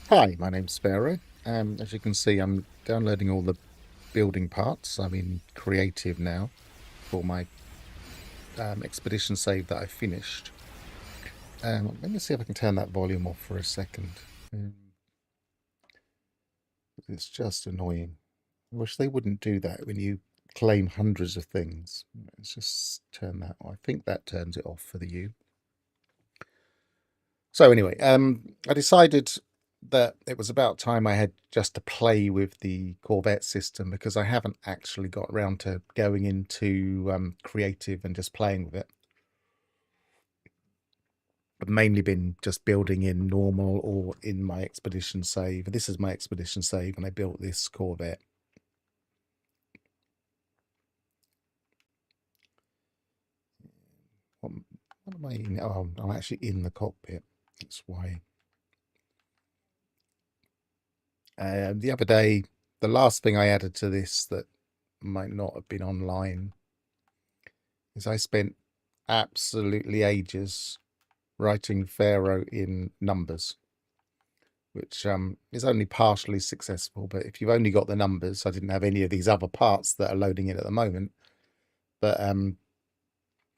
Hi, my name's Pharaoh. As you can see, I'm downloading all the building parts. I'm in creative now for my expedition save that I finished. Let me see if I can turn that volume off for a second. It's just annoying. I wish they wouldn't do that when you claim hundreds of things. Let's just turn that off. I think that turns it off for the U. So anyway, I decided that it was about time I had just to play with the Corvette system because I haven't actually got around to going into creative and just playing with it. I've mainly been just building in normal or in my expedition save. This is my expedition save, and I built this Corvette. What am I in? Oh, I'm actually in the cockpit. That's why. The other day, the last thing I added to this that might not have been online is I spent absolutely ages writing Pharaoh in numbers, which is only partially successful. But if you've only got the numbers, I didn't have any of these other parts that are loading in at the moment. But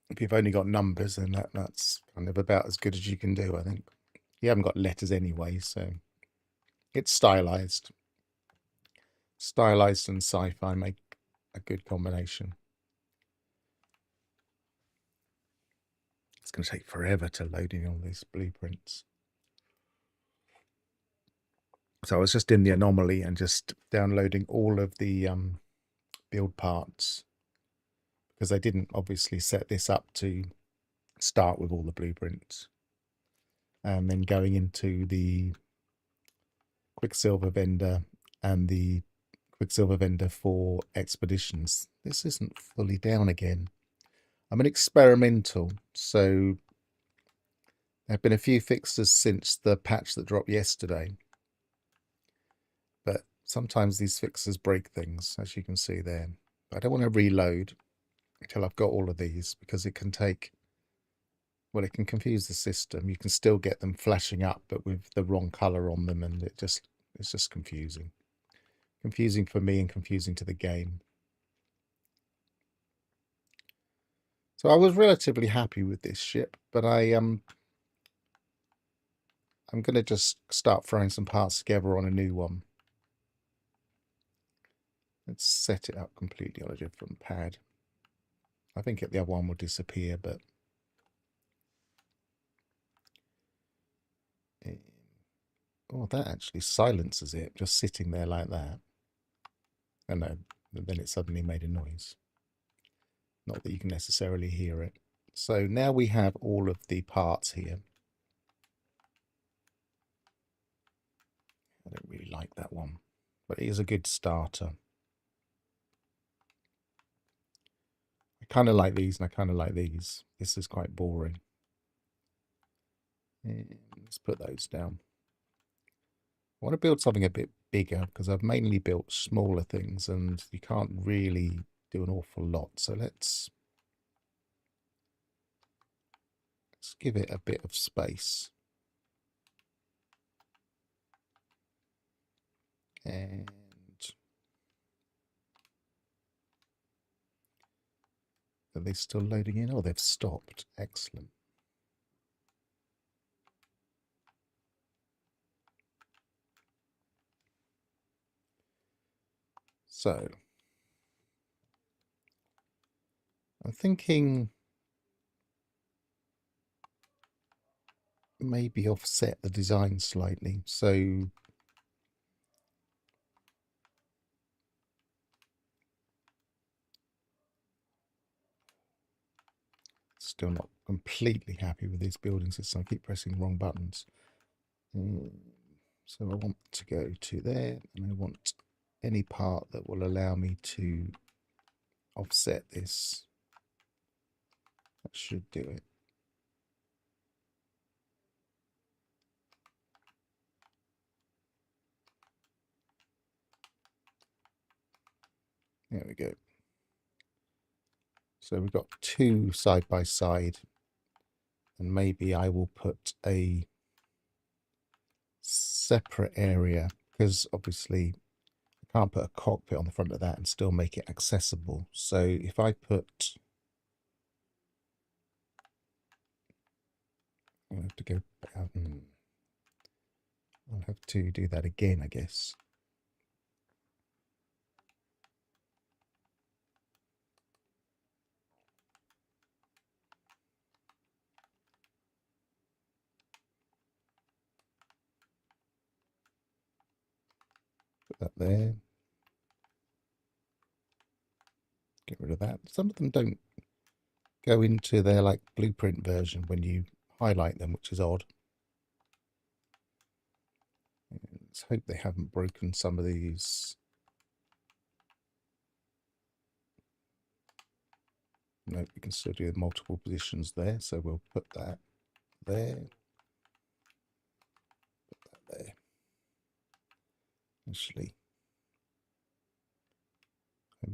if you've only got numbers, then that's kind of about as good as you can do, I think. You haven't got letters anyway, so it's stylized. Stylized and sci-fi make a good combination. It's going to take forever to load in all these blueprints. So I was just in the anomaly and just downloading all of the build parts because I didn't obviously set this up to start with all the blueprints. And then going into the Quicksilver vendor and the Quicksilver vendor for expeditions. This isn't fully down again. I'm an experimental, so there have been a few fixes since the patch that dropped yesterday. But sometimes these fixes break things, as you can see there. I don't want to reload until I've got all of these because it can take, well, it can confuse the system. You can still get them flashing up, but with the wrong color on them, and it's just confusing. Confusing for me and confusing to the game. So I was relatively happy with this ship, but I'm going to just start throwing some parts together on a new one. Let's set it up completely on a different pad. I think the other one will disappear, but oh, that actually silences it, just sitting there like that. And then it suddenly made a noise. Not that you can necessarily hear it. So now we have all of the parts here. I don't really like that one, but it is a good starter. I kind of like these and I kind of like these. This is quite boring. And let's put those down. I want to build something a bit bigger because I've mainly built smaller things and you can't really do an awful lot. So let's give it a bit of space. And are they still loading in? Oh, they've stopped. Excellent. So I'm thinking maybe offset the design slightly. So still not completely happy with this building system. I keep pressing the wrong buttons. So I want to go to there, and I want any part that will allow me to offset this. That should do it. There we go. So we've got two side by side, and maybe I will put a separate area, because obviously I can't put a cockpit on the front of that and still make it accessible. So if I put, I'll have to go, I'll have to do that again, I guess. Put that there. Get rid of that. Some of them don't go into their like blueprint version when you highlight them, which is odd. Let's hope they haven't broken some of these. No, we can still do multiple positions there, so we'll put that there. Put that there. Actually, I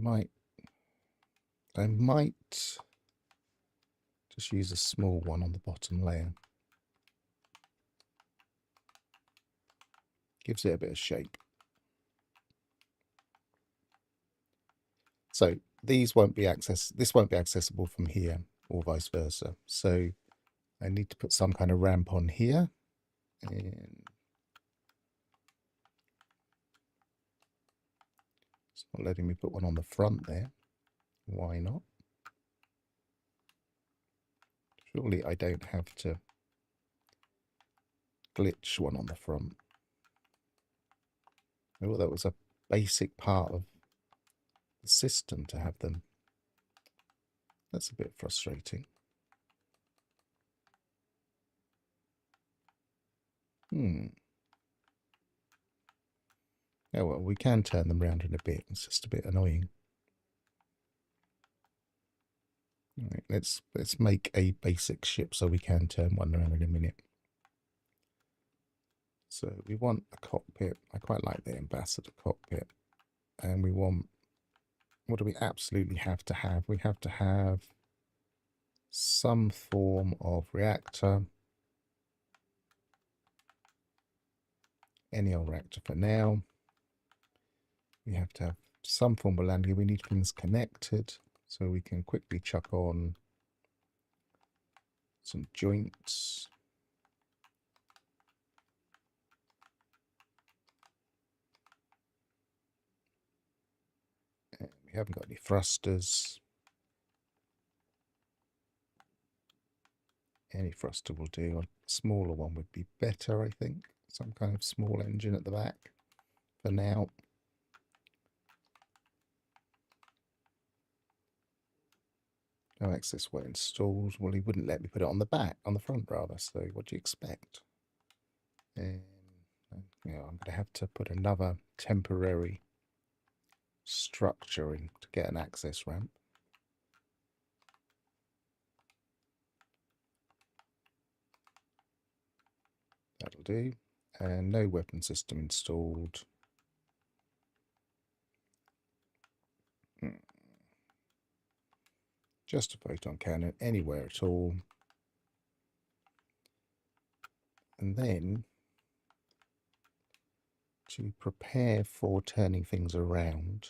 might just use a small one on the bottom layer. Gives it a bit of shape. So these won't be this won't be accessible from here or vice versa. So I need to put some kind of ramp on here. And it's not letting me put one on the front there. Why not? Surely I don't have to glitch one on the front. Oh, that was a basic part of the system to have them. That's a bit frustrating. Oh well, we can turn them around in a bit. It's just a bit annoying. All right, let's make a basic ship so we can turn one around in a minute. So we want a cockpit. I quite like the ambassador cockpit. And we want, what do we absolutely have to have? We have to have some form of reactor. Any old reactor for now. We have to have some form of landing. We need things connected so we can quickly chuck on some joints. And we haven't got any thrusters. Any thruster will do. A smaller one would be better, I think. Some kind of small engine at the back for now. No access way installed. Well, he wouldn't let me put it on the back, on the front rather. So what do you expect? And I'm going to have to put another temporary structure in to get an access ramp. That'll do. And no weapon system installed. Just a photon cannon anywhere at all. And then to prepare for turning things around,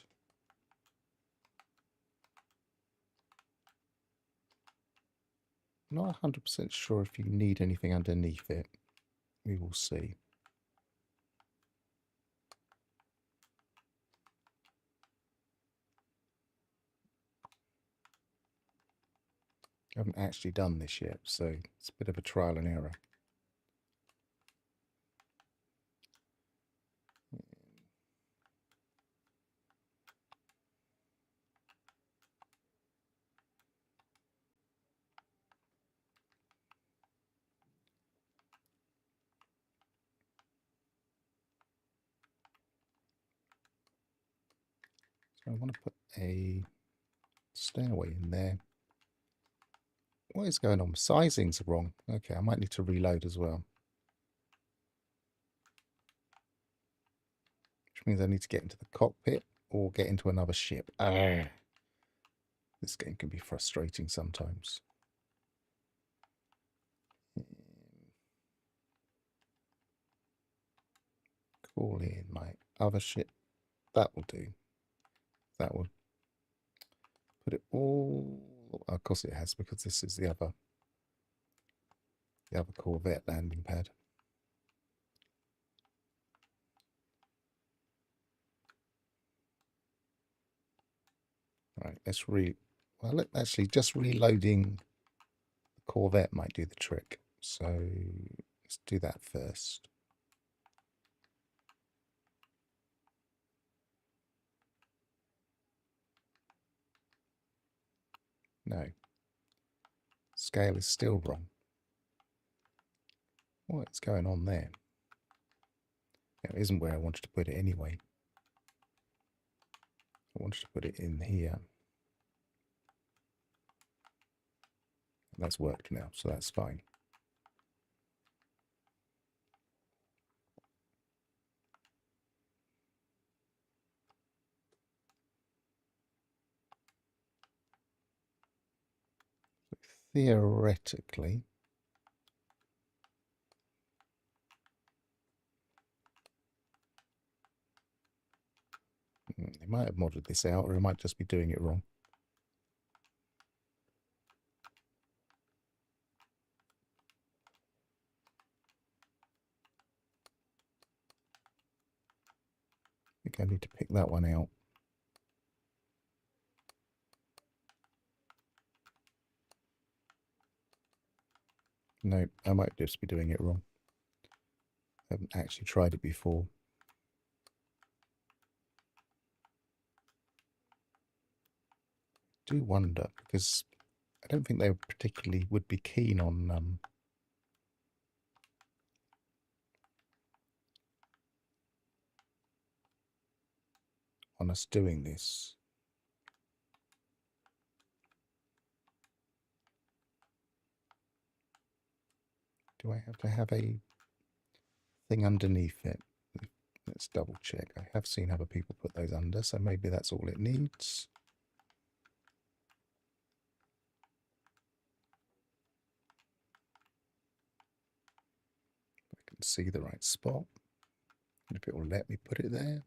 not 100% sure if you need anything underneath it. We will see. I haven't actually done this yet, so it's a bit of a trial and error. So I want to put a stairway in there. What is going on? Sizing's wrong. Okay, I might need to reload as well. Which means I need to get into the cockpit or get into another ship. This game can be frustrating sometimes. call in my other shit. That will do. That will put it all. Of course it has, because this is the other Corvette landing pad. Right, well, actually, just reloading the Corvette might do the trick. So let's do that first. No. Scale is still wrong. What's going on there? It isn't where I wanted to put it anyway. I wanted to put it in here. That's worked now, so that's fine. So theoretically, they might have modded this out, or it might just be doing it wrong. I think I need to pick that one out. No, I might just be doing it wrong. I haven't actually tried it before. I do wonder, because I don't think they particularly would be keen on us doing this. Do I have to have a thing underneath it? Let's double check. I have seen other people put those under, so maybe that's all it needs. I can see the right spot. And if it will let me put it there.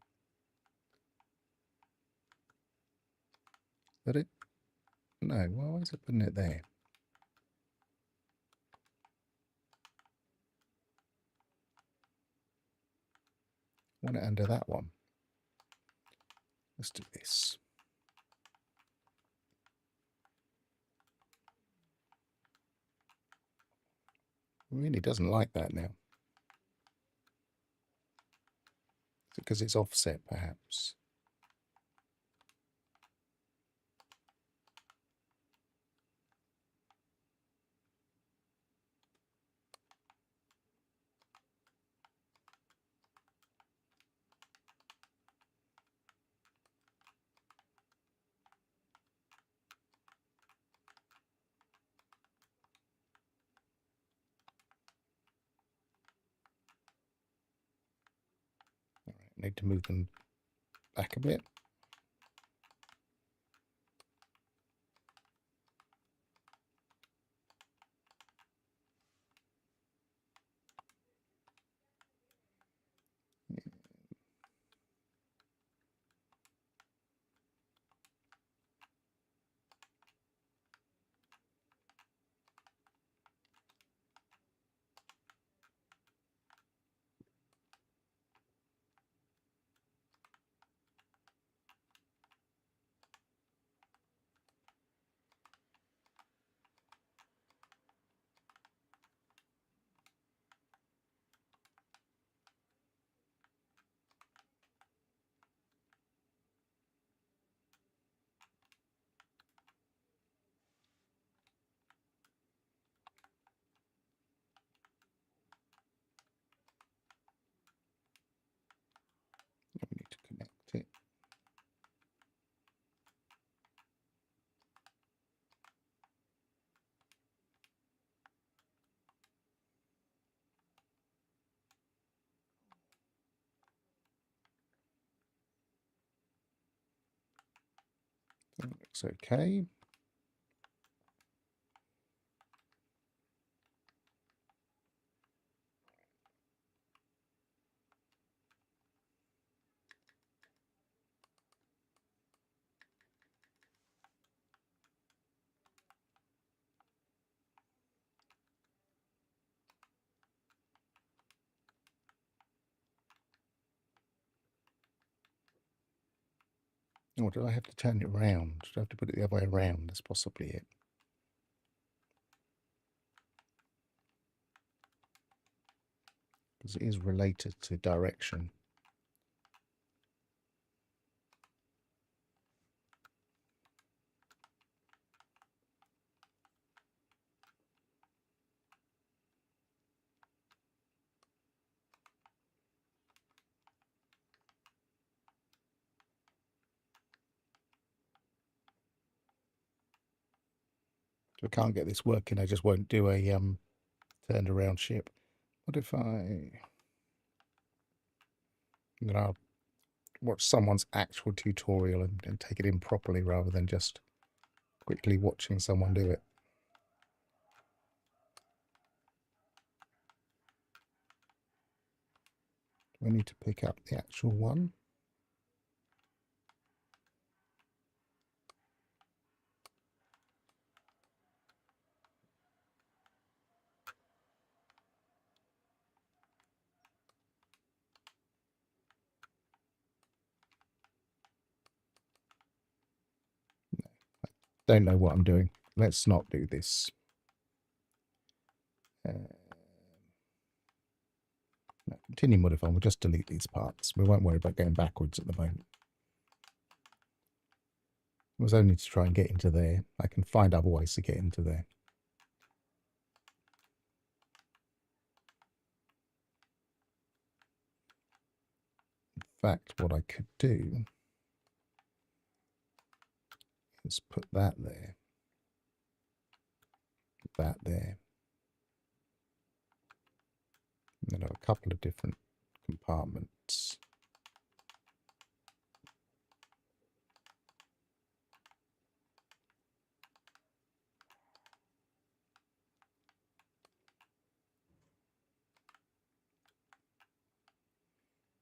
Let it? No, why is it putting it there? I want it under that one. Let's do this. It really doesn't like that now. Is it because it's offset, perhaps? All right, need to move them back a bit. We need to connect it. That looks okay. Or did I have to turn it around? Did I have to put it the other way around? That's possibly it. Because it is related to direction. If I can't get this working, I just won't do a turned around ship. What if I'm gonna watch someone's actual tutorial and take it in properly rather than just quickly watching someone do it. We need to pick up the actual one. Don't know what I'm doing. Let's not do this. No, continue modifying. We'll just delete these parts. We won't worry about going backwards at the moment. It was only to try and get into there. I can find other ways to get into there. In fact, what I could do is put that there, that there. And then have a couple of different compartments.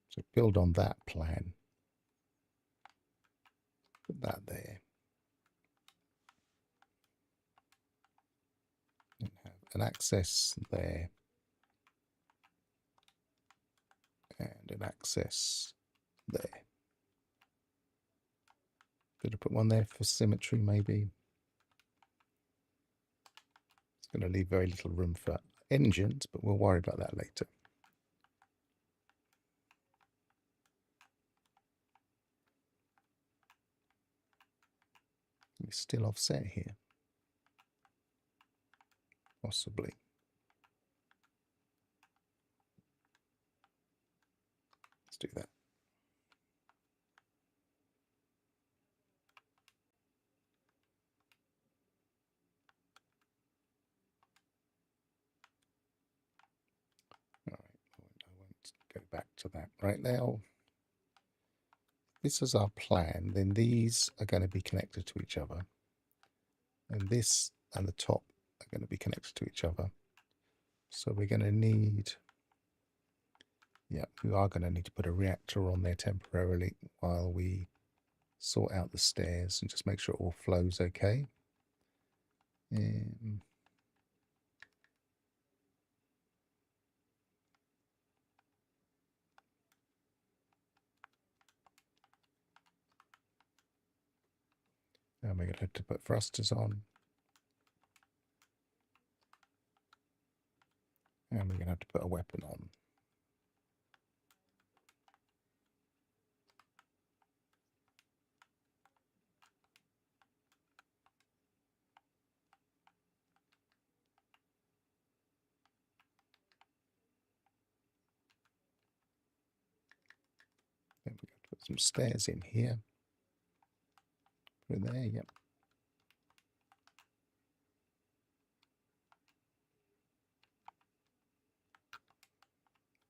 So build on that plan. Put that there. And have an access there. And an access there. Could I put one there for symmetry maybe? It's going to leave very little room for engines, but we'll worry about that later. We're still offset here. Possibly. Let's do that. All right, I won't go back to that right now. This is our plan. Then these are going to be connected to each other. And this and the top are going to be connected to each other. So we're going to need, yeah, we are going to need to put a reactor on there temporarily while we sort out the stairs and just make sure it all flows okay. And we're going to have to put thrusters on. And we're going to have to put a weapon on. Then we're going to put some stairs in here. Put it there, yep.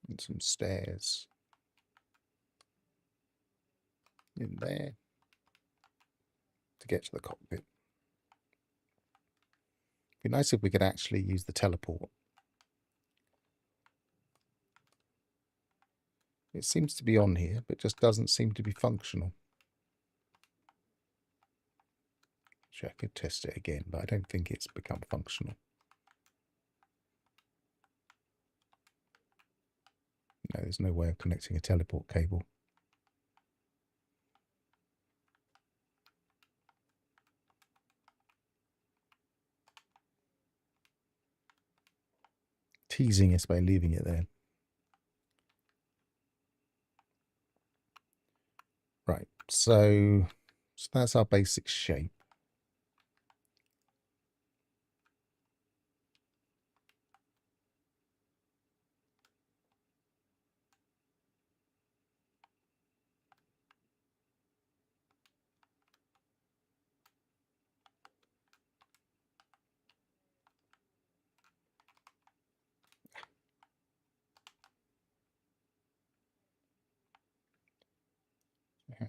And some stairs in there to get to the cockpit. It'd be nice if we could actually use the teleport. It seems to be on here, but just doesn't seem to be functional. Actually, I could test it again, but I don't think it's become functional. No, there's no way of connecting a teleport cable. teasing us by leaving it there. Right, so that's our basic shape.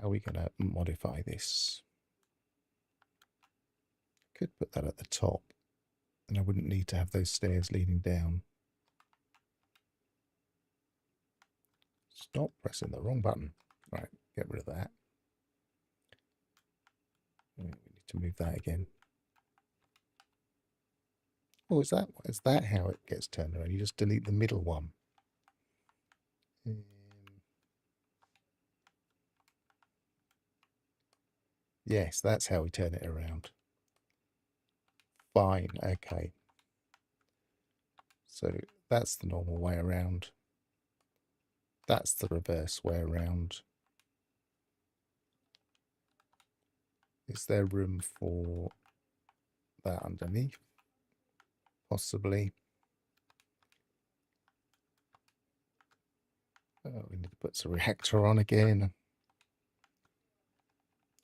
How are we going to modify this? Could put that at the top, and I wouldn't need to have those stairs leading down. Stop pressing the wrong button. Right, get rid of that. We need to move that again. Oh, is that how it gets turned around? You just delete the middle one. Yes, that's how we turn it around. Fine, okay. So that's the normal way around. That's the reverse way around. Is there room for that underneath? Possibly. Oh, we need to put the reactor on again.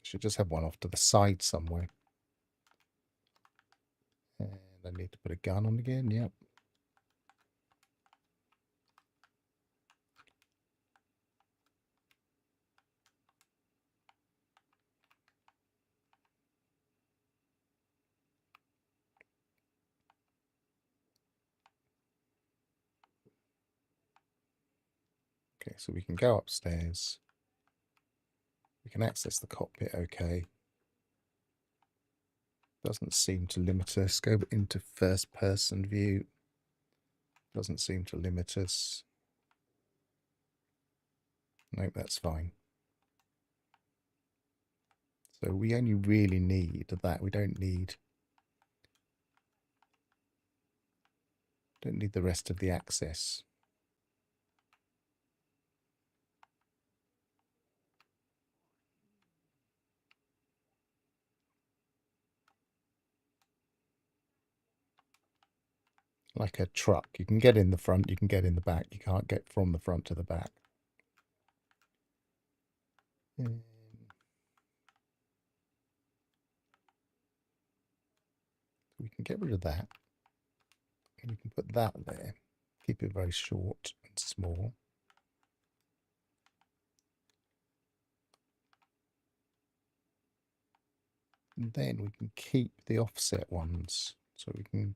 Should just have one off to the side somewhere. And I need to put a gun on again, yep. Okay, so we can go upstairs. We can access the cockpit, okay. Doesn't seem to limit us. Go into first person view. Doesn't seem to limit us. Nope, that's fine. So we only really need that. We don't need the rest of the access. Like a truck. You can get in the front, you can get in the back. You can't get from the front to the back. We can get rid of that. And we can put that there. Keep it very short and small. And then we can keep the offset ones. So we can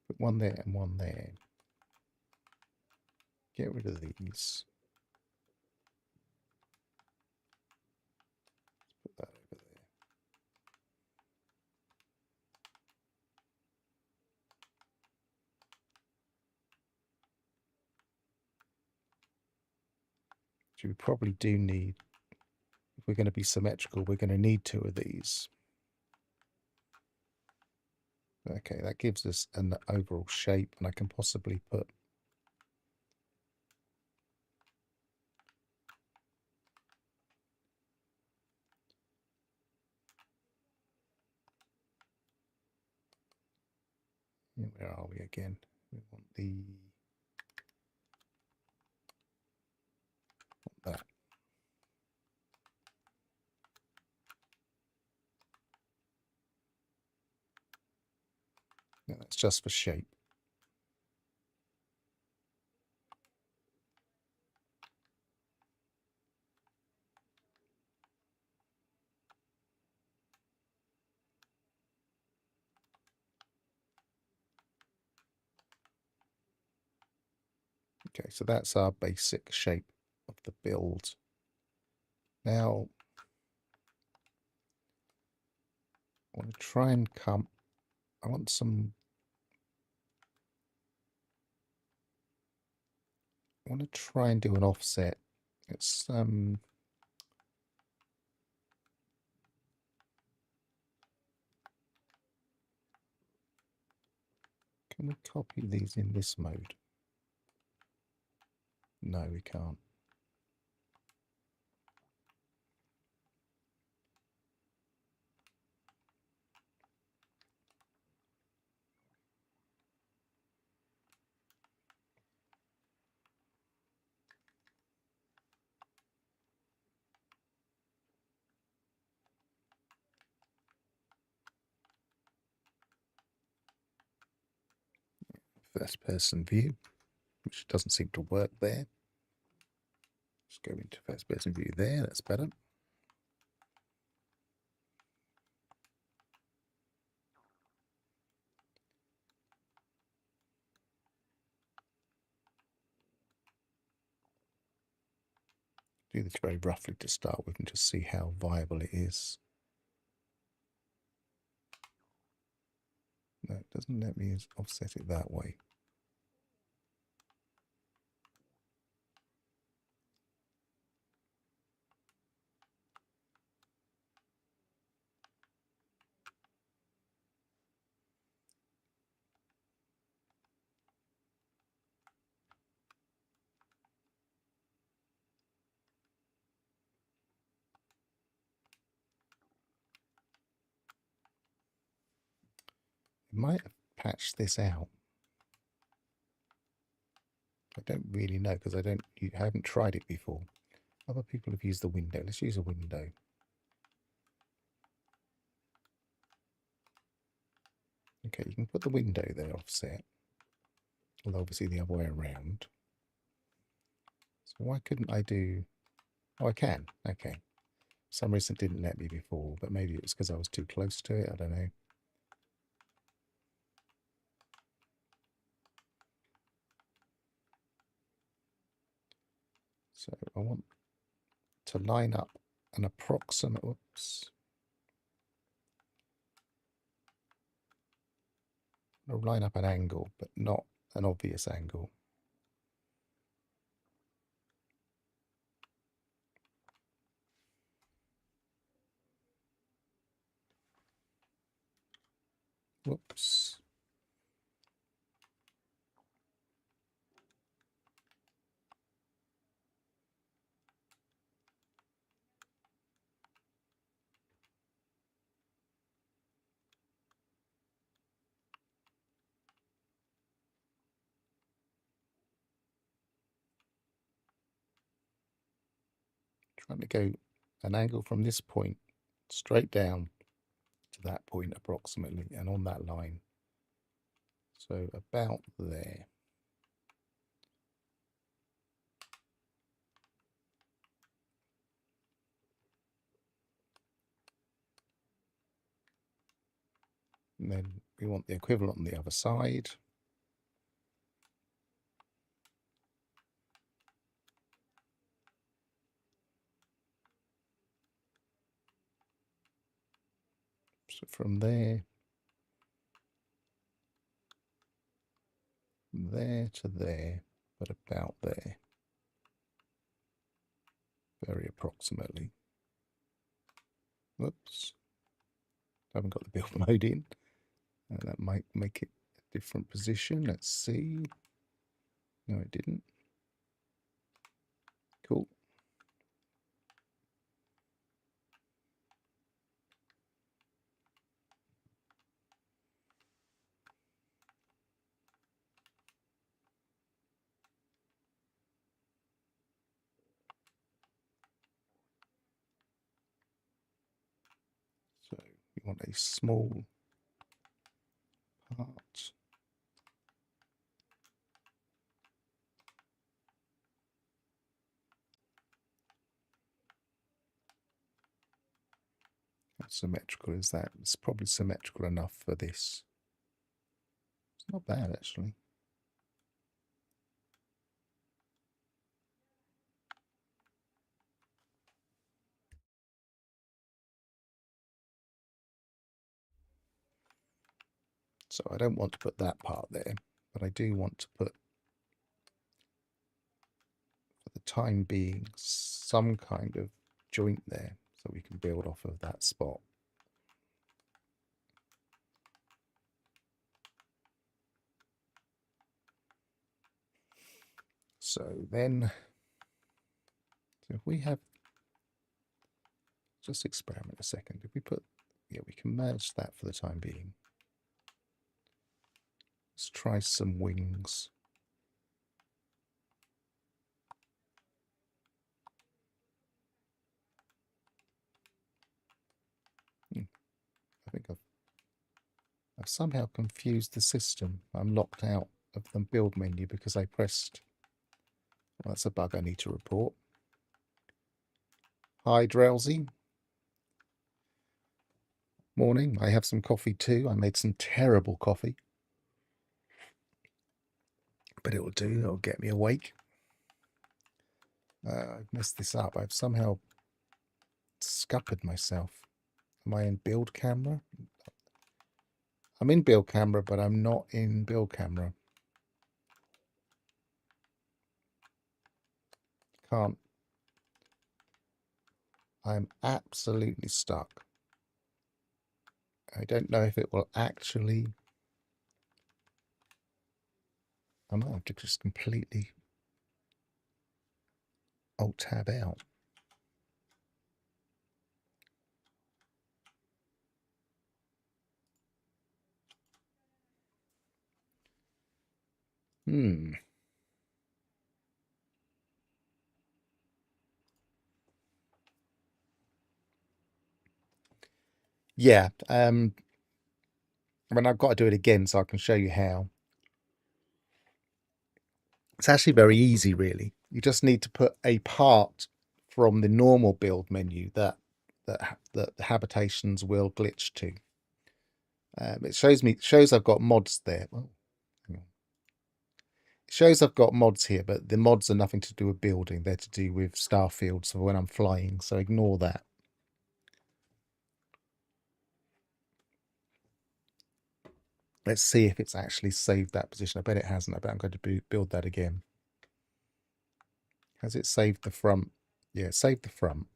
put one there and one there. Get rid of these. Put that over there. So we probably do need, if we're going to be symmetrical, we're going to need two of these. Okay, that gives us an overall shape, and I can possibly put where are we again? We want that. No, that's just for shape. Okay, so that's our basic shape of the build. Now, I want to try and I want to try and do an offset. It's Can we copy these in this mode? No, we can't. First person view, which doesn't seem to work there. Let's go into first person view there, that's better. Do this very roughly to start with and just see how viable it is. No, it doesn't let me offset it that way. It might have patched this out. I don't really know because I haven't tried it before. Other people have used the window. Let's use a window. Okay, you can put the window there offset. Well, obviously the other way around. So why couldn't I do... Oh, I can. Okay. For some reason it didn't let me before, but maybe it was because I was too close to it. I don't know. So I want to line up an approximate... Whoops. I'll line up an angle, but not an obvious angle. Whoops. Trying to go an angle from this point straight down to that point approximately, and on that line. So about there. And then we want the equivalent on the other side. So from there to there, but about there. Very approximately. Whoops. Haven't got the build mode in. That might make it a different position. Let's see. No, it didn't. Cool. So we want a small part. How symmetrical is that? It's probably symmetrical enough for this. It's not bad actually. So I don't want to put that part there, but I do want to put, for the time being, some kind of joint there so we can build off of that spot. So then, if we have, just experiment a second. If we put, yeah, we can merge that for the time being. Let's try some wings. I think I've somehow confused the system. I'm locked out of the build menu because I pressed, well, that's a bug I need to report. Hi, Drowsy. Morning. I have some coffee too. I made some terrible coffee, but it will do. It'll get me awake. I've messed this up. I've somehow scuppered myself. Am I in build camera? I'm in build camera, but I'm not in build camera. Can't. I'm absolutely stuck. I don't know if it will actually. I might have to just completely Alt-Tab out. Yeah. I mean, I've got to do it again so I can show you how. It's actually very easy, really. You just need to put a part from the normal build menu that the habitations will glitch to. It shows I've got mods there. Oh, hang on. It shows I've got mods here, but the mods are nothing to do with building. They're to do with star fields for when I'm flying, so ignore that. Let's see if it's actually saved that position. I bet it hasn't. I bet I'm going to build that again. Has it saved the front? Yeah, it saved the front.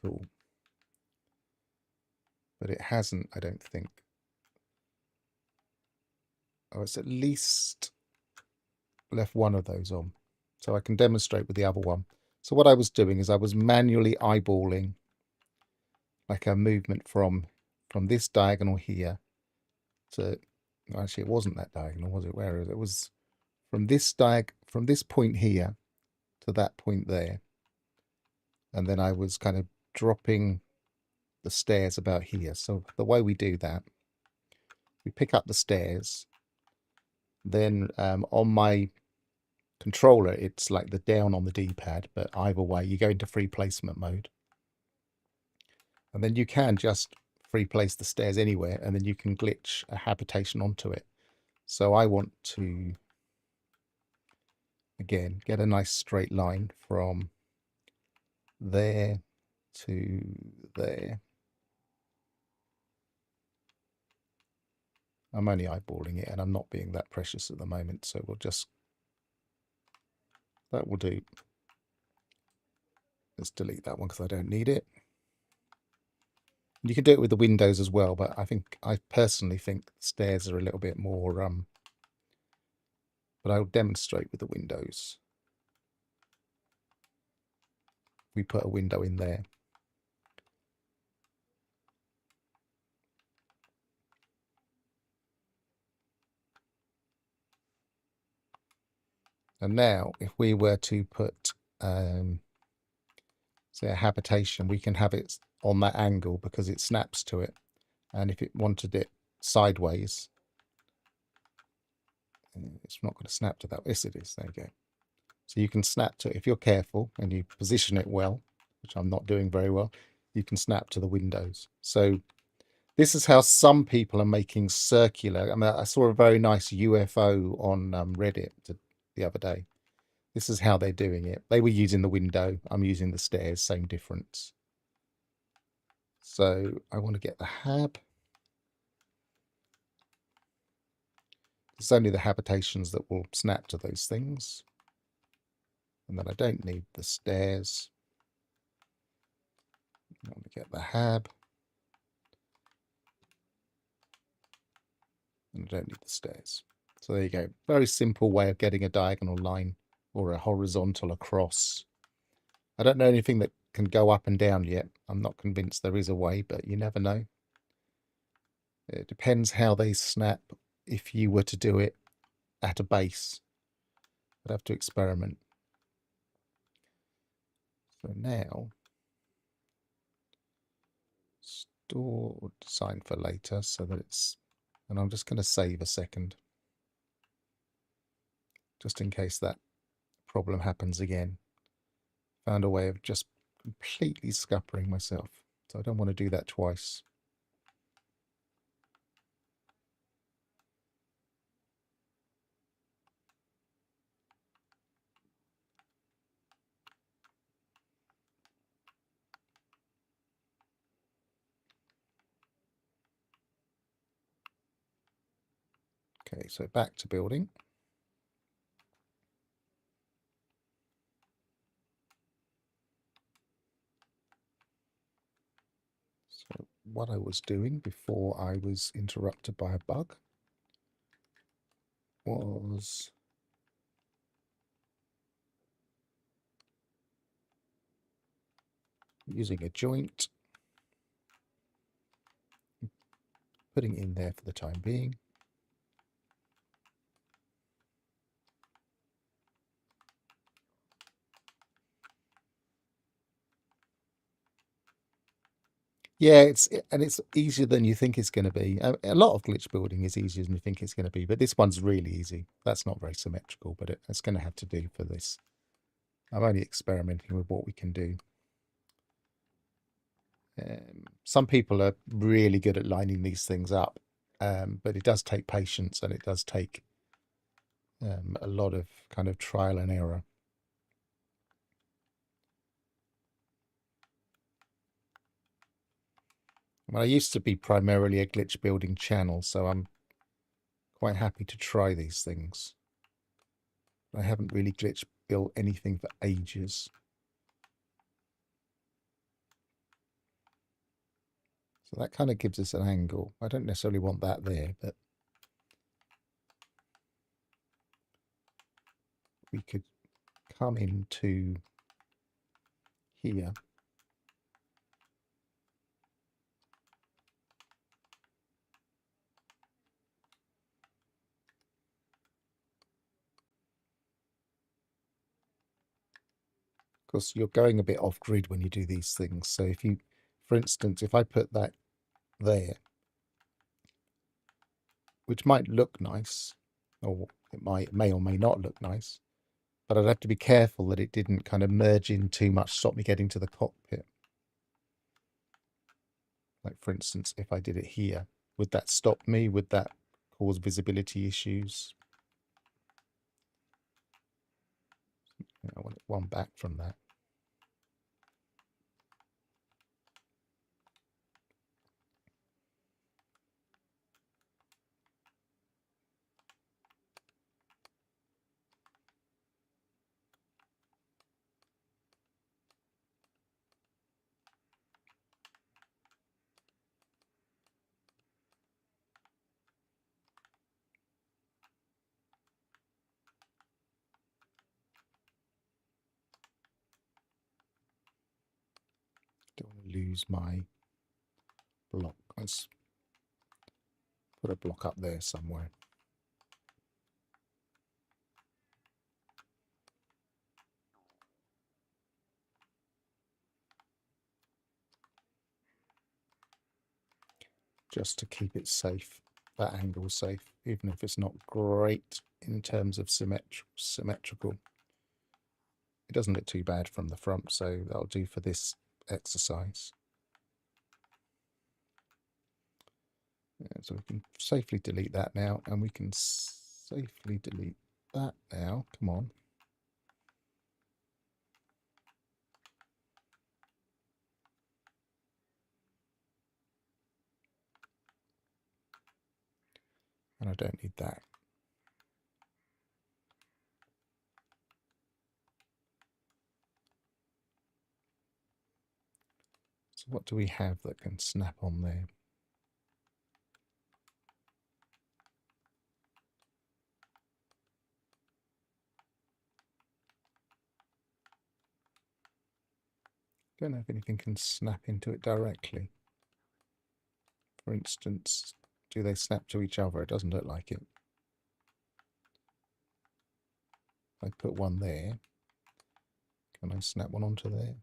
Cool. But it hasn't, I don't think. Oh, it's at least left one of those on. So I can demonstrate with the other one. So what I was doing is I was manually eyeballing like a movement from this diagonal here to, actually it wasn't that diagonal, was it? Where is it? It was from this point here to that point there. And then I was kind of dropping the stairs about here. So the way we do that, we pick up the stairs, then on my controller it's like the down on the D-pad, but either way you go into free placement mode, and then you can just free place the stairs anywhere, and then you can glitch a habitation onto it. So I want to again get a nice straight line from there to there. I'm only eyeballing it and I'm not being that precious at the moment, so we'll just, that will do. Let's delete that one because I don't need it. You can do it with the windows as well, but I personally think the stairs are a little bit more, but I'll demonstrate with the windows. We put a window in there. And now if we were to put, say a habitation, we can have it on that angle because it snaps to it. And if it wanted it sideways, it's not going to snap to that. Yes, it is. There you go. So you can snap to it. If you're careful and you position it well, which I'm not doing very well, you can snap to the windows. So this is how some people are making circular. I mean, I saw a very nice UFO on Reddit the other day. This is how they're doing it. They were using the window. I'm using the stairs. Same difference. So I want to get the hab. It's only the habitations that will snap to those things. And then I don't need the stairs. I want to get the hab. And I don't need the stairs. So there you go. Very simple way of getting a diagonal line or a horizontal across. I don't know anything that can go up and down yet. I'm not convinced there is a way, but you never know. It depends how they snap if you were to do it at a base. I'd have to experiment. So now, store design for later so that it's, and I'm just going to save a second, just in case that problem happens again. Found a way of just completely scuppering myself. So I don't want to do that twice. Okay, so back to building. So what I was doing before I was interrupted by a bug was using a joint, putting it in there for the time being. Yeah, it's easier than you think it's going to be. A lot of glitch building is easier than you think it's going to be, but this one's really easy. That's not very symmetrical, but it's going to have to do for this. I'm only experimenting with what we can do. Some people are really good at lining these things up, but it does take patience and it does take a lot of kind of trial and error. I used to be primarily a glitch building channel, so I'm quite happy to try these things. I haven't really glitch built anything for ages. So that kind of gives us an angle. I don't necessarily want that there, but we could come into here. Of course, you're going a bit off grid when you do these things. So if you, for instance, if I put that there, which might look nice, or it may or may not look nice, but I'd have to be careful that it didn't kind of merge in too much, stop me getting to the cockpit. Like, for instance, if I did it here, would that stop me? Would that cause visibility issues? I want one back from that. Don't want to lose my block. Let's put a block up there somewhere. Just to keep it safe, that angle safe, even if it's not great in terms of symmetrical. It doesn't look too bad from the front, so that'll do for this exercise. So we can safely delete that now, and we can safely delete that now. Come on. And I don't need that. So what do we have that can snap on there? Don't know if anything can snap into it directly. For instance, do they snap to each other? It doesn't look like it. I put one there. Can I snap one onto there?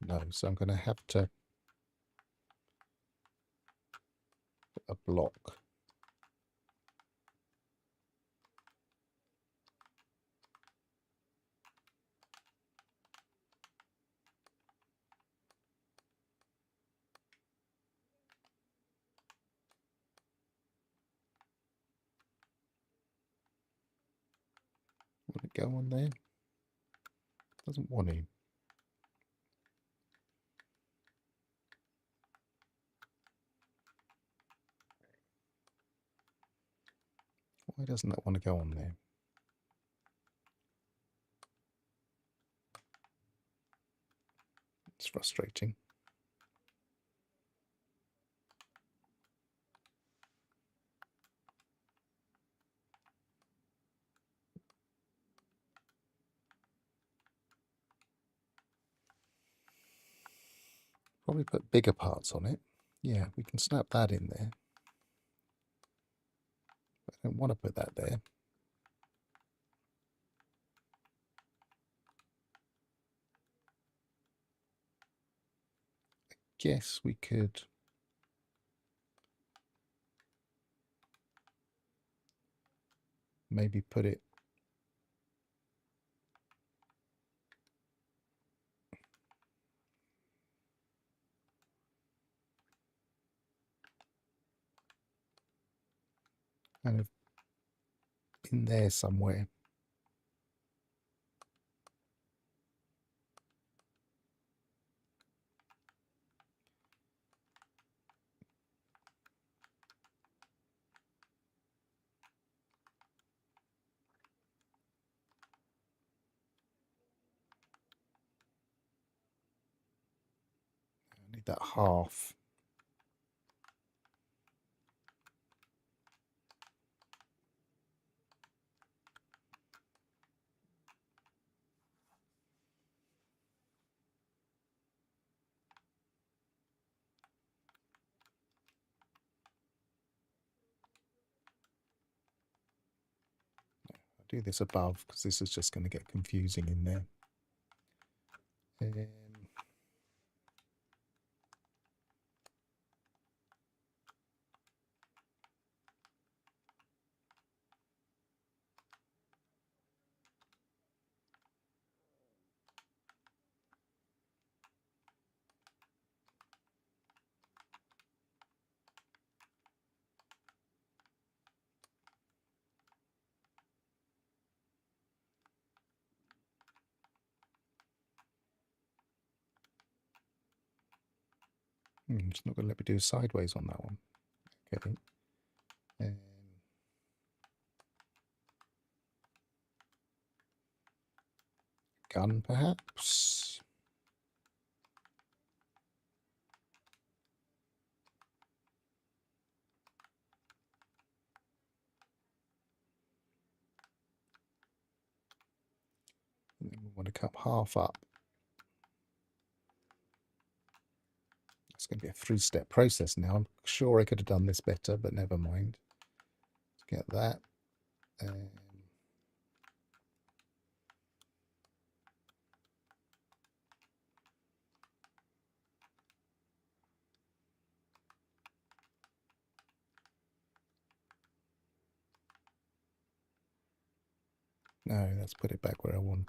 No, so I'm going to have to put a block. Will it go on there? Doesn't want to. Why doesn't that want to go on there? It's frustrating. Probably put bigger parts on it. Yeah, we can snap that in there. But I don't want to put that there. I guess we could maybe put it kind of in there somewhere. I need that half. Do this above because this is just going to get confusing in there. It's not going to let me do sideways on that one. Okay. Gun, perhaps. And then we want to cut half up. It's going to be a three-step process now. I'm sure I could have done this better, but never mind. Let's get that. No, let's put it back where I want.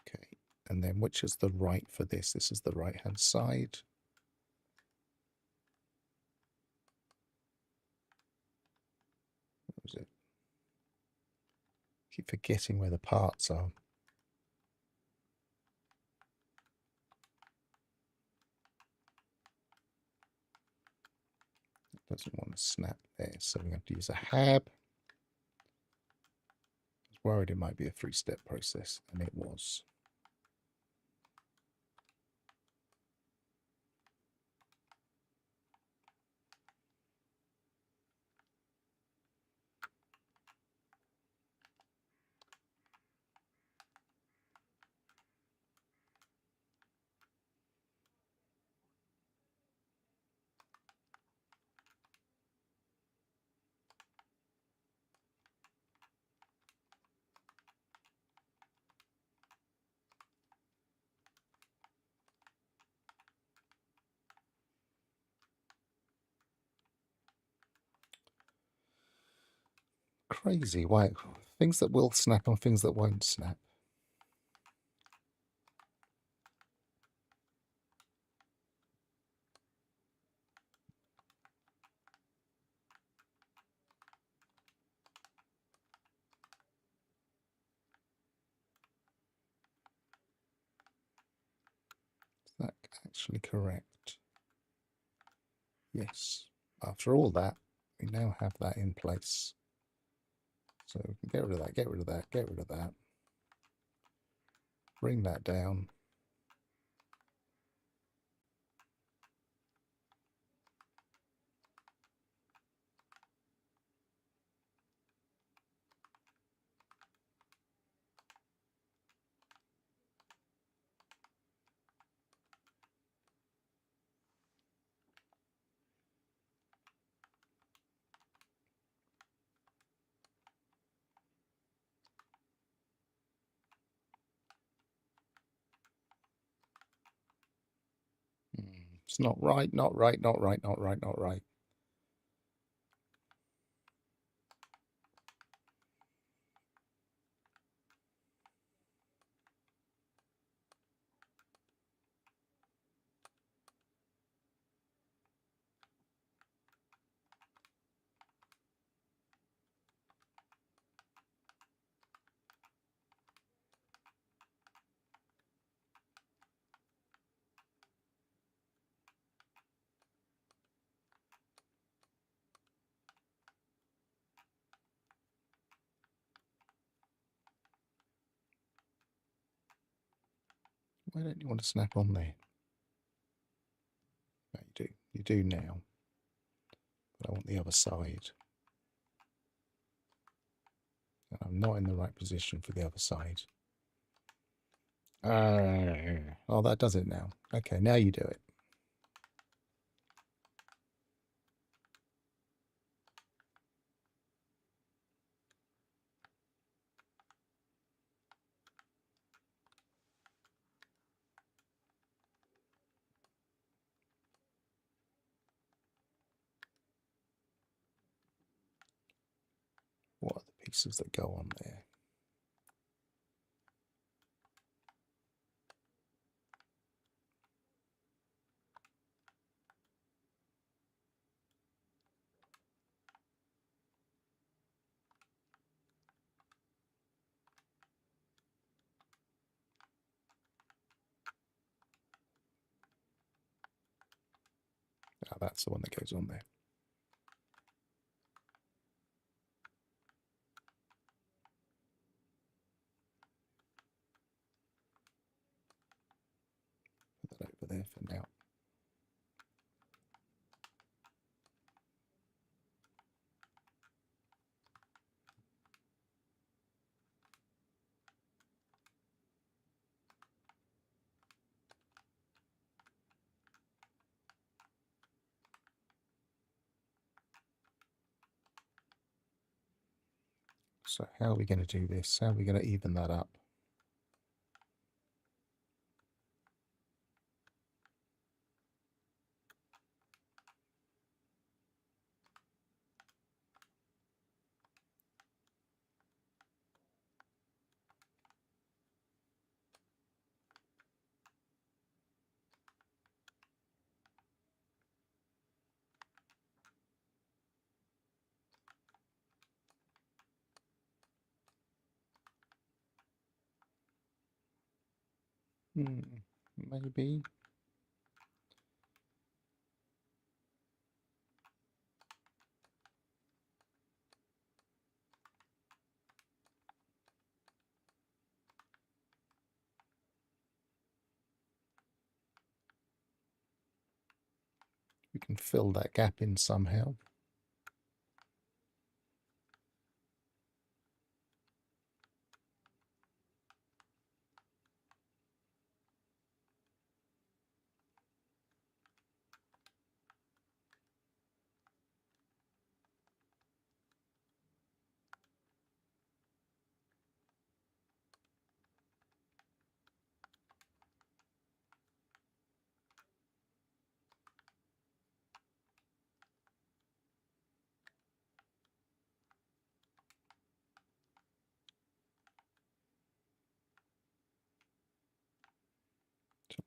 Okay, and then which is the right for this? This is the right-hand side. What was it? Keep forgetting where the parts are. It doesn't want to snap there, so we have to use a hab. I was worried it might be a 3-step process, and it was. Crazy. Why? Things that will snap on things that won't snap. Is that actually correct? Yes. After all that, we now have that in place. So we can get rid of that, get rid of that, get rid of that. Bring that down. It's not right, not right, not right, not right, not right. Why don't you want to snap on there? No, you do. You do now. But I want the other side. And I'm not in the right position for the other side. Oh, that does it now. Okay, now you do it. What are the pieces that go on there? Oh, that's the one that goes on there. Put that over there for now. So how are we going to do this? How are we going to even that up? Maybe. We can fill that gap in somehow.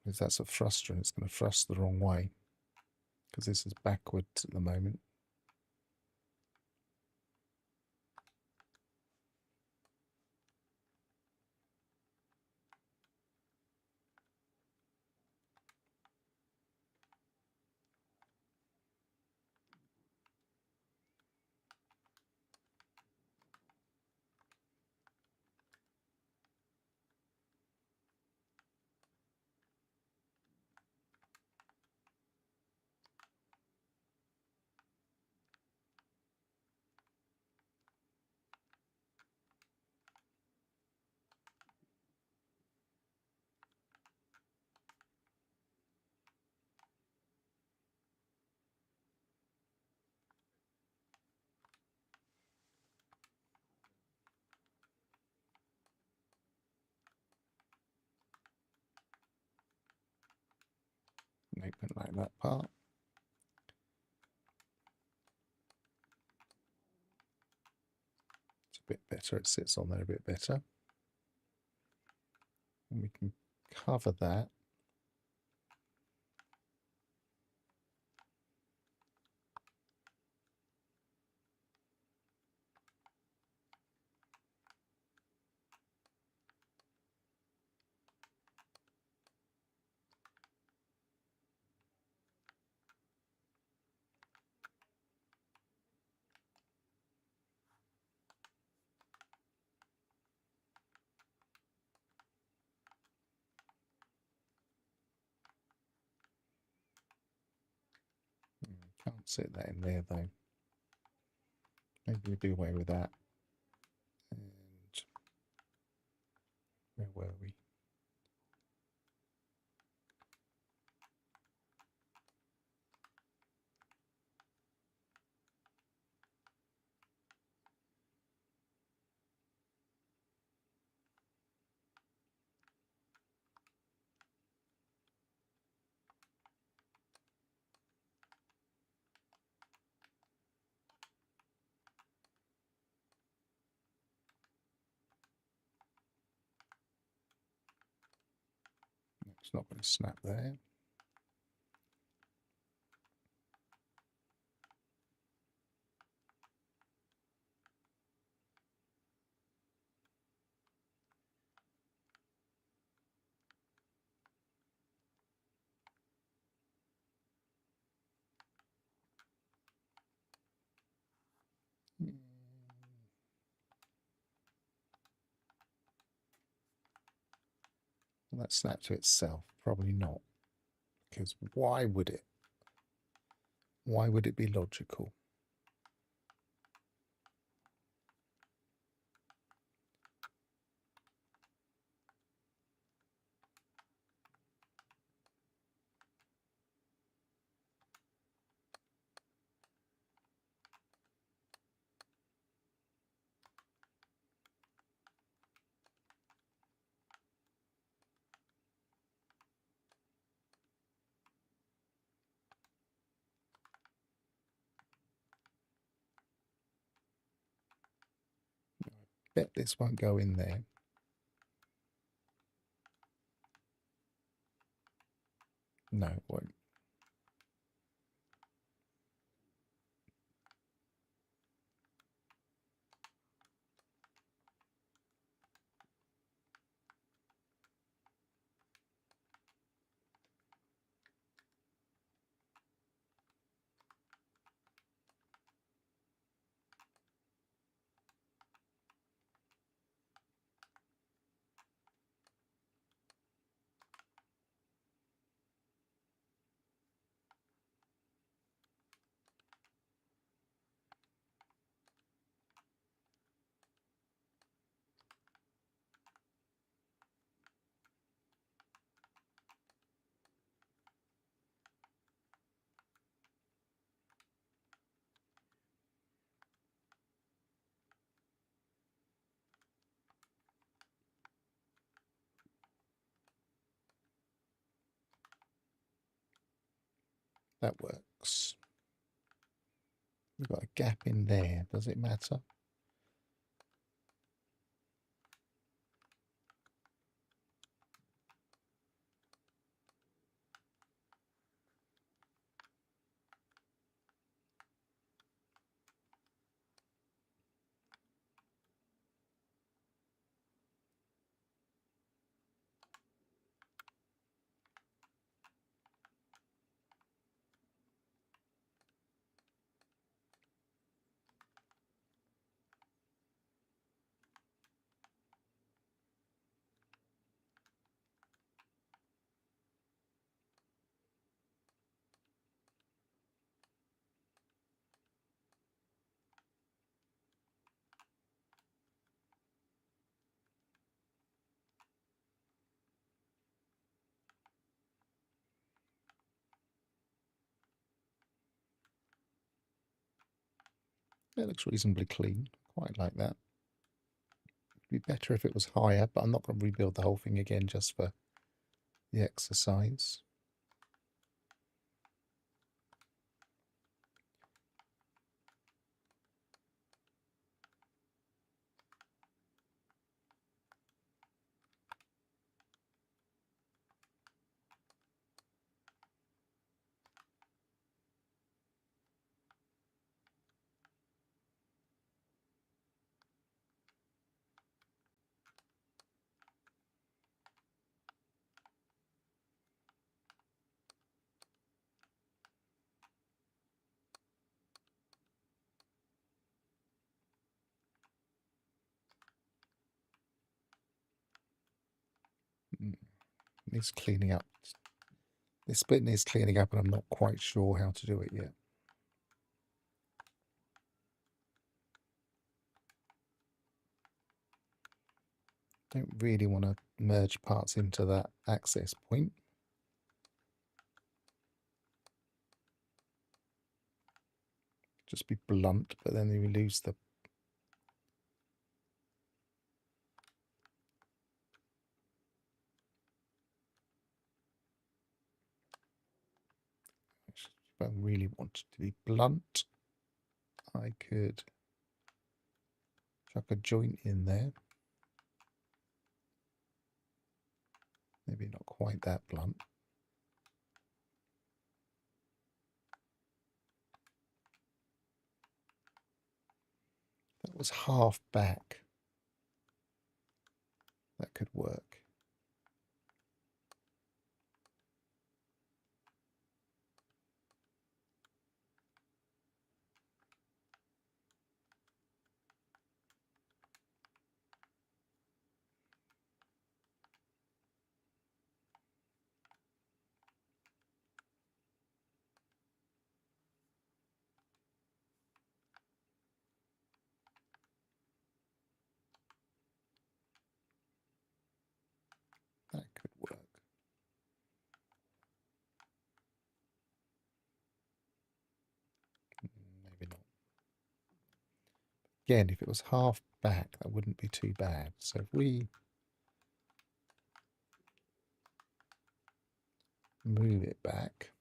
Because that's a thruster and it's going to thrust the wrong way because this is backwards at the moment. Open like that part. It's a bit better. It sits on there a bit better. And we can cover that. Can't sit that in there though. Maybe we do away with that. And where were we? It's not going to snap there. Will that snap to itself? Probably not. Because why would it? Why would it be logical? Bet this won't go in there. No, it won't. That works. We've got a gap in there. Does it matter? It looks reasonably clean. Quite like that. It'd be better if it was higher, but I'm not going to rebuild the whole thing again just for the exercise. Needs cleaning up. This bit needs cleaning up, and I'm not quite sure how to do it yet. Don't really want to merge parts into that access point. Just be blunt, but then you lose the... If I really wanted to be blunt, I could chuck a joint in there. Maybe not quite that blunt. That was half back. That could work. That could work. Maybe not. Again, if it was half back, that wouldn't be too bad. So if we move it back,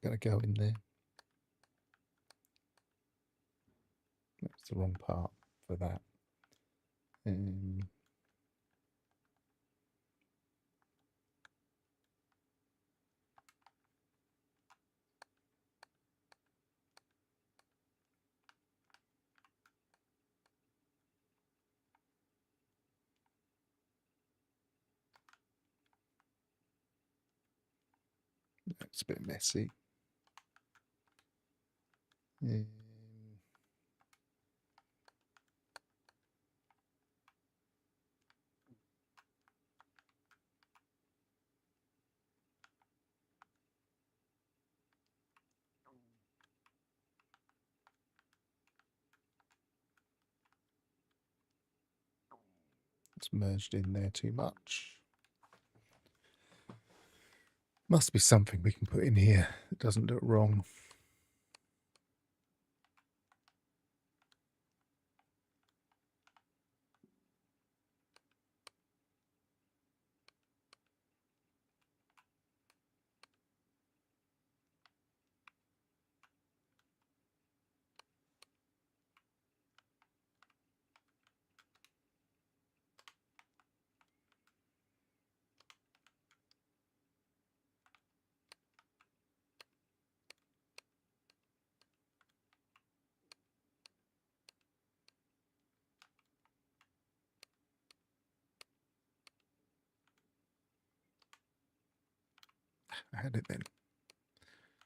going to go in there. That's the wrong part for that. That's a bit messy. It's merged in there too much. Must be something we can put in here that doesn't look wrong. I had it then.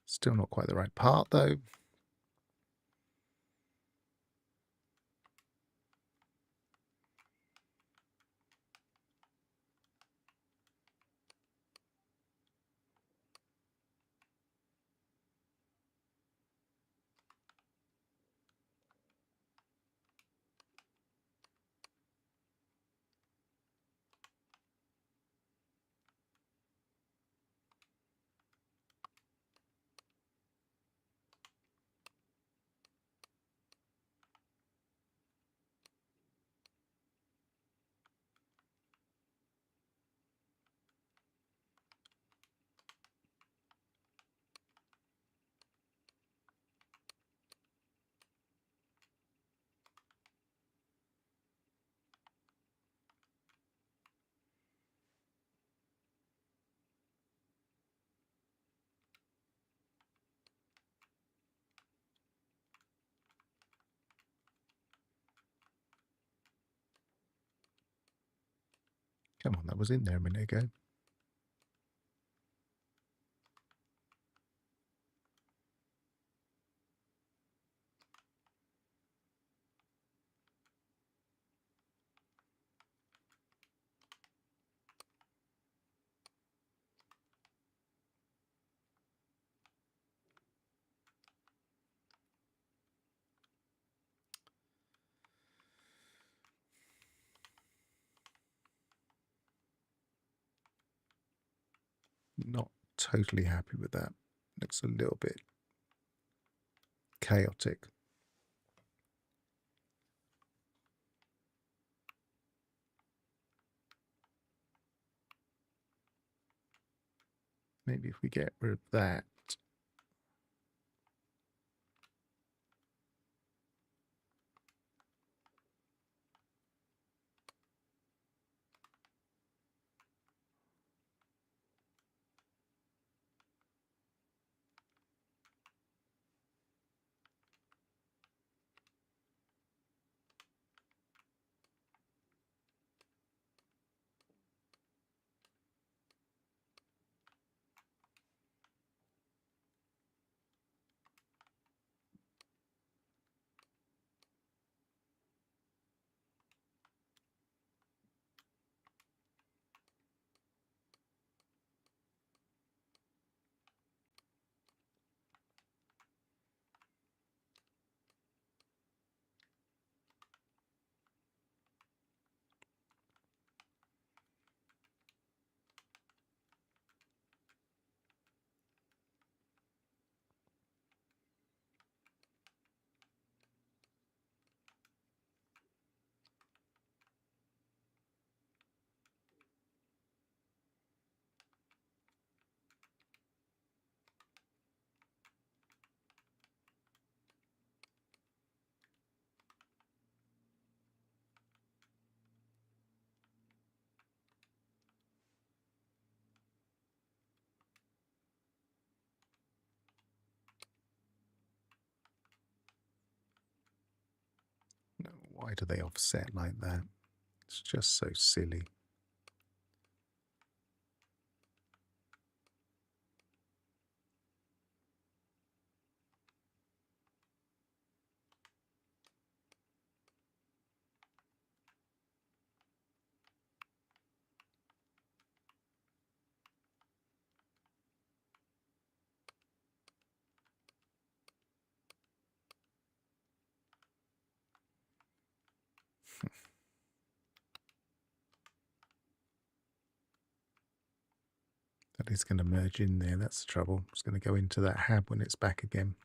Still not quite the right part though. Come on, that was in there a minute ago. Not totally happy with that. Looks a little bit chaotic. Maybe if we get rid of that. Why do they offset like that? It's just so silly. That is going to merge in there. That's the trouble. It's going to go into that hab when it's back again.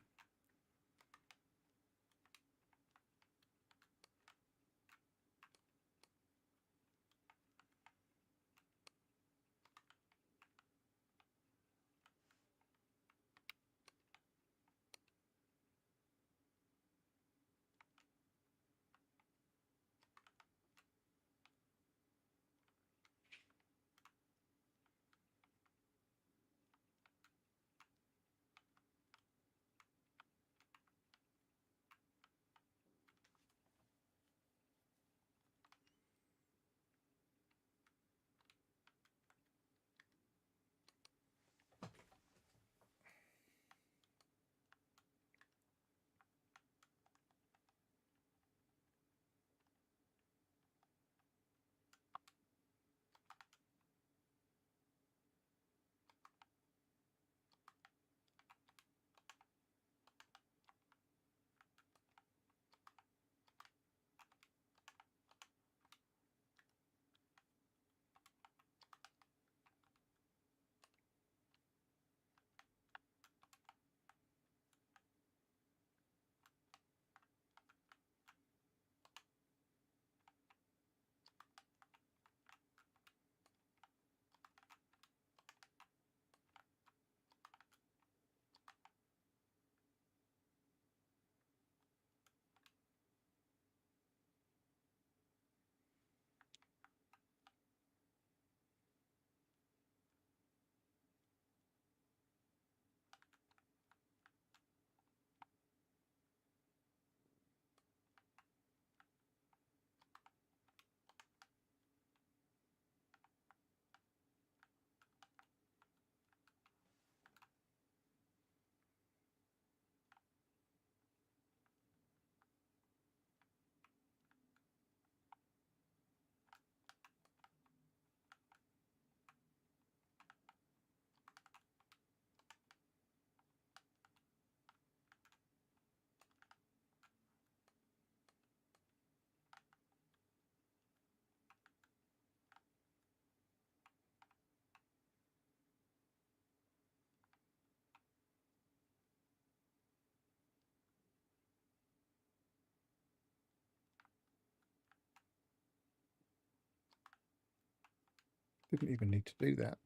Didn't even need to do that.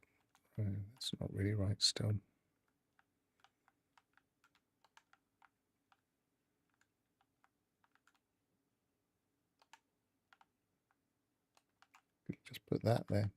That's not really right still. Just put that there.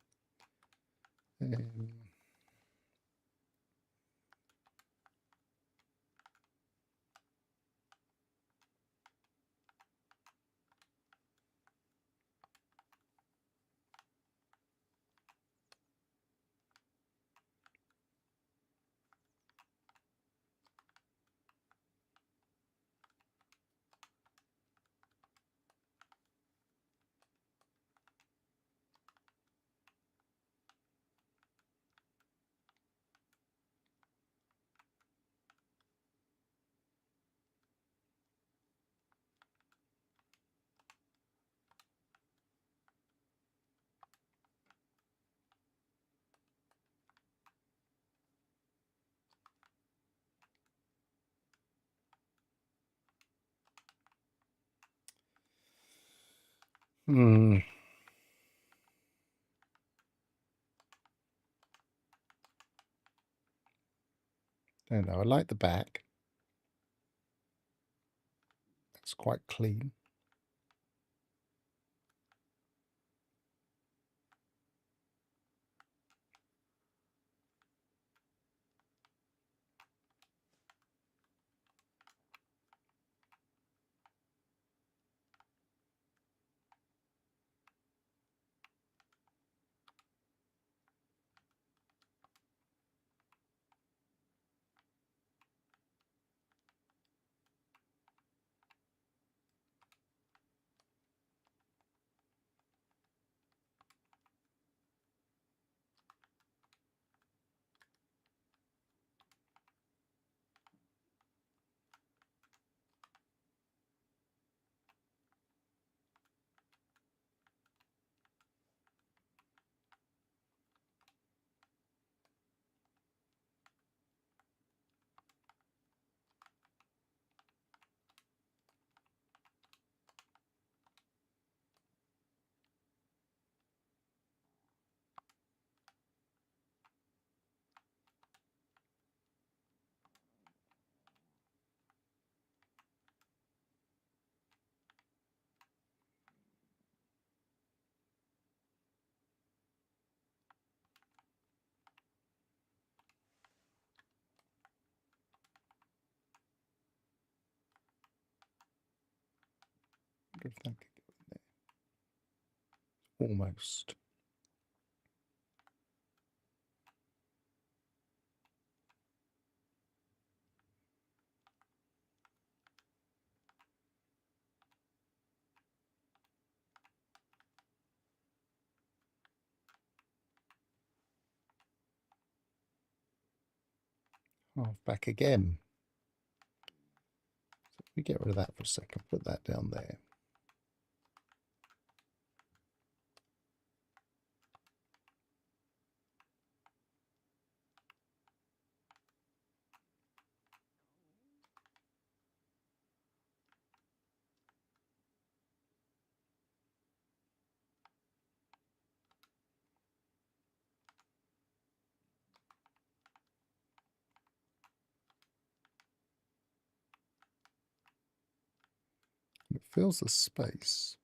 Don't know. I like the back. It's quite clean. If that could go in there. Almost. Half back again. So if we get rid of that for a second, put that down there. It fills the space.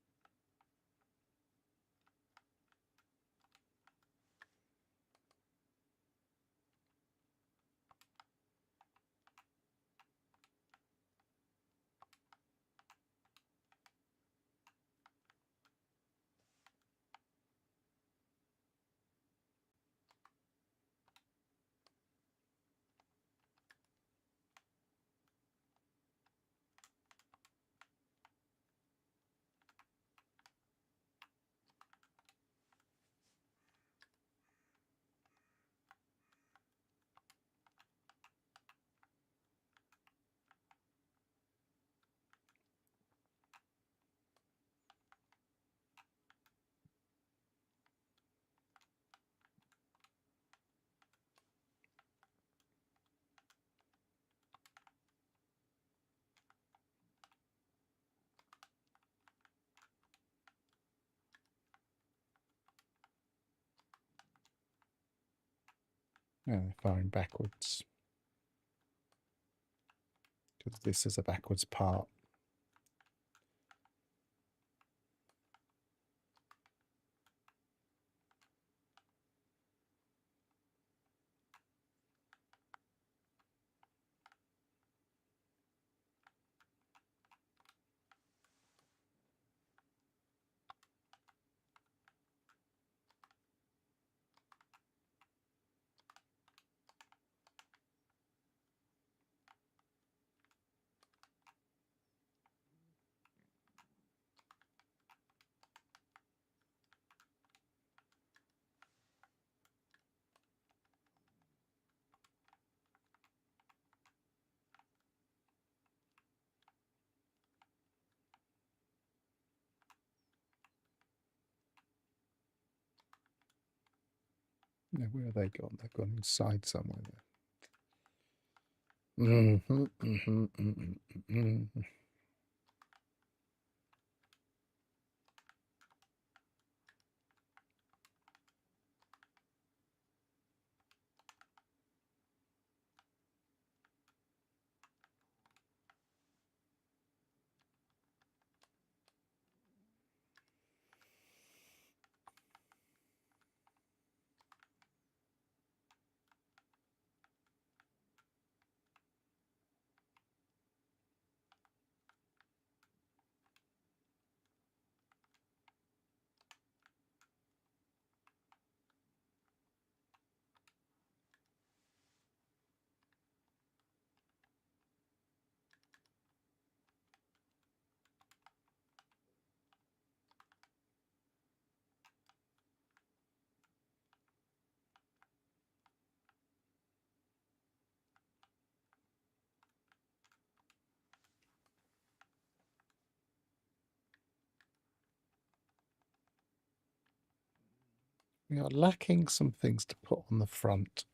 Now they're firing backwards. Because this is a backwards part. Now, where have they gone? They've gone inside somewhere there. We are lacking some things to put on the front.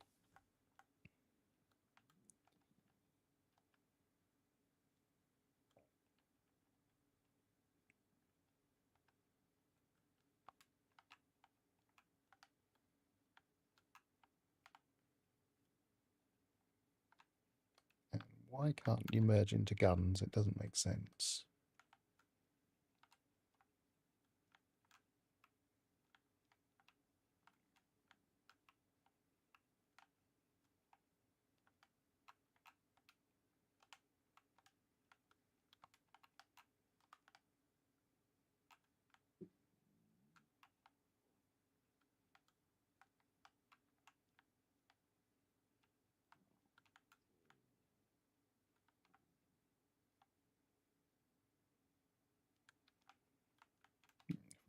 And why can't you merge into guns? It doesn't make sense.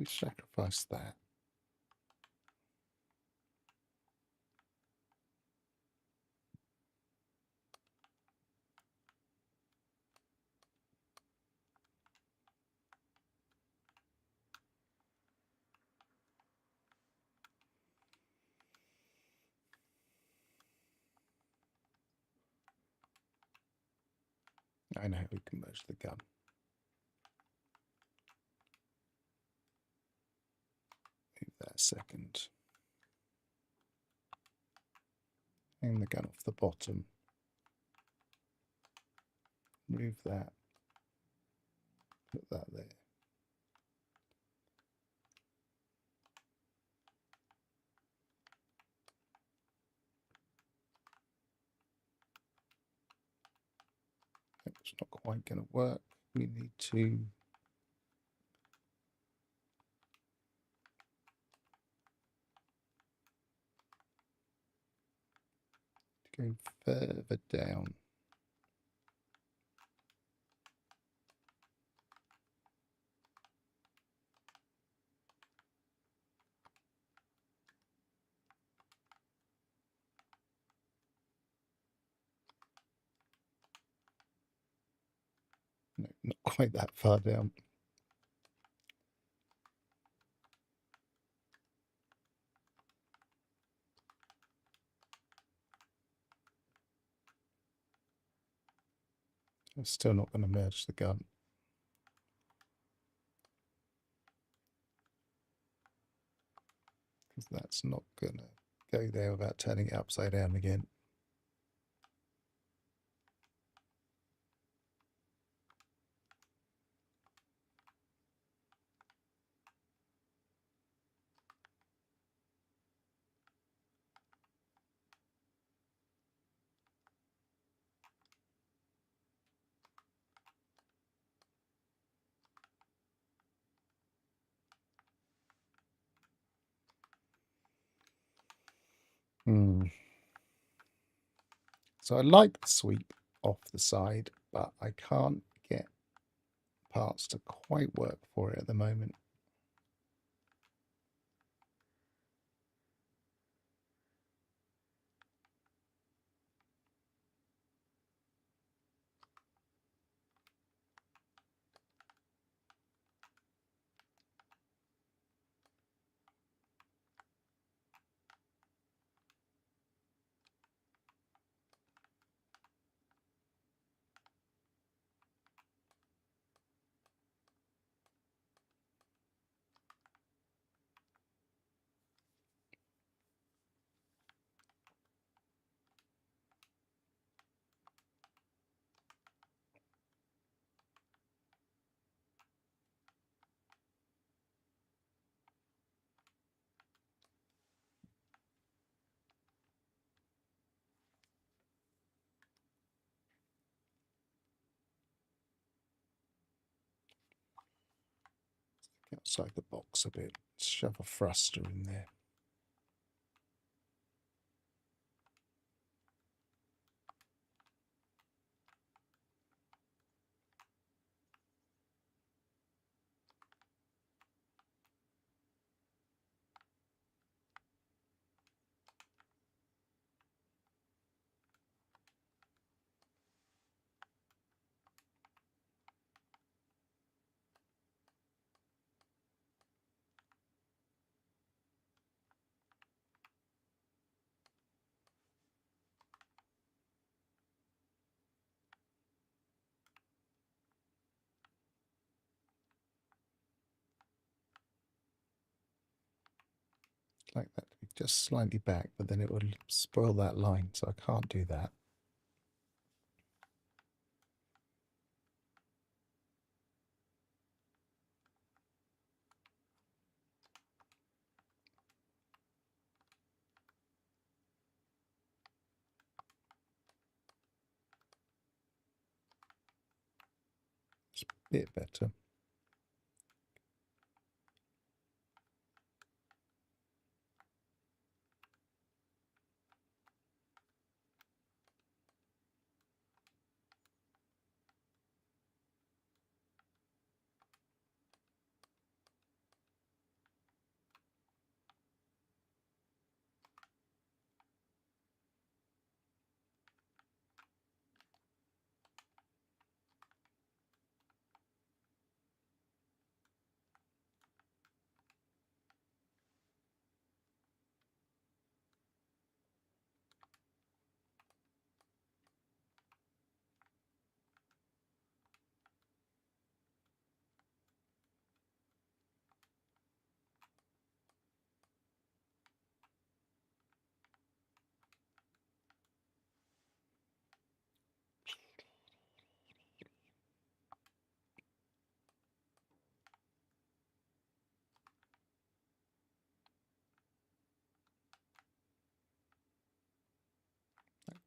we sacrifice that. I know we can merge the gun. Move that a second. Aim the gun off the bottom. Move that. Put that there. It's not quite going to work. We need to go further down. No, not quite that far down. I'm still not going to merge the gun. Because that's not going to go there without turning it upside down again. So I like the sweep off the side, but I can't get parts to quite work for it at the moment. Outside the box a bit. Shove a thruster in there. Like that to be just slightly back, but then it will spoil that line, so I can't do that. It's a bit better.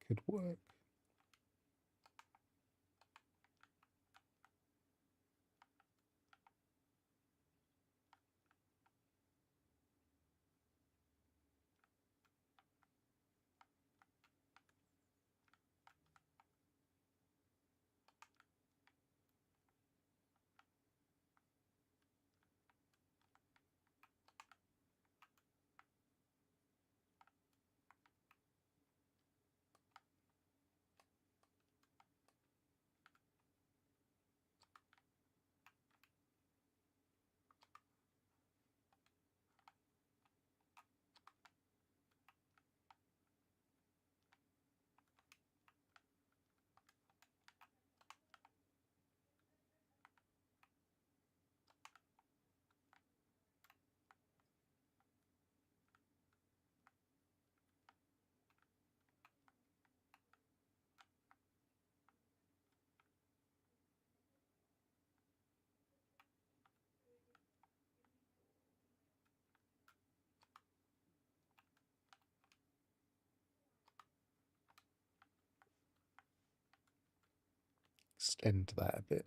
could work. Extend that a bit.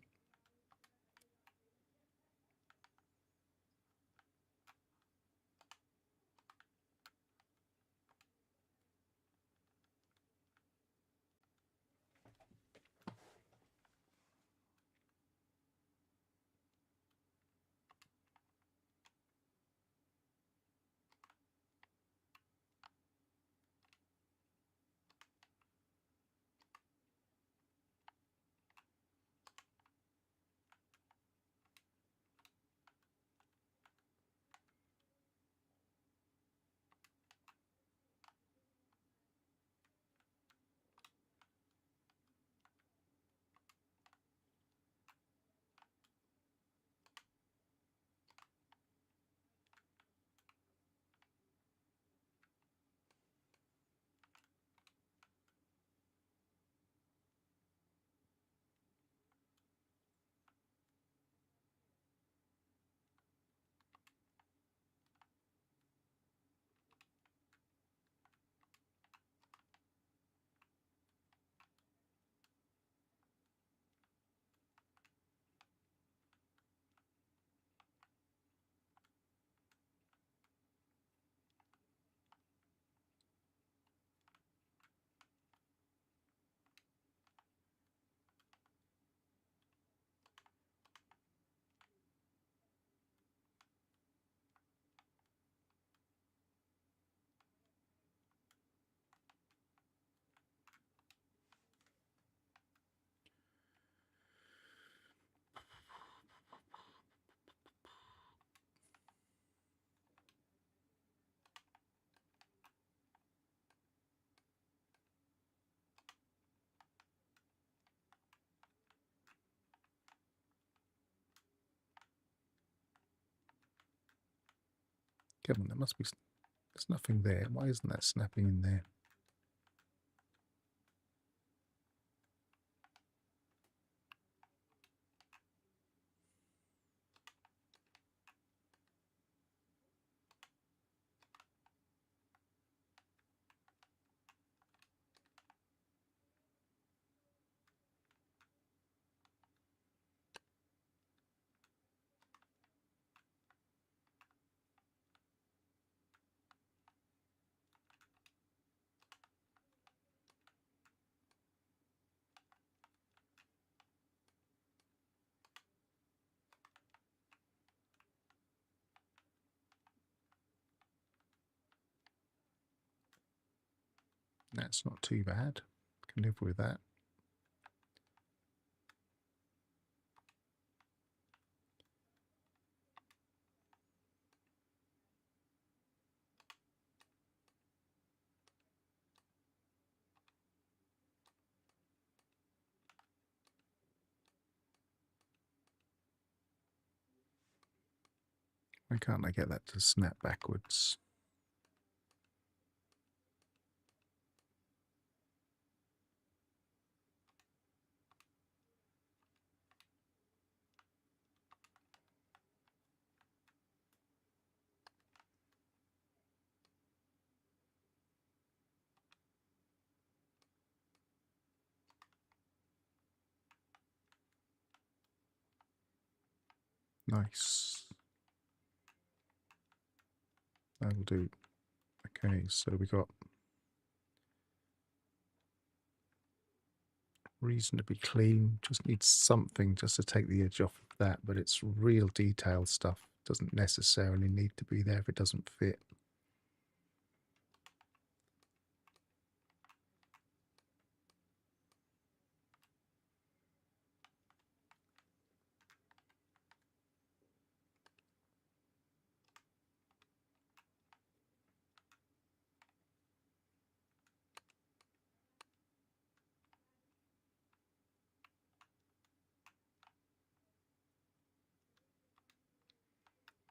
Come on, there must be. There's nothing there. Why isn't that snapping in there? That's not too bad. Can live with that. Why can't I get that to snap backwards? Nice. That will do. Okay, so we got reasonably clean. Just needs something just to take the edge off of that, but it's real detailed stuff. Doesn't necessarily need to be there if it doesn't fit.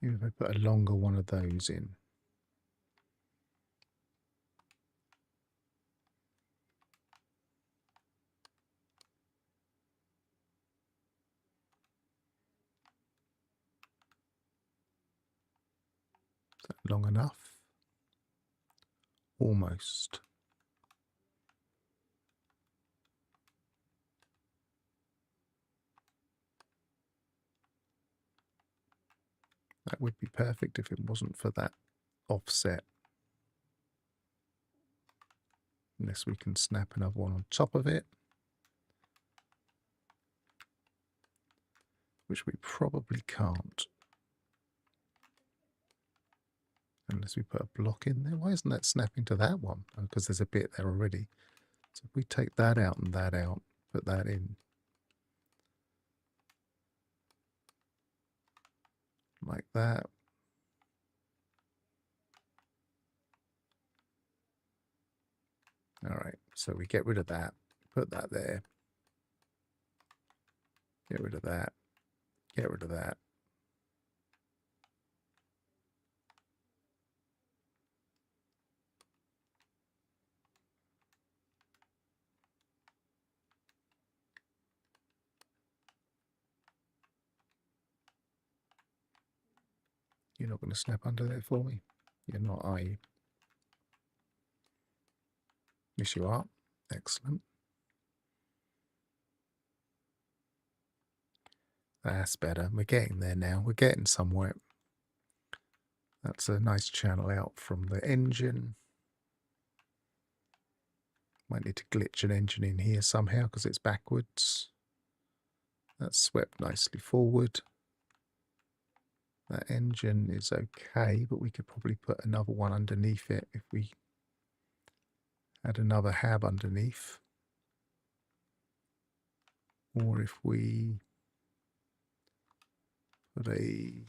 If I put a longer one of those in. Is that long enough? Almost. That would be perfect if it wasn't for that offset. Unless we can snap another one on top of it. Which we probably can't. Unless we put a block in there. Why isn't that snapping to that one? Oh, because there's a bit there already. So if we take that out and that out, put that in. Like that. Alright, so we get rid of that. Put that there. Get rid of that. Get rid of that. You're not going to snap under there for me? You're not, are you? Yes, you are. Excellent. That's better. We're getting there now. We're getting somewhere. That's a nice channel out from the engine. Might need to glitch an engine in here somehow because it's backwards. That's swept nicely forward. That engine is okay, but we could probably put another one underneath it if we had another hab underneath. Or if we put a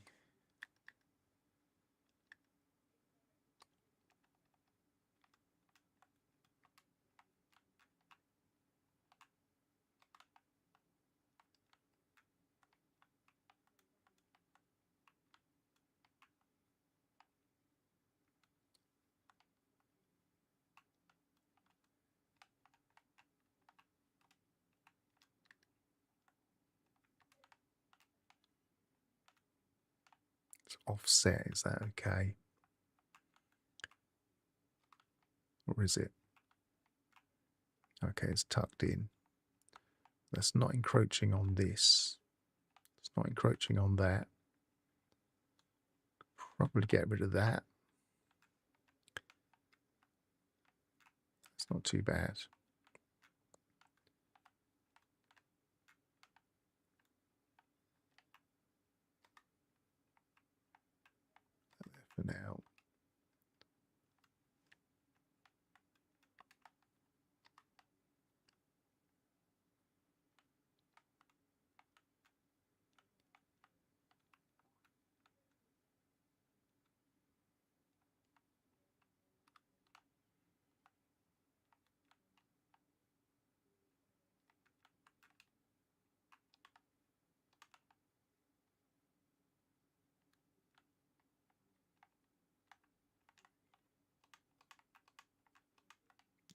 offset, is that okay? Or is it? Okay, it's tucked in. That's not encroaching on this. It's not encroaching on that. Probably get rid of that. It's not too bad. For now.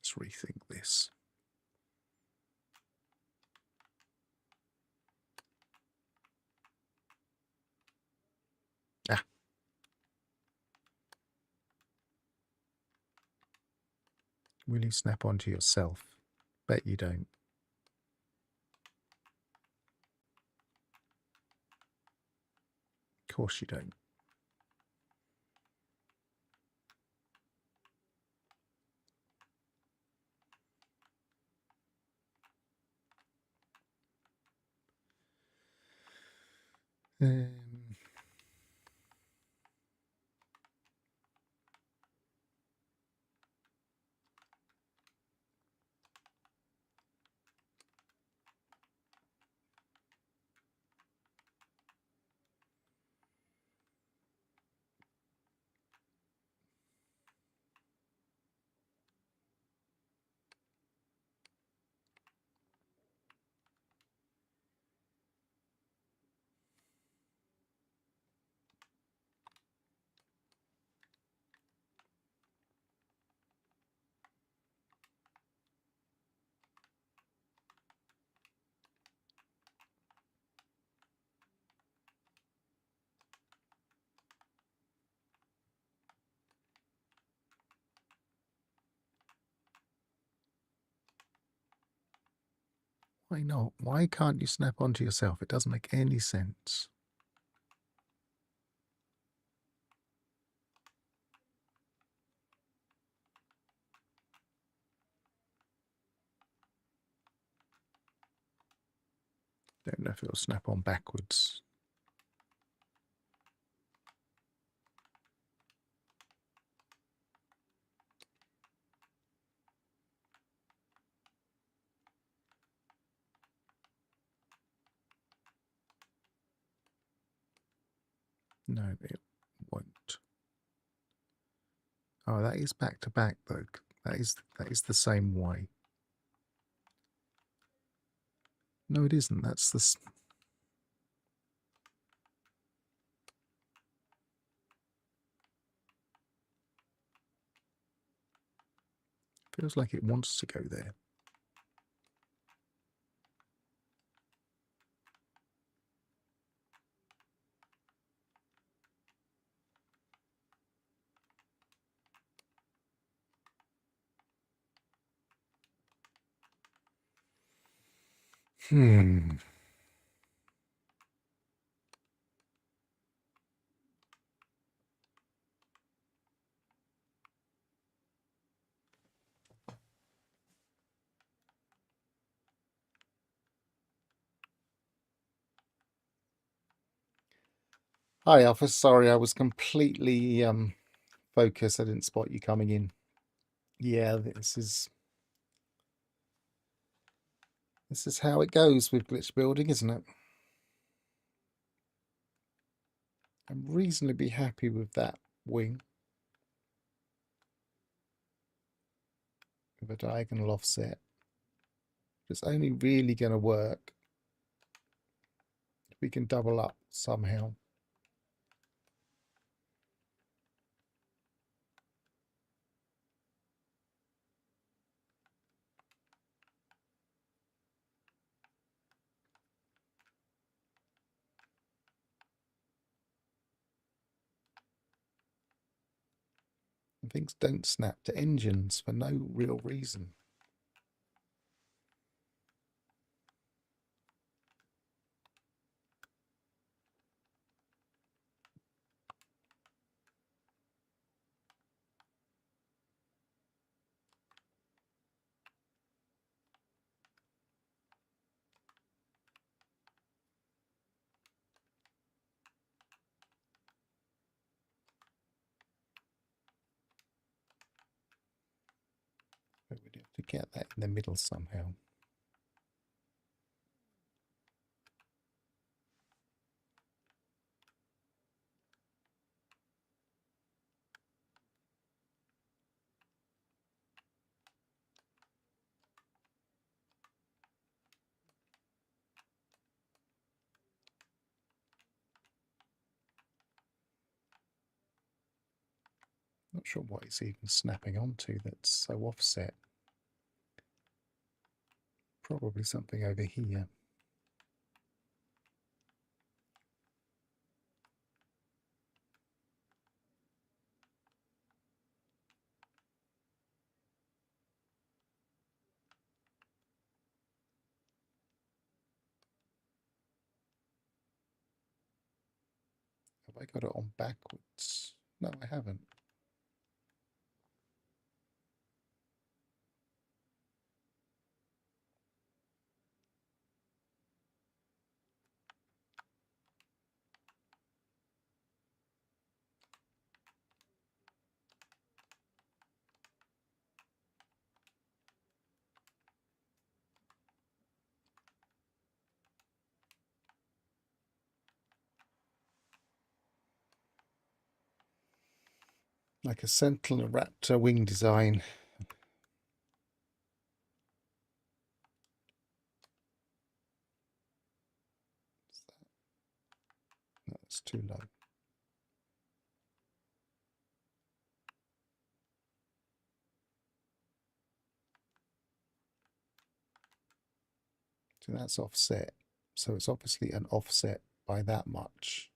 Let's rethink this. Ah. Will you snap onto yourself? Bet you don't. Of course you don't. Why not? Why can't you snap onto yourself? It doesn't make any sense. Don't know if it'll snap on backwards. No, it won't. Oh, that is back to back though. That is the same way. No, it isn't. That's the. Feels like it wants to go there. Hi, Alpha. Sorry, I was completely focused. I didn't spot you coming in. Yeah, this is how it goes with glitch building, isn't it? I'm reasonably happy with that wing. With a diagonal offset. It's only really going to work if we can double up somehow. And things don't snap to engines for no real reason. But we'd have to get that in the middle somehow. Not sure what it's even snapping onto that's so offset. Probably something over here. Have I got it on backwards? No, I haven't. Like a Sentinel Raptor wing design. That's too low. So that's offset. So it's obviously an offset by that much.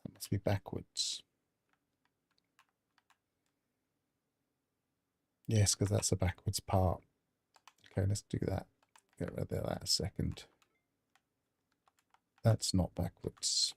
That must be backwards. Yes, because that's a backwards part. Okay, let's do that. Get rid of that a second. That's not backwards.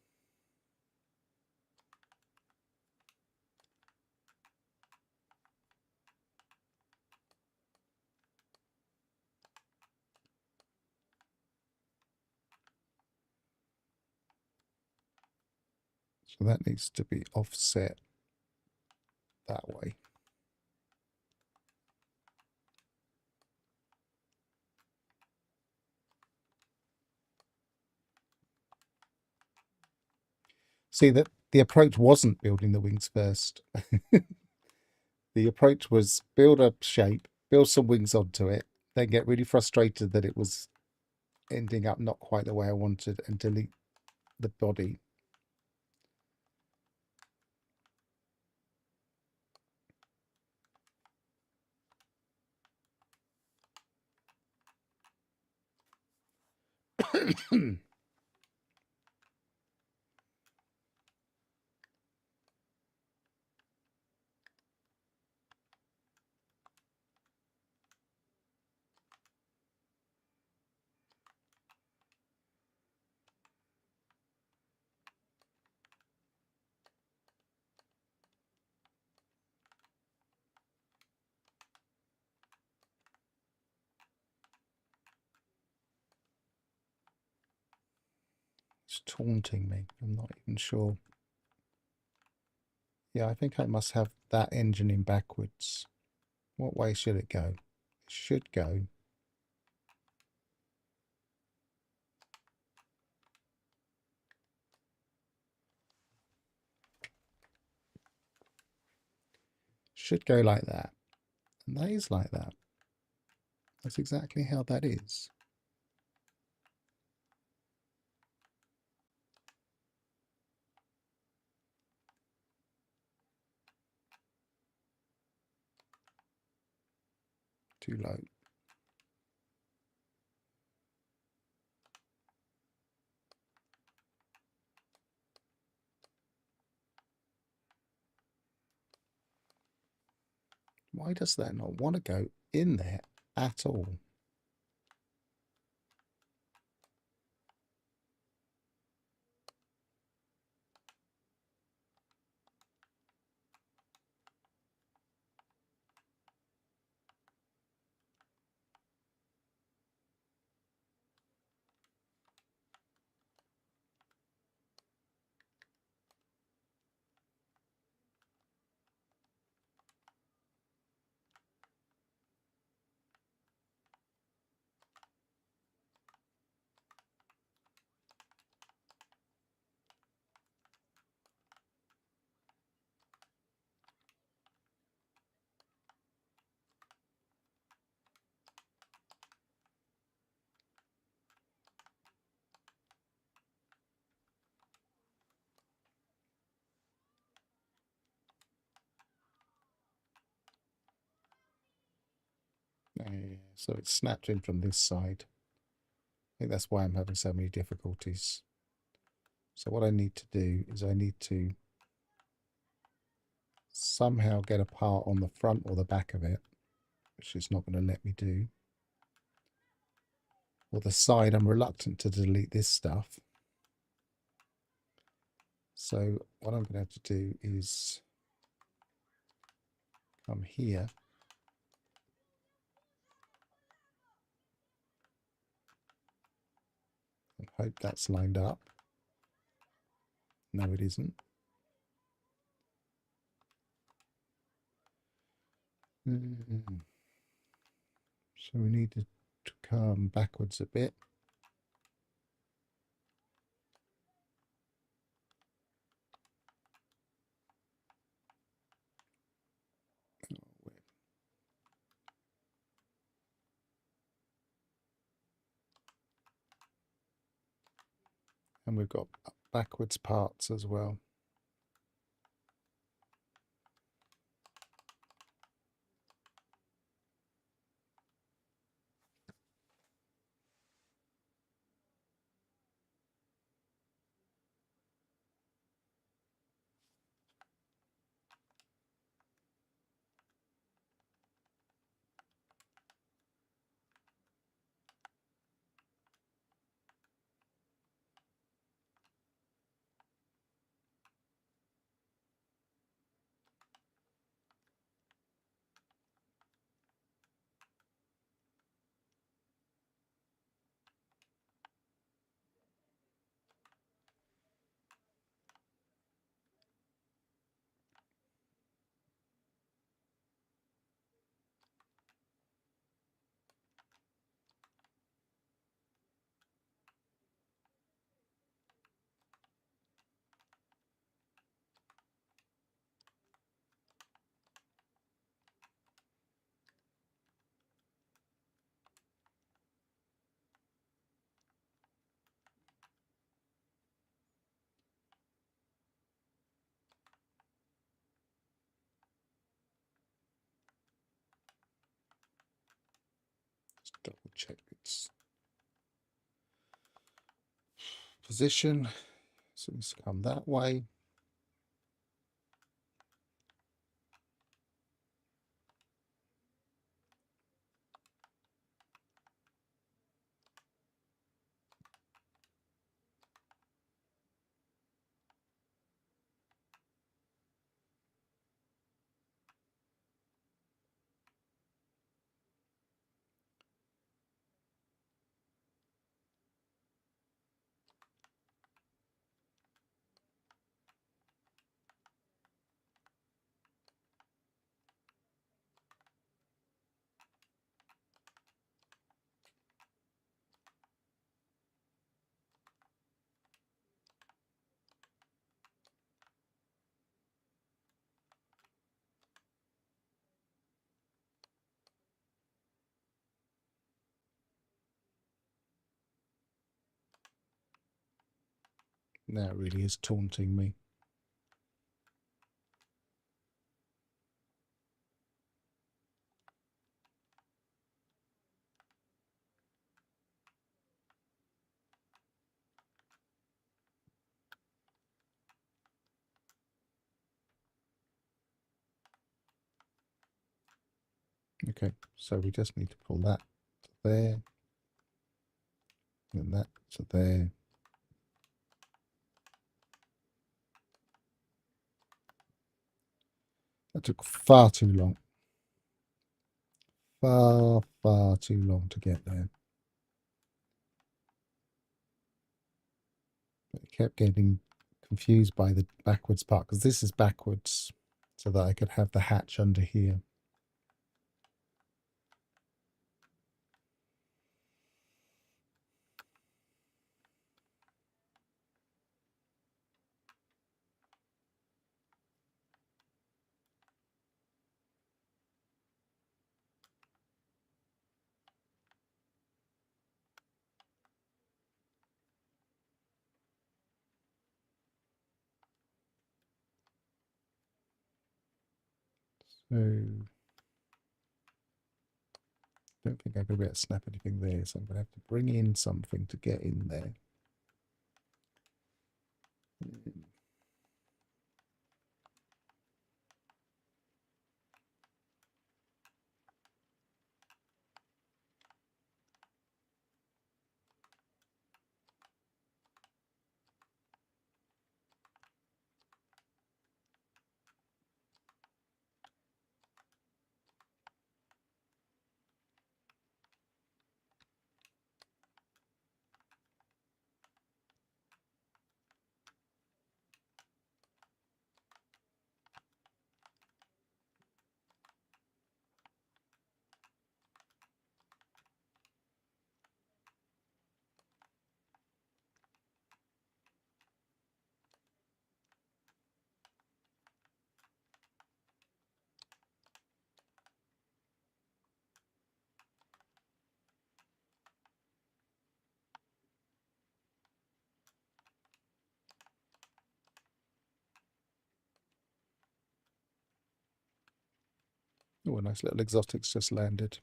So that needs to be offset that way. See, that the approach wasn't building the wings first. The approach was build a shape, build some wings onto it, then get really frustrated that it was ending up not quite the way I wanted, and delete the body. It's taunting me. I'm not even sure. Yeah, I think I must have that engine in backwards. What way should it go? It should go. Should go like that. And that is like that. That's exactly how that is. Too low. Why does that not want to go in there at all? So it's snapped in from this side. I think that's why I'm having so many difficulties. So what I need to do is I need to somehow get a part on the front or the back of it, which it's not going to let me do. Or the side, I'm reluctant to delete this stuff. So what I'm going to have to do is come here. And hope that's lined up. No, it isn't. So we need to come backwards a bit. And we've got backwards parts as well. Let's double check its position. So it's come that way. Now it really is taunting me. Okay, so we just need to pull that to there, and that to there. That took far too long. Far too long to get there. But I kept getting confused by the backwards part, because this is backwards, so that I could have the hatch under here. So Don't think I'm going to be able to snap anything there, so I'm going to have to bring in something to get in there. Oh, a nice little exotic's just landed.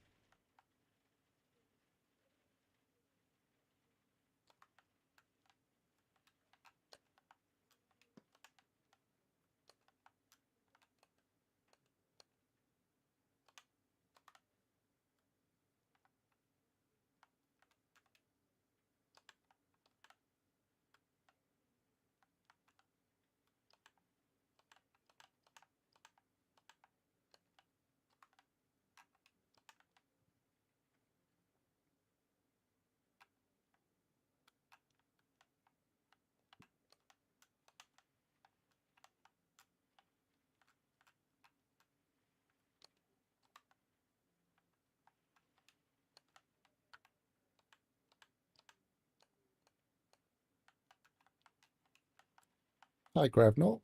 Hi, Gravnor.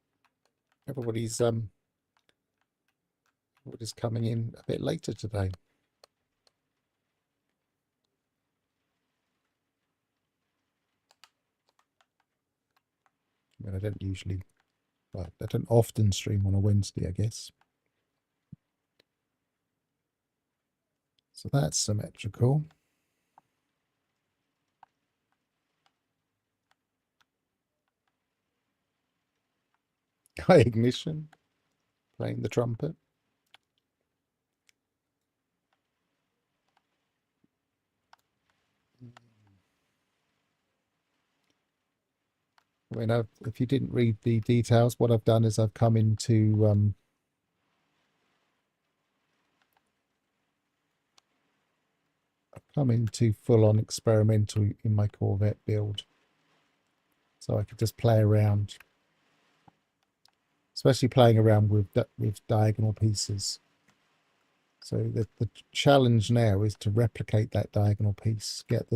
Everybody's everybody's coming in a bit later today. I mean, I don't usually, well, I don't often stream on a Wednesday, I guess. So that's symmetrical. High ignition, playing the trumpet. I mean, if you didn't read the details, what I've done is I've come into full-on experimental in my Corvette build, so I could just play around, especially playing around with diagonal pieces. So the challenge now is to replicate that diagonal piece, get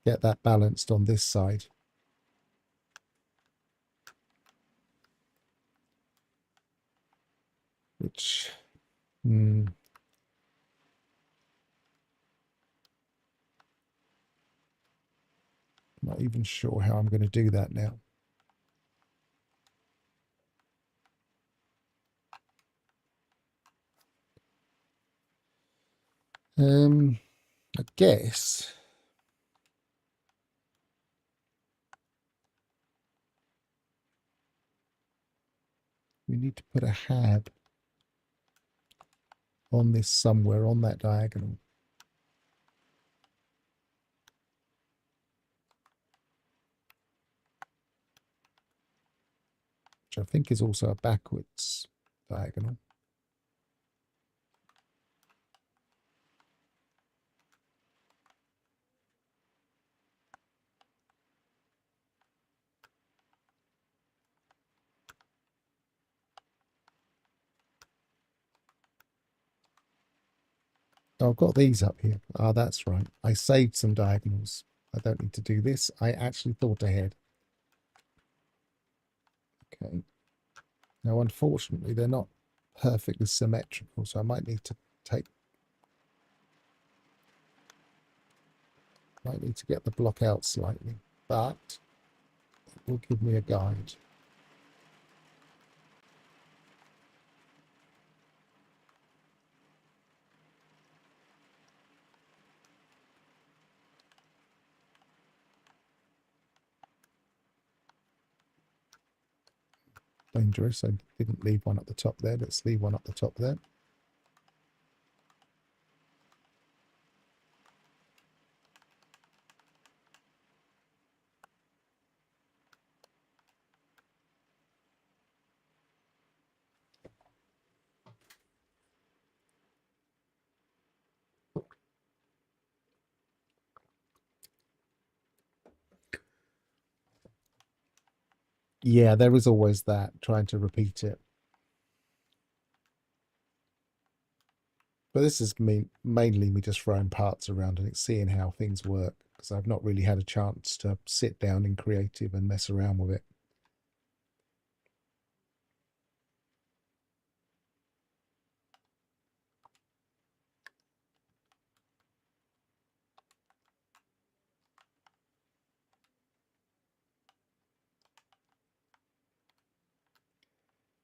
that balanced on this side. Which not even sure how I'm going to do that now. I guess we need to put a hab on this somewhere on that diagonal. Which I think is also a backwards diagonal. Oh, I've got these up here. Ah, that's right. I saved some diagonals. I don't need to do this. I actually thought ahead. Okay. Now, unfortunately, they're not perfectly symmetrical, so I might need to get the block out slightly, but it will give me a guide. dangerous. I didn't leave one at the top there. Let's leave one at the top there. Yeah, there is always that, trying to repeat it. But this is mainly me just throwing parts around and seeing how things work, because I've not really had a chance to sit down in creative and mess around with it.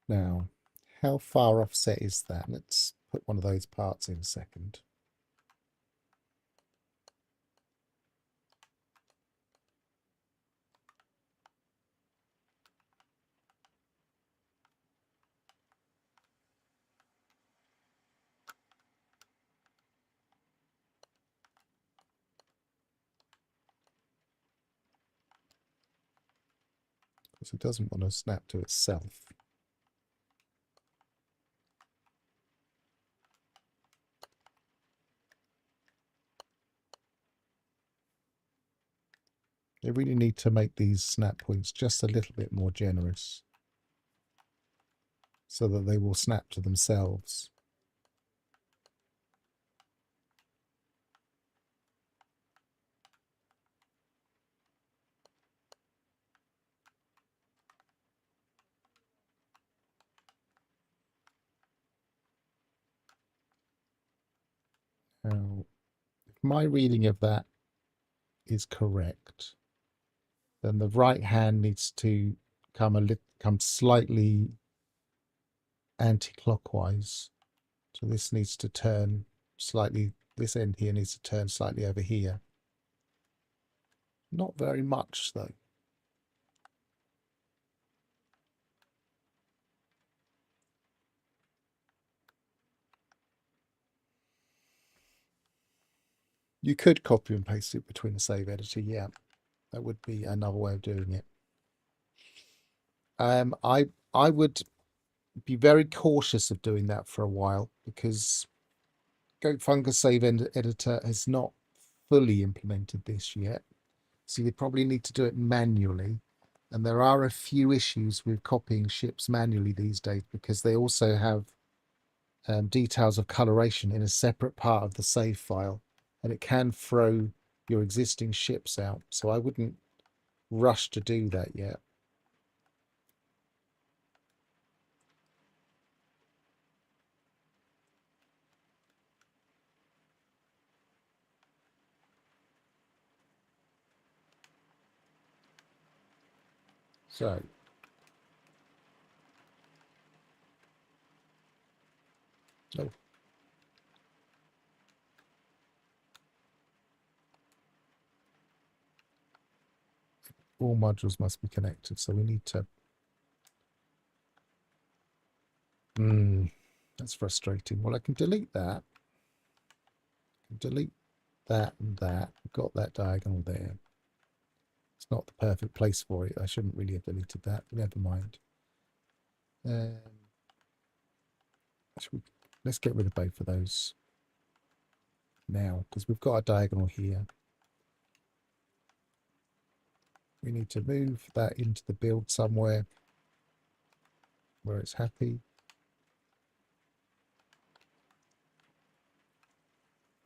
Now, how far offset is that? Let's put one of those parts in a second. Because it doesn't want to snap to itself. They really need to make these snap points just a little bit more generous, so that they will snap to themselves. Now, if my reading of that is correct, then the right hand needs to come slightly anti-clockwise. So this needs to turn slightly, this end here needs to turn slightly over here. Not very much though. You could copy and paste it between the save editor, yeah. That would be another way of doing it. I would be very cautious of doing that for a while, because Goat Fungus Save Editor has not fully implemented this yet. So you probably need to do it manually. And there are a few issues with copying ships manually these days, because they also have details of coloration in a separate part of the save file, and it can throw your existing ships out. So I wouldn't rush to do that yet. So oh, all modules must be connected, so we need to that's frustrating. Well, I can delete that. Delete that and that. I've got that diagonal there. It's not the perfect place for it. I shouldn't really have deleted that, but never mind. Let's get rid of both of those now, because we've got a diagonal here. We need to move that into the build somewhere where it's happy.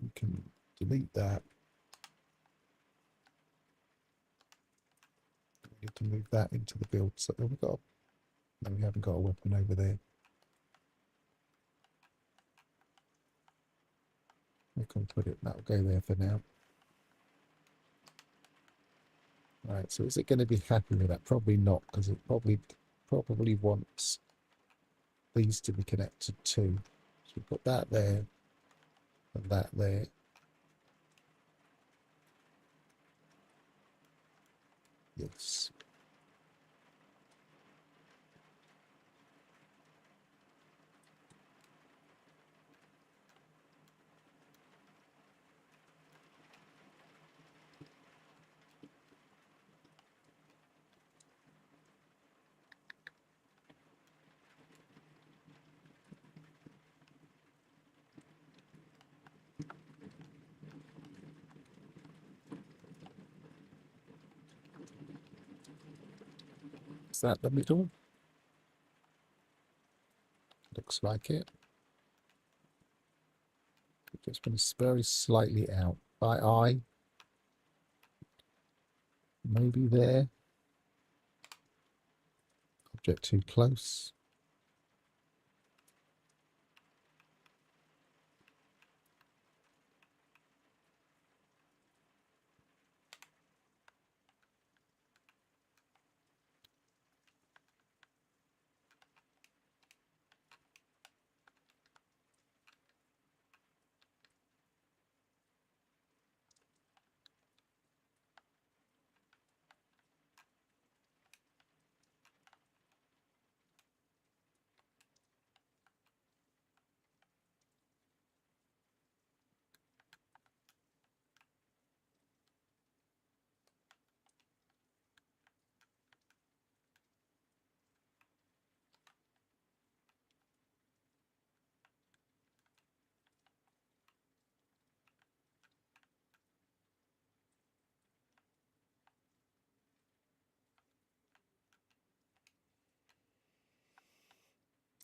We can delete that. We need to move that into the build. So we've got, no, we haven't got a weapon over there. We can put it, that'll go there for now. Right, so is it going to be happy with that? Probably not, because it probably wants these to be connected too. So we put that there and that there. Yes. Is that the middle? Looks like it. Just been very slightly out by eye. Maybe there. Object too close.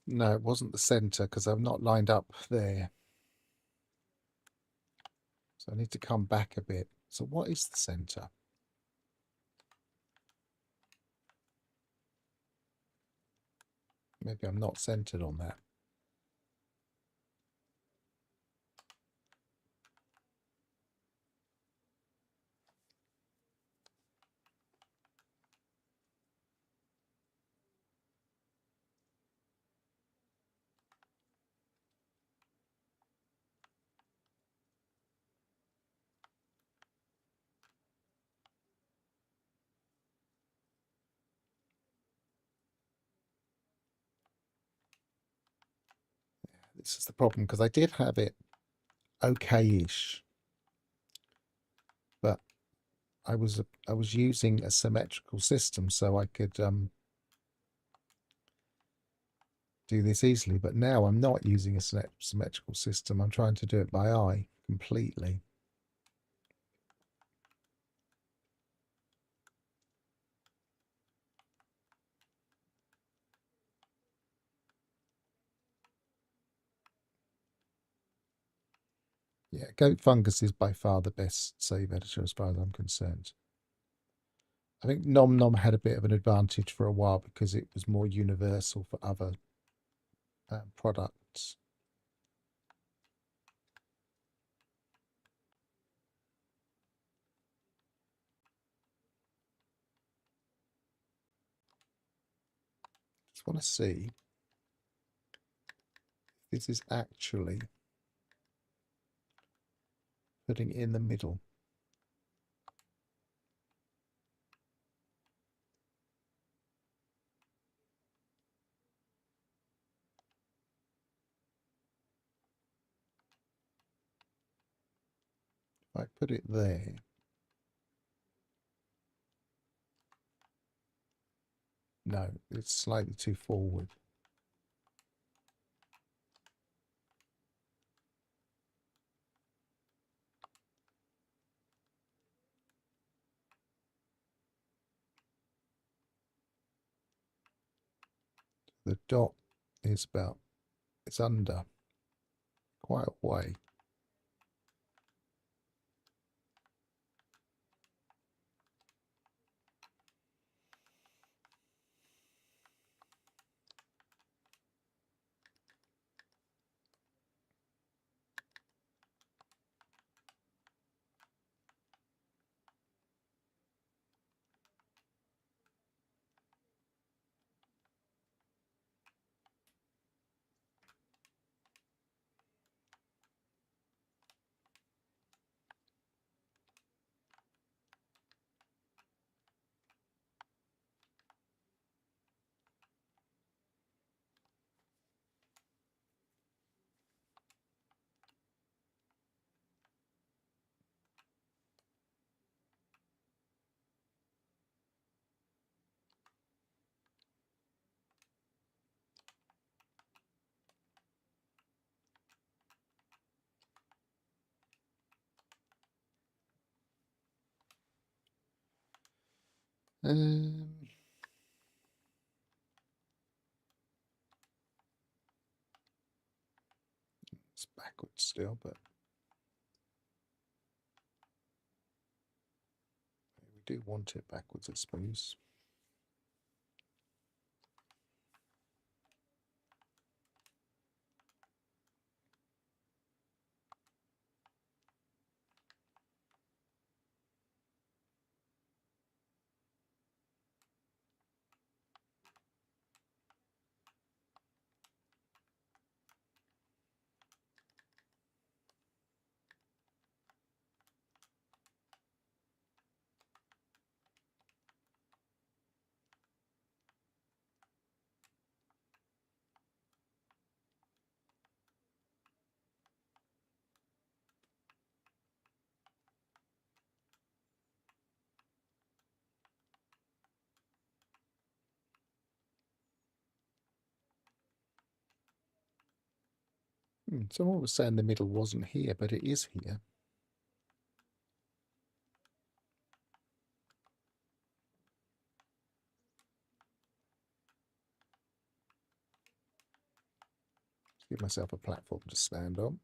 No, it wasn't the center because I'm not lined up there. So I need to come back a bit. So what is the center? Maybe I'm not centered on that. This is the problem because I did have it okay-ish, but I was using a symmetrical system so I could do this easily. But now I'm not using a symmetrical system. I'm trying to do it by eye completely. Yeah, goat fungus is by far the best save editor as far as I'm concerned. I think Nom Nom had a bit of an advantage for a while because it was more universal for other products. Just want to see if this is actually putting it in the middle. If I put it there, no, it's slightly too forward. The dot is about, it's under quite a way. Um, backwards still, but we do want it backwards, I suppose. Someone was saying the middle wasn't here, but it is here. Give myself a platform to stand on.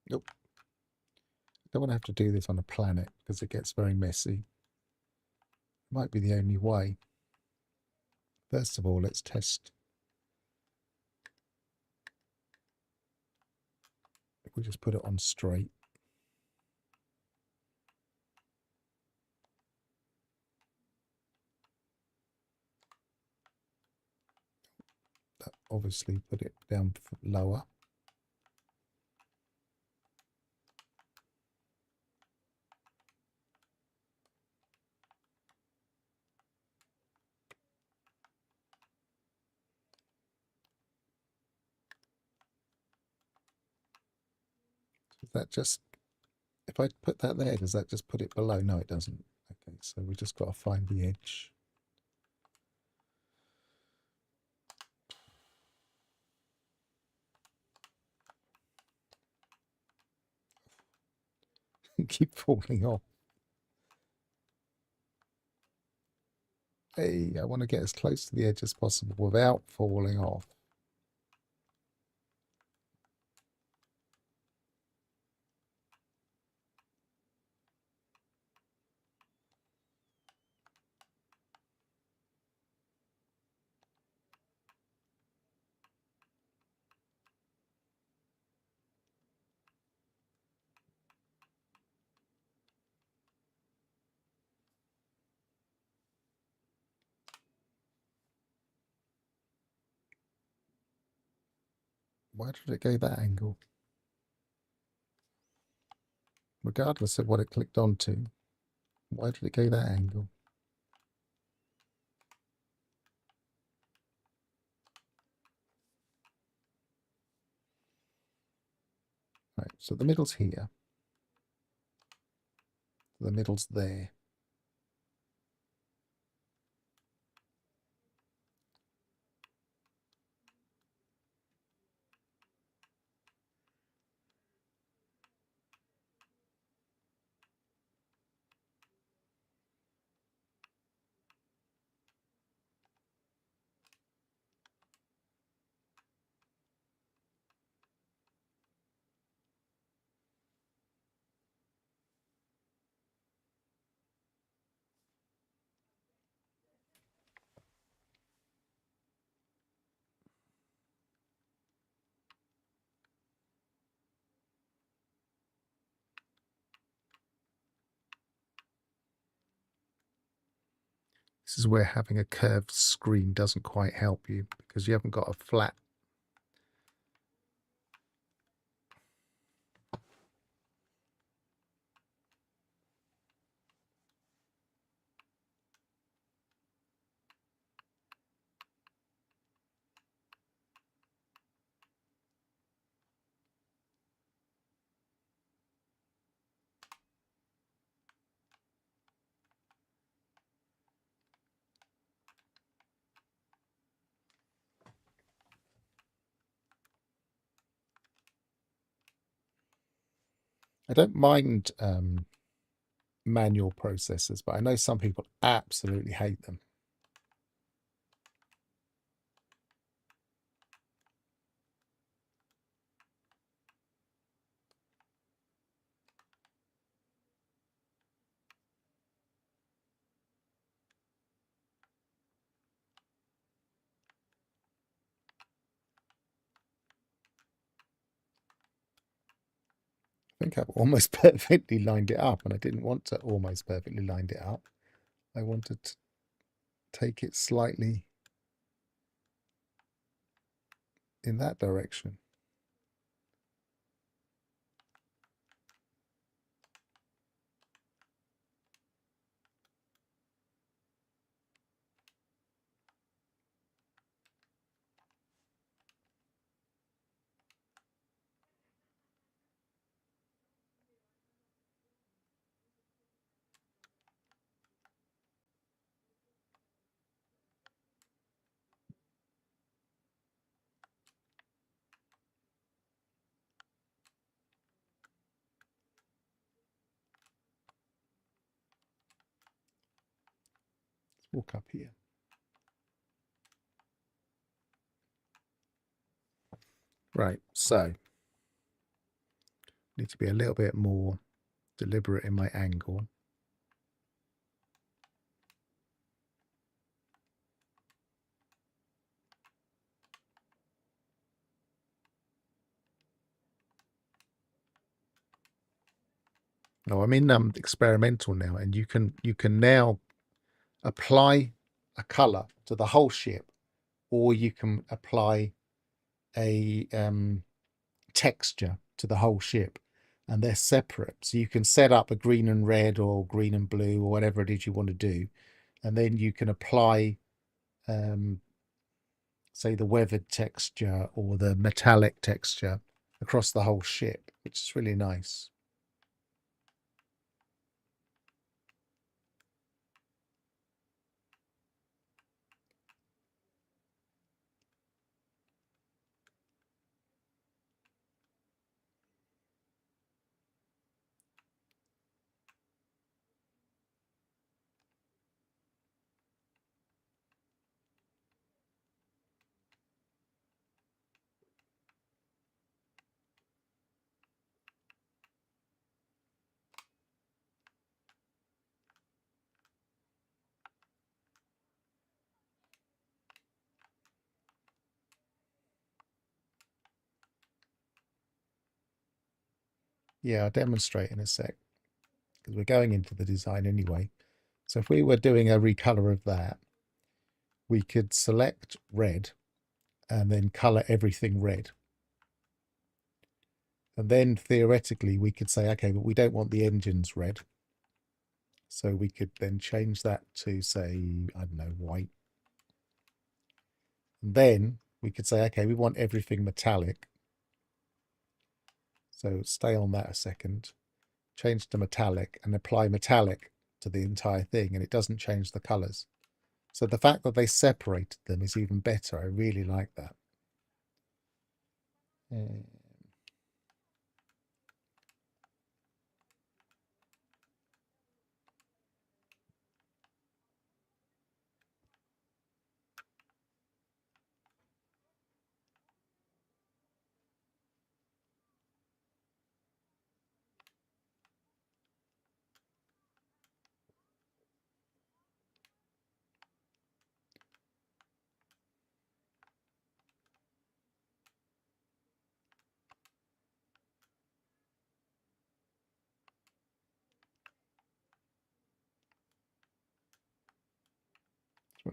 Nope. Don't want to have to do this on a planet because it gets very messy. Might be the only way. First of all, let's test. If we just put it on straight. That obviously put it down lower. Does that just, if I put that there, does that just put it below? No, it doesn't. Okay, so we just got to find the edge. Keep falling off. Hey, I want to get as close to the edge as possible without falling off. Why did it go that angle? Regardless of what it clicked onto, why did it go that angle? Right, so the middle's here. The middle's there. This is where having a curved screen doesn't quite help you because you haven't got a flat. I don't mind manual processors, but I know some people absolutely hate them. I think I've almost perfectly lined it up, and I didn't want to almost perfectly lined it up. I wanted to take it slightly in that direction. Let's walk up here. Right, so need to be a little bit more deliberate in my angle. No, I'm in experimental now, and you can now apply a color to the whole ship, or you can apply a texture to the whole ship, and they're separate. So you can set up a green and red or green and blue or whatever it is you want to do, and then you can apply say the weathered texture or the metallic texture across the whole ship, which is really nice. Yeah, I'll demonstrate in a sec, because we're going into the design anyway. So if we were doing a recolor of that, we could select red and then color everything red. And then theoretically we could say, okay, but we don't want the engines red. So we could then change that to, say, I don't know, white. And then we could say, okay, we want everything metallic. So stay on that a second, change to metallic and apply metallic to the entire thing, and it doesn't change the colors. So the fact that they separated them is even better. I really like that.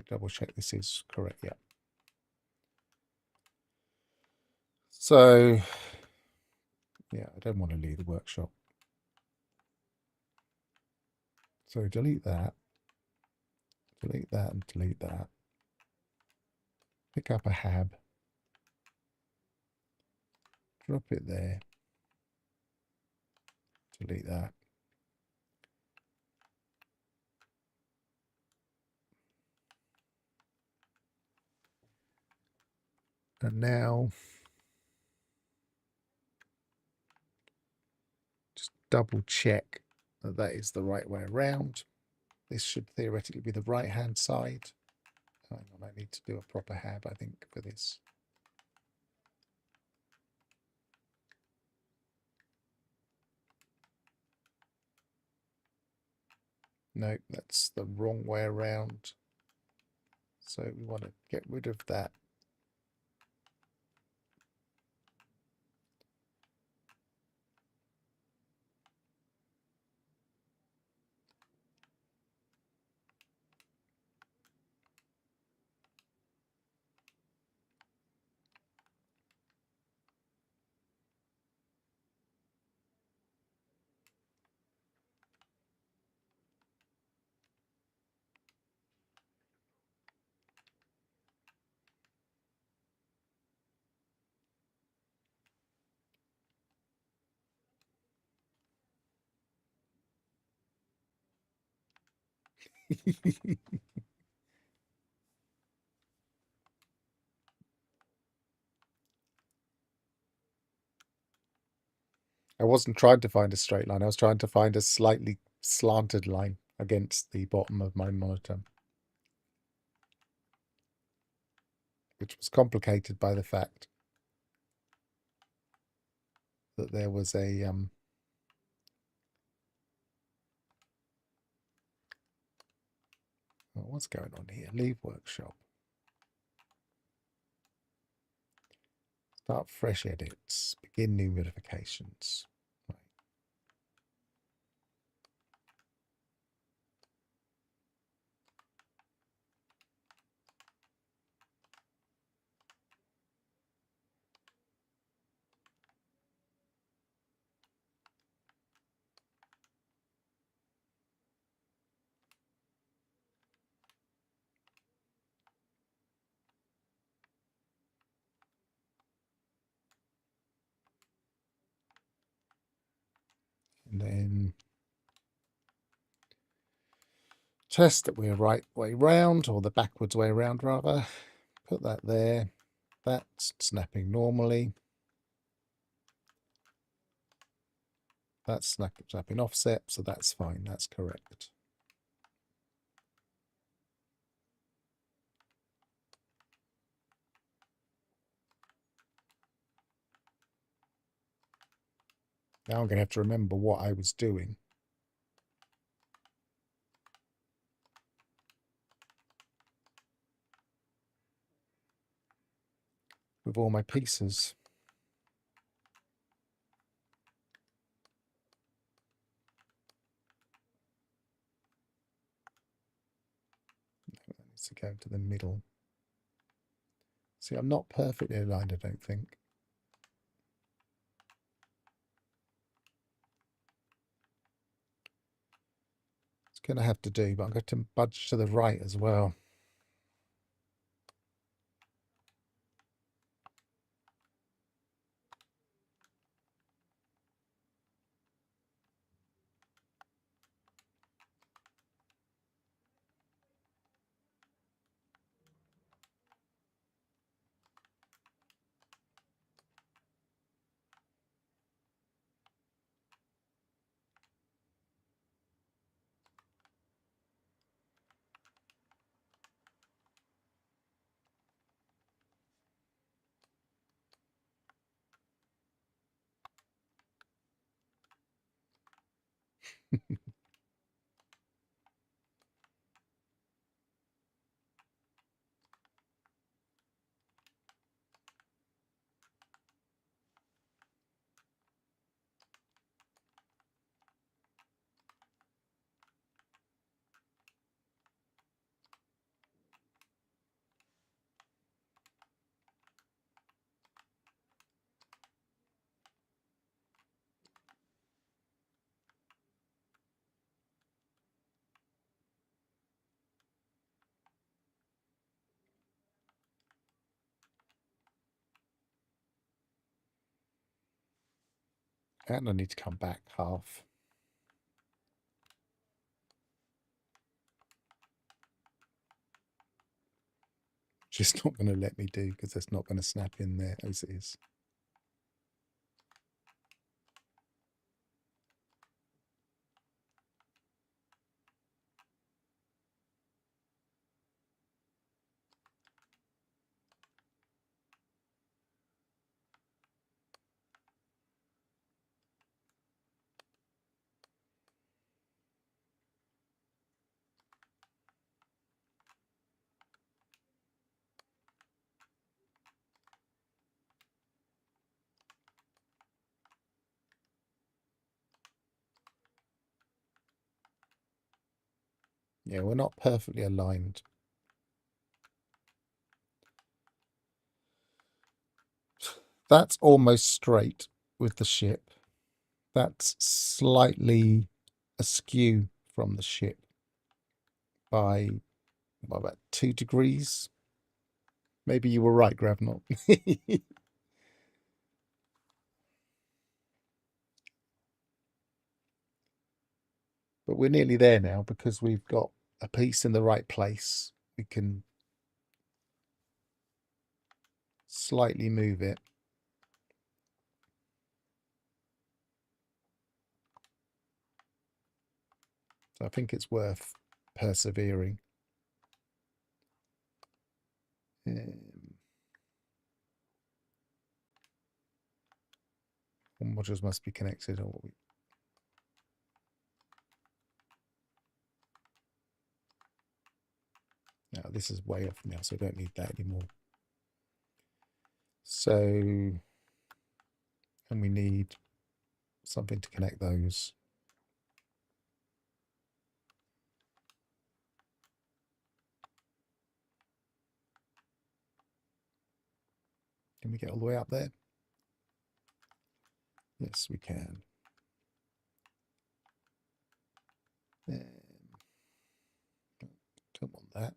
Double check this is correct. Yeah. So yeah, I don't want to leave the workshop. So delete that, and delete that. Pick up a hab, drop it there, delete that. And now just double check that that is the right way around. This should theoretically be the right hand side. Hang on, I need to do a proper hab, I think, for this. No, that's the wrong way around. So we want to get rid of that. I wasn't trying to find a straight line. I was trying to find a slightly slanted line against the bottom of my monitor, which was complicated by the fact that there was a what's going on here? Leave workshop. Start fresh edits. Begin new modifications. Right. And then test that we're right way round, or the backwards way around rather. Put that there. That's snapping normally. That's snapping offset, so that's fine. That's correct. Now I'm going to have to remember what I was doing. With all my pieces. That needs to go to the middle. See, I'm not perfectly aligned, I don't think. It's going to have to do, but I'm going to budge to the right as well. And I need to come back half. Just not going to let me do, because that's not going to snap in there as it is. Yeah, we're not perfectly aligned. That's almost straight with the ship. That's slightly askew from the ship by, what, about 2 degrees? Maybe you were right, Gravnot. But we're nearly there now because we've got a piece in the right place. We can slightly move it. So I think it's worth persevering. Modules must be connected. Or no, this is way off now, so I don't need that anymore. So, and we need something to connect those. Can we get all the way up there? Yes, we can. Don't want that.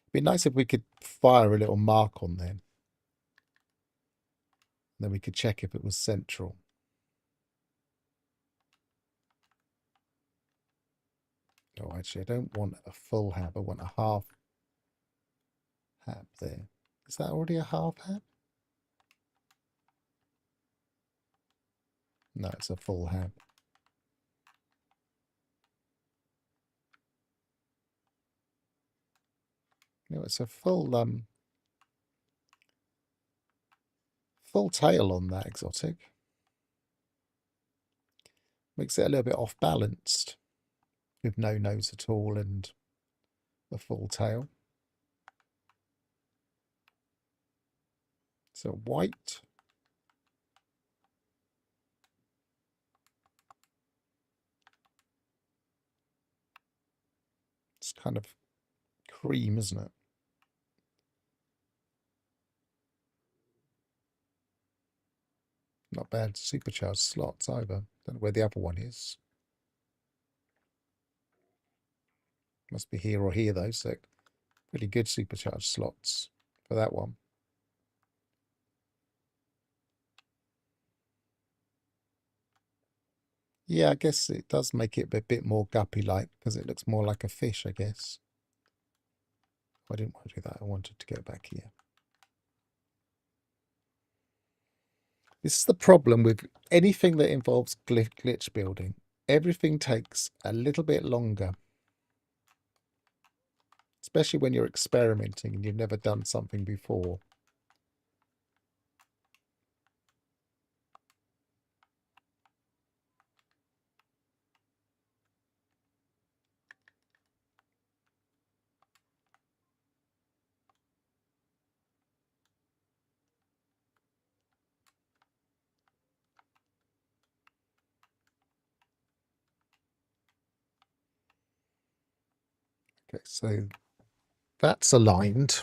It'd be nice if we could fire a little mark on them. Then we could check if it was central. Oh, actually, I don't want a full hab. I want a half hab there. Is that already a half hab? No, it's a full hab. No, it's a full full tail on that exotic. Makes it a little bit off balanced with no nose at all and a full tail. So white. It's kind of cream, isn't it? Not bad supercharged slots either. Don't know where the other one is. Must be here or here though, so pretty good supercharged slots for that one. Yeah, I guess it does make it a bit more guppy-like because it looks more like a fish, I guess. I didn't want to do that. I wanted to go back here. This is the problem with anything that involves glitch building. Everything takes a little bit longer. Especially when you're experimenting and you've never done something before. Okay, so that's aligned.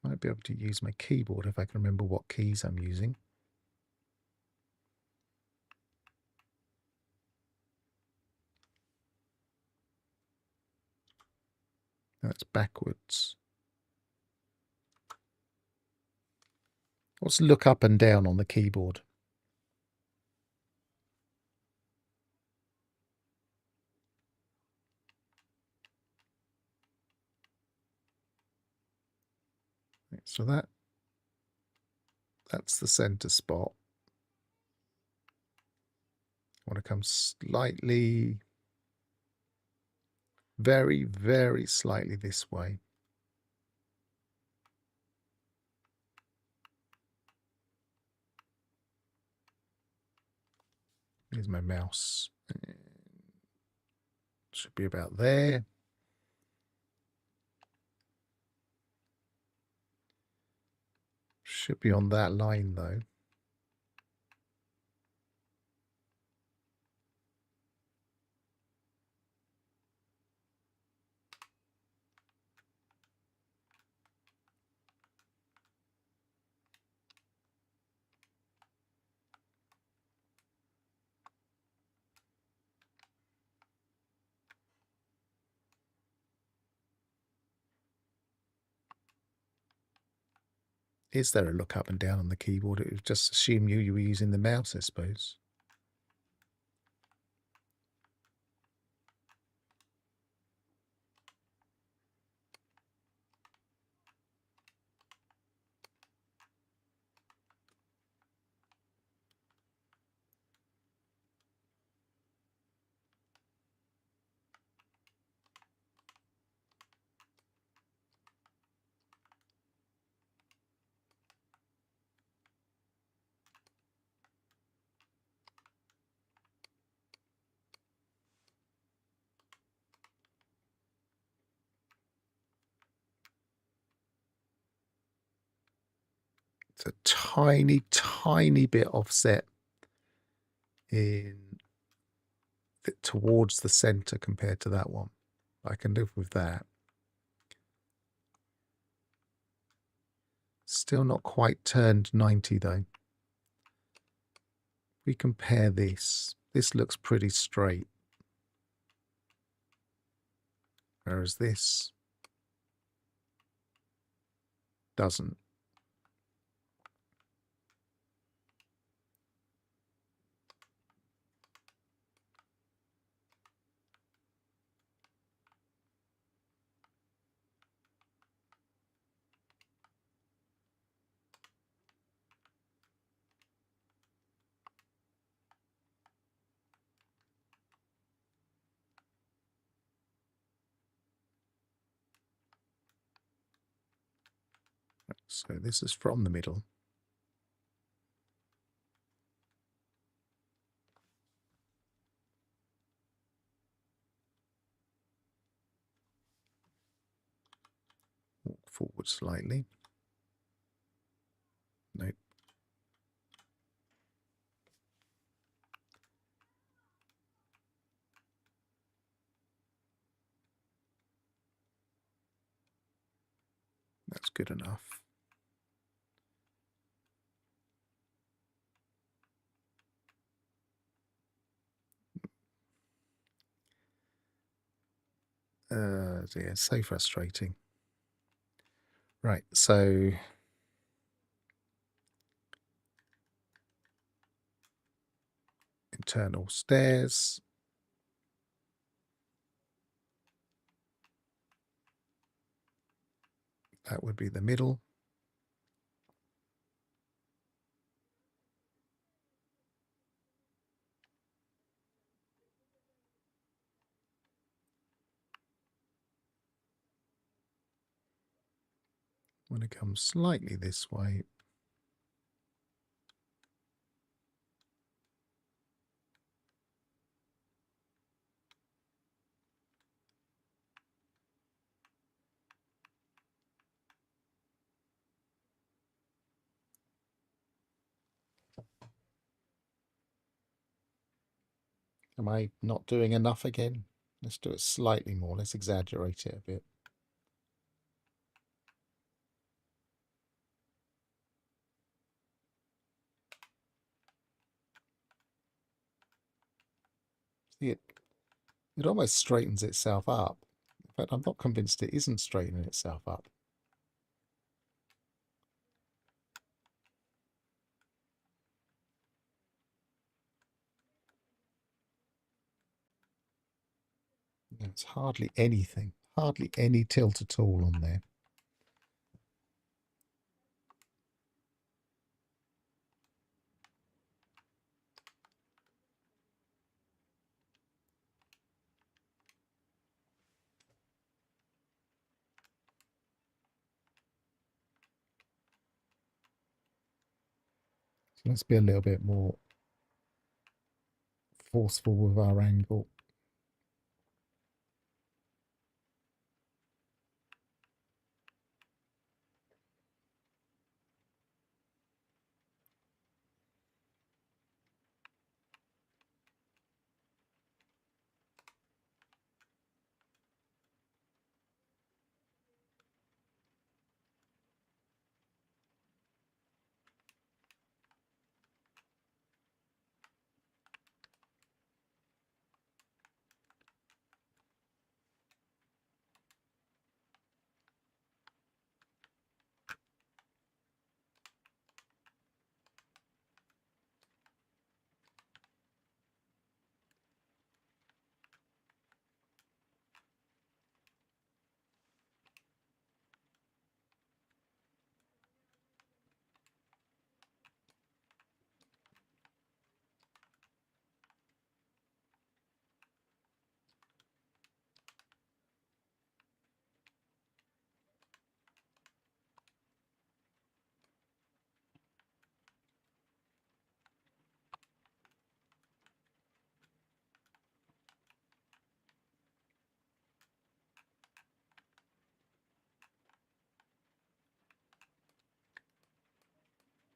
Might be able to use my keyboard if I can remember what keys I'm using. That's backwards. Let's look up and down on the keyboard. So that's the center spot. I want to come slightly, very, very slightly this way. Here's my mouse. Should be about there. Should be on that line though. Is there a look up and down on the keyboard? It would just assume you were using the mouse, I suppose. It's a tiny, tiny bit offset towards the center compared to that one. I can live with that. Still not quite turned 90 though. We compare this. This looks pretty straight. Whereas this doesn't. So this is from the middle. Walk forward slightly. Nope. That's good enough. Dear, so frustrating. Right, so internal stairs. That would be the middle. When it comes slightly this way, am I not doing enough again? Let's do it slightly more. Let's exaggerate it a bit. See, it almost straightens itself up. In fact, I'm not convinced it isn't straightening itself up. It's hardly anything, hardly any tilt at all on there. So let's be a little bit more forceful with our angle.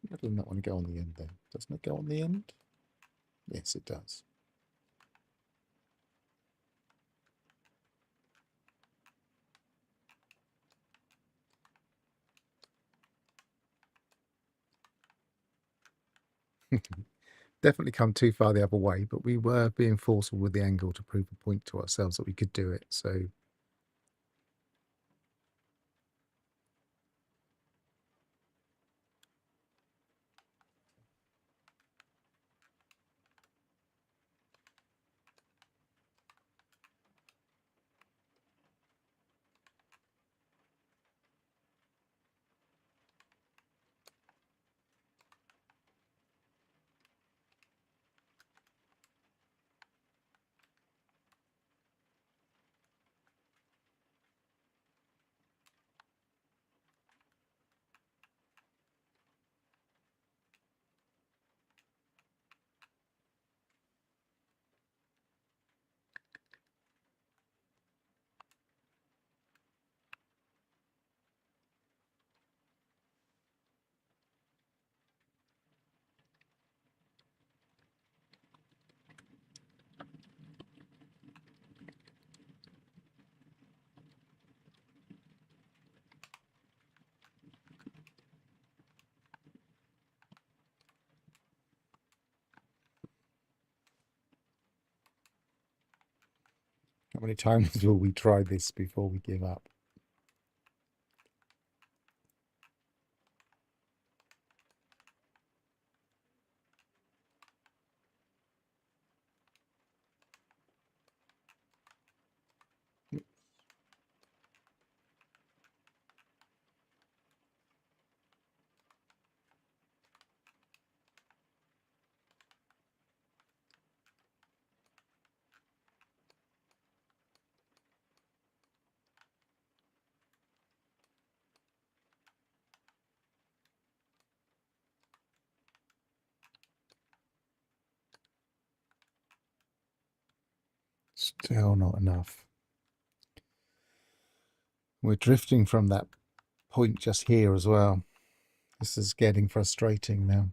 Why does not want to go on the end then? Doesn't it go on the end? Yes, it does. Definitely come too far the other way, but we were being forceful with the angle to prove a point to ourselves that we could do it. So how many times will we try this before we give up? Still not enough. We're drifting from that point just here as well. This is getting frustrating now.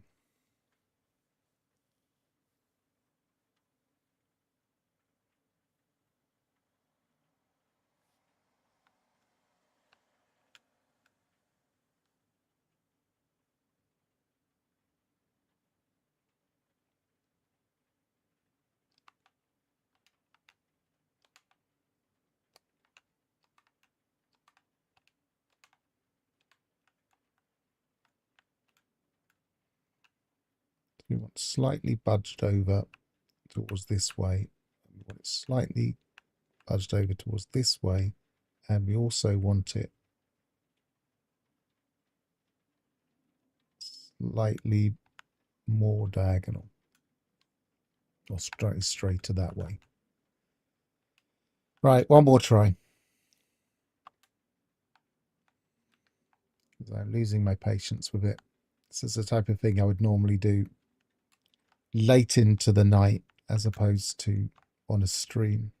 We want slightly budged over towards this way. We want it slightly budged over towards this way. And we also want it slightly more diagonal. Or straight to that way. Right, one more try. I'm losing my patience with it. This is the type of thing I would normally do late into the night as opposed to on a stream.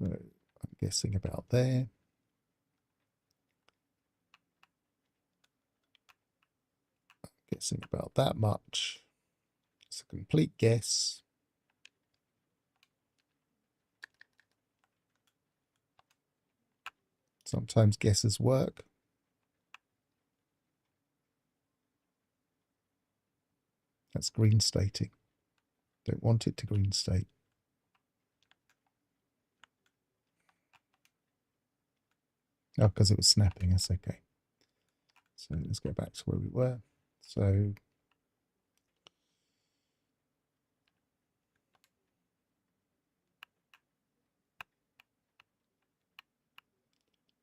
So I'm guessing about there. I'm guessing about that much. It's a complete guess. Sometimes guesses work. That's green stating. Don't want it to green state. Oh, because it was snapping. That's okay. So let's go back to where we were. So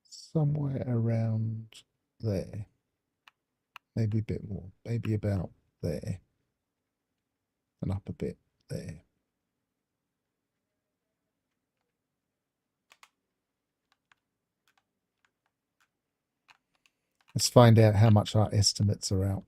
somewhere around there. Maybe a bit more. Maybe about there. and up a bit there. Let's find out how much our estimates are out.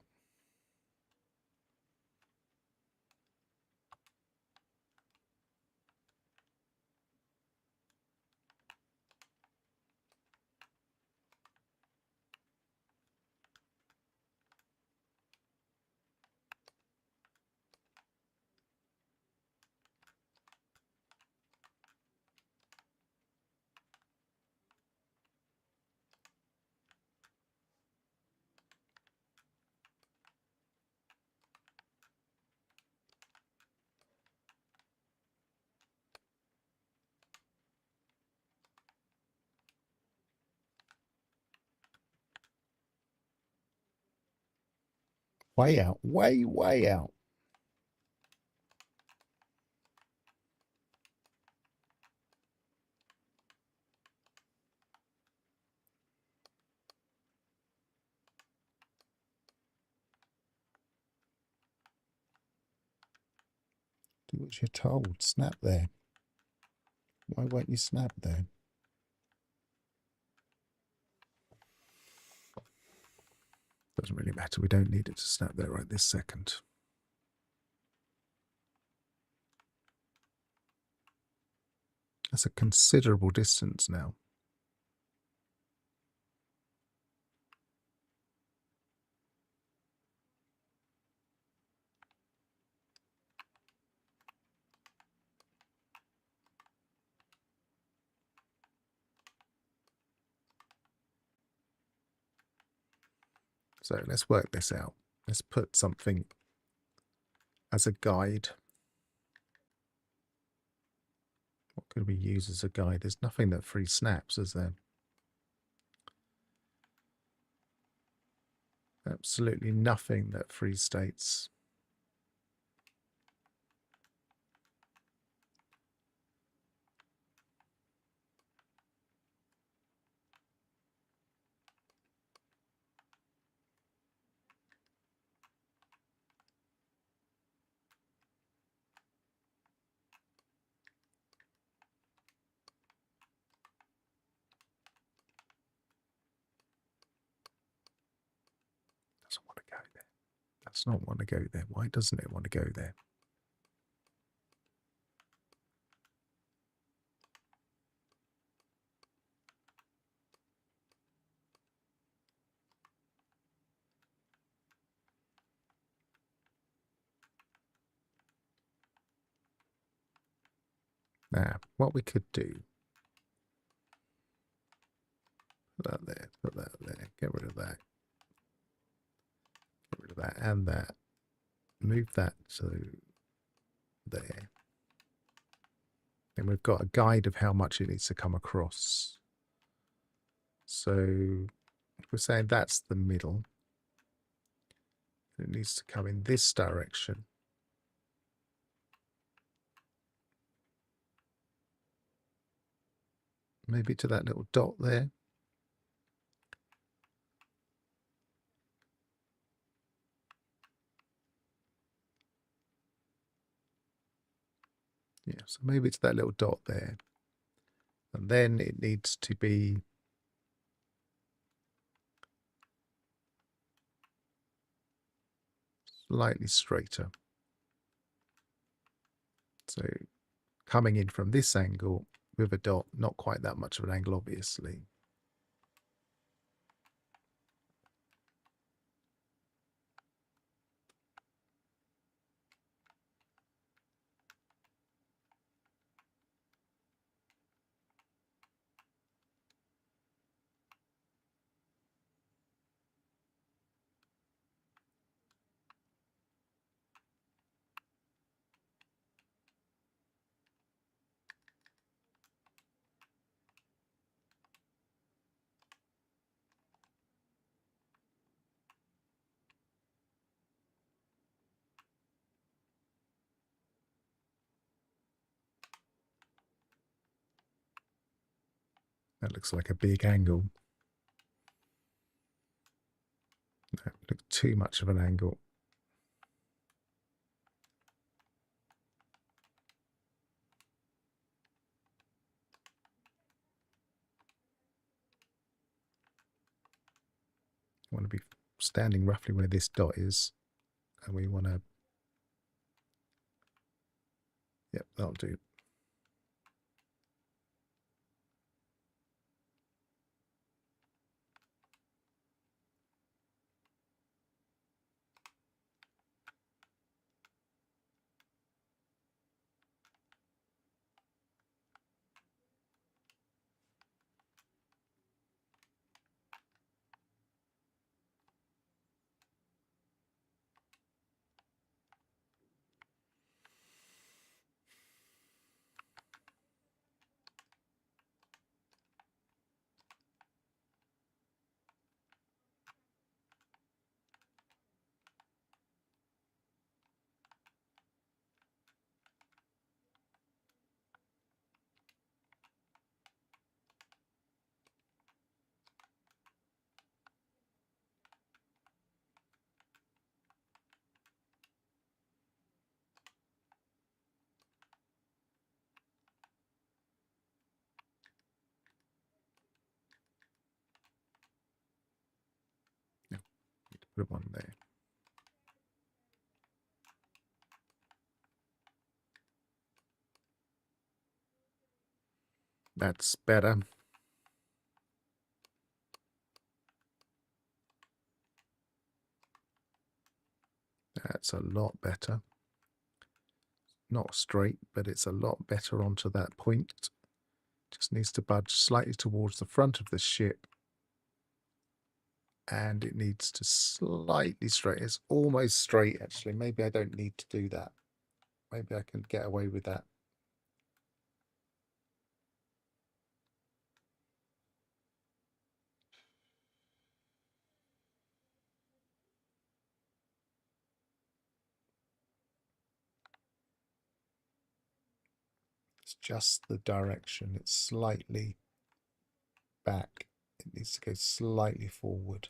Way out, way out. Do what you're told. Snap there. Why won't you snap there? Doesn't really matter. We don't need it to snap there right this second. That's a considerable distance now. So let's work this out. Let's put something as a guide. What could we use as a guide? There's nothing that free snaps, is there? Absolutely nothing that free states. Doesn't want to go there. Does not want to go there. Why doesn't it want to go there? Now, what we could do, put that there, put that there, get rid of that, get rid of that and that, move that to there. And we've got a guide of how much it needs to come across. So if we're saying that's the middle, it needs to come in this direction. Maybe to that little dot there. Yeah, so maybe it's that little dot there. And then it needs to be slightly straighter. So coming in from this angle with a dot, not quite that much of an angle, obviously. That looks like a big angle. That looks too much of an angle. want to be standing roughly where this dot is, and we want to, yep, that'll do. Yep, need to put one there. That's better. That's a lot better. Not straight, but it's a lot better onto that point. Just needs to budge slightly towards the front of the ship. And it needs to slightly straight. It's almost straight, actually. Maybe I don't need to do that. Maybe I can get away with that. It's just the direction. It's slightly back. It needs to go slightly forward.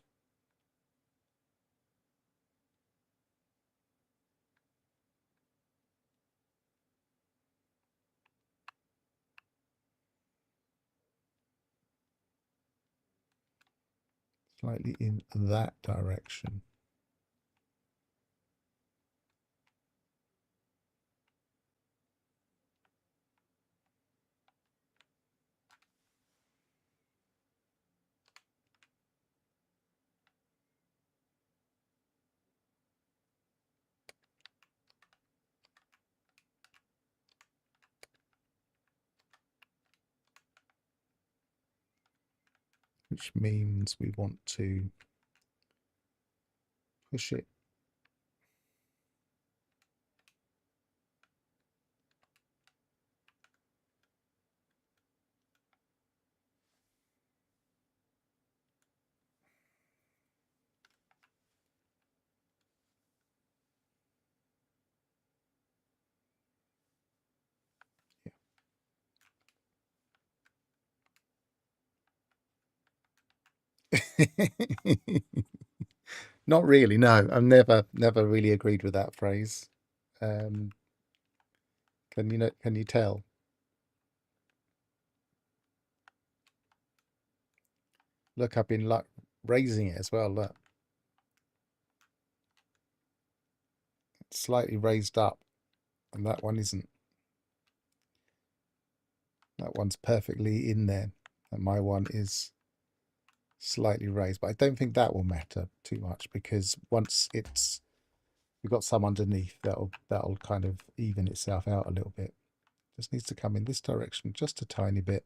Slightly in that direction. Which means we want to push it Not really, no. I've never really agreed with that phrase. Can you tell? Look, I've been like raising it as well. Look, it's slightly raised up, and that one isn't. That one's perfectly in there, and my one is slightly raised. But I don't think that will matter too much, because once we've got some underneath, that'll kind of even itself out a little bit. Just needs to come in this direction just a tiny bit.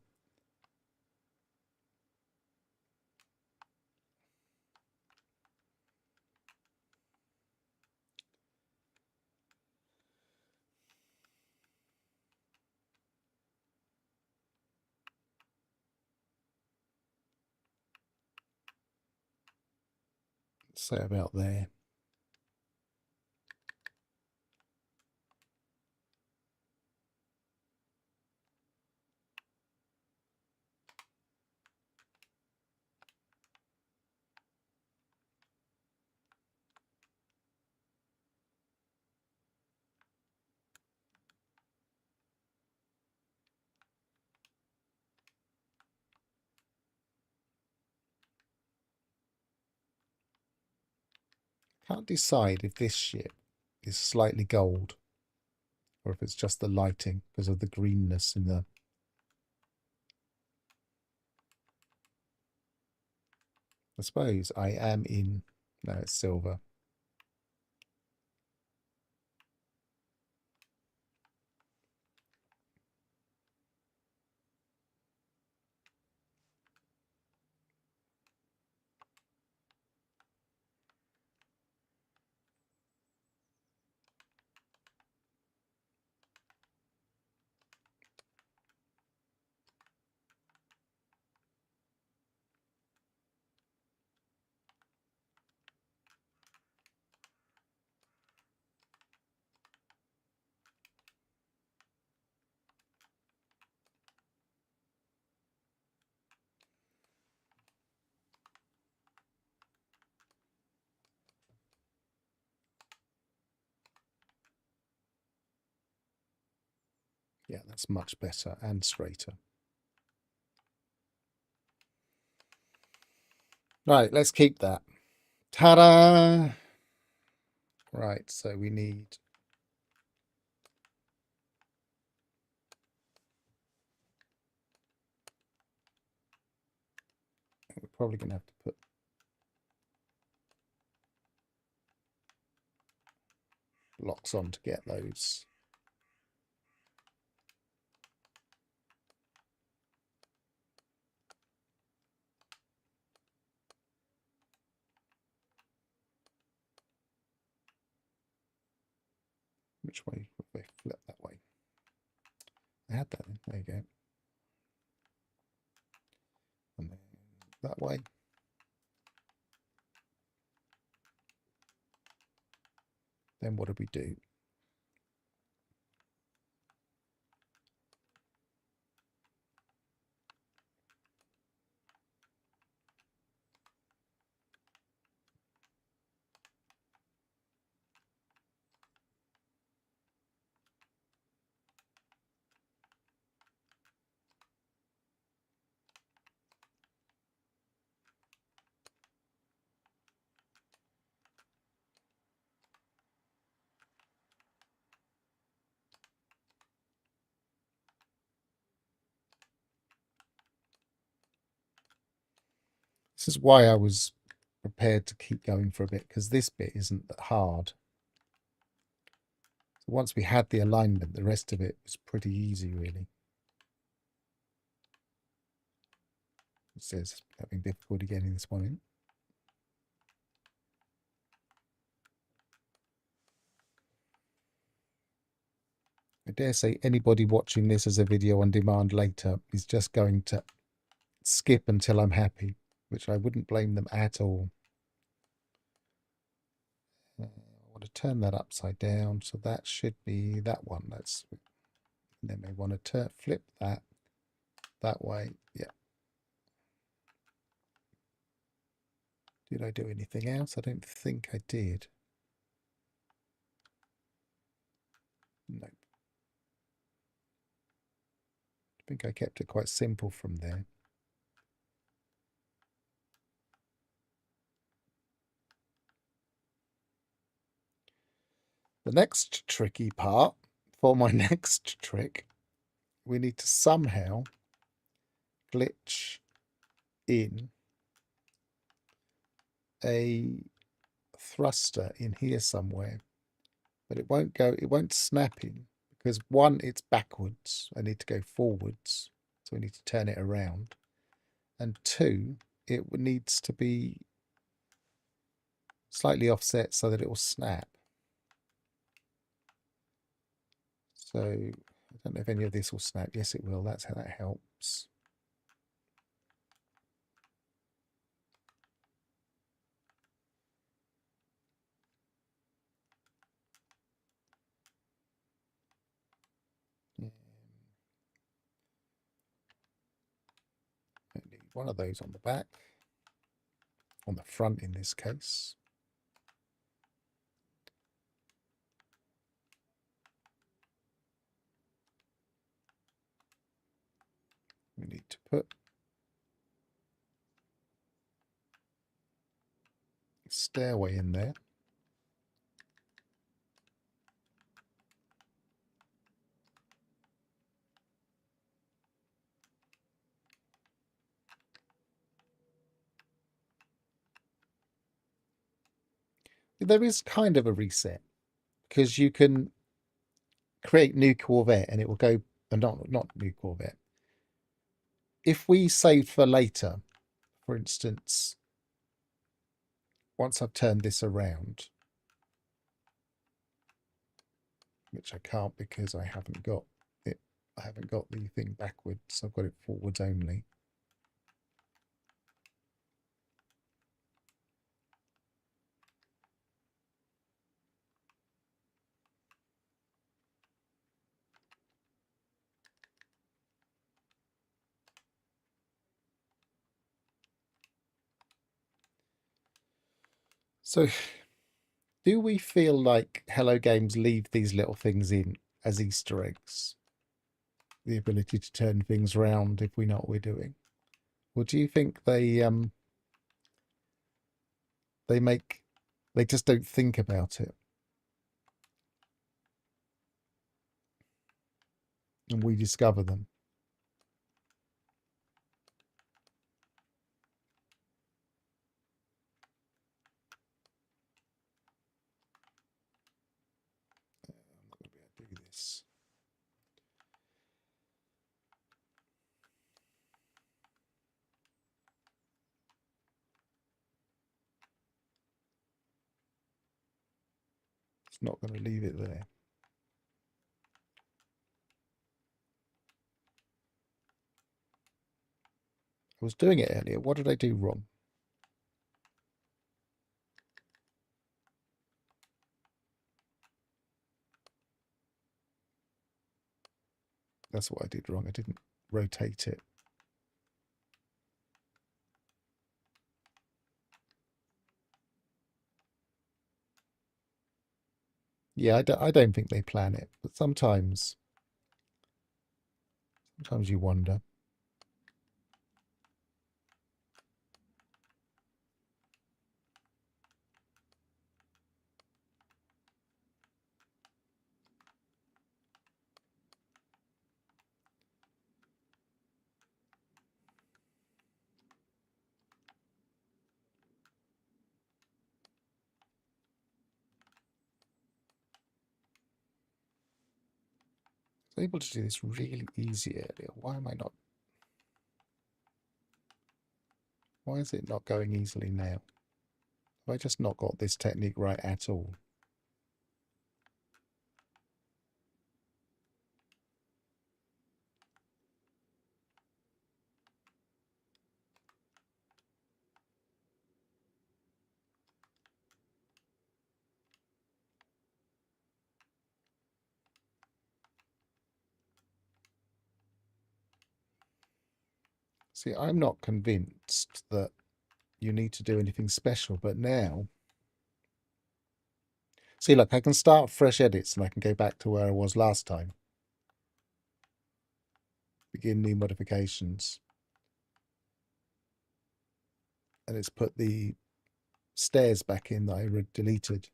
Say about there. Can't decide if this ship is slightly gold or if it's just the lighting because of the greenness in the... I suppose I am in... No, it's silver. Yeah, that's much better and straighter. Right, let's keep that. Ta-da! Right, so we need... We're probably going to have to put locks on to get those. Which way would they flip that way? I had that. There you go. And then that way. Then what do we do? This is why I was prepared to keep going for a bit, because this bit isn't that hard. So once we had the alignment, the rest of it was pretty easy, really. It says having difficulty getting this one in. I dare say anybody watching this as a video on demand later is just going to skip until I'm happy, which I wouldn't blame them at all. I want to turn that upside down, so that should be that one. That's... Then we want to flip that way. Yeah. Did I do anything else? I don't think I did. Nope. I think I kept it quite simple from there. The next tricky part for my next trick, we need to somehow glitch in a thruster in here somewhere, but it won't snap in because one, it's backwards. I need to go forwards, so we need to turn it around, and two, it needs to be slightly offset so that it will snap. So I don't know if any of this will snap. Yes, it will. That's how that helps. I need one of those on the back, on the front in this case. We need to put a stairway in there. There is kind of a reset because you can create new Corvette and it will go, not new Corvette. If we save for later, for instance, once I've turned this around, which I can't because I haven't got it, I haven't got the thing backwards, I've got it forwards only. So do we feel like Hello Games leave these little things in as Easter eggs? The ability to turn things round if we know what we're doing? Or do you think they just don't think about it and we discover them? I'm not going to be able to do this. It's not going to leave it there. I was doing it earlier. What did I do wrong? That's what I did wrong. I didn't rotate it. Yeah, I don't think they plan it, but sometimes you wonder. I was able to do this really easy earlier. Why am I not? Why is it not going easily now? Have I just not got this technique right at all? See, I'm not convinced that you need to do anything special, but now... See, look, I can start fresh edits and I can go back to where I was last time. Begin new modifications. And it's put the stairs back in that I deleted.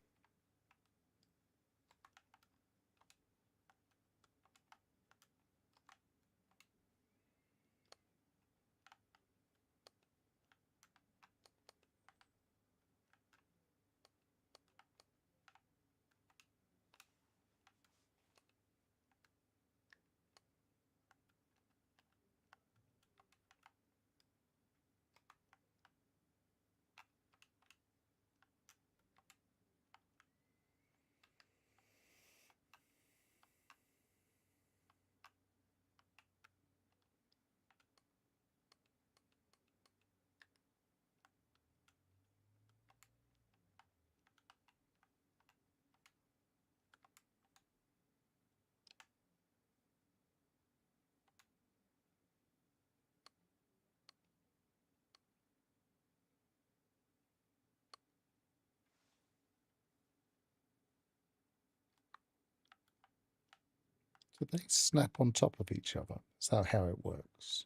So they snap on top of each other. Is that how it works?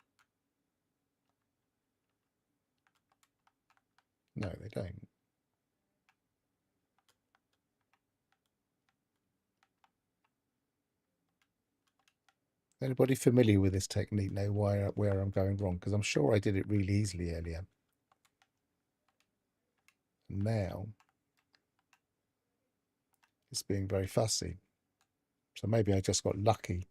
No, they don't. Anybody familiar with this technique know where I'm going wrong? Because I'm sure I did it really easily earlier. Now, It's being very fussy. So maybe I just got lucky.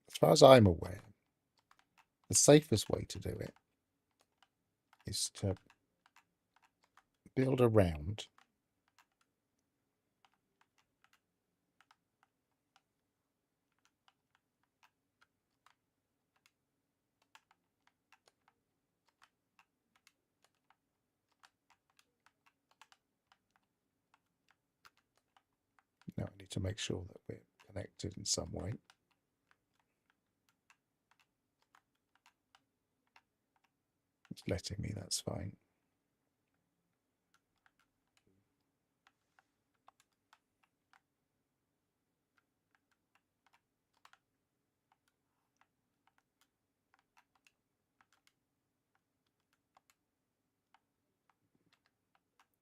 As far as I'm aware, the safest way to do it is to build around now. I need to make sure that we're connected in some way. It's letting me, that's fine.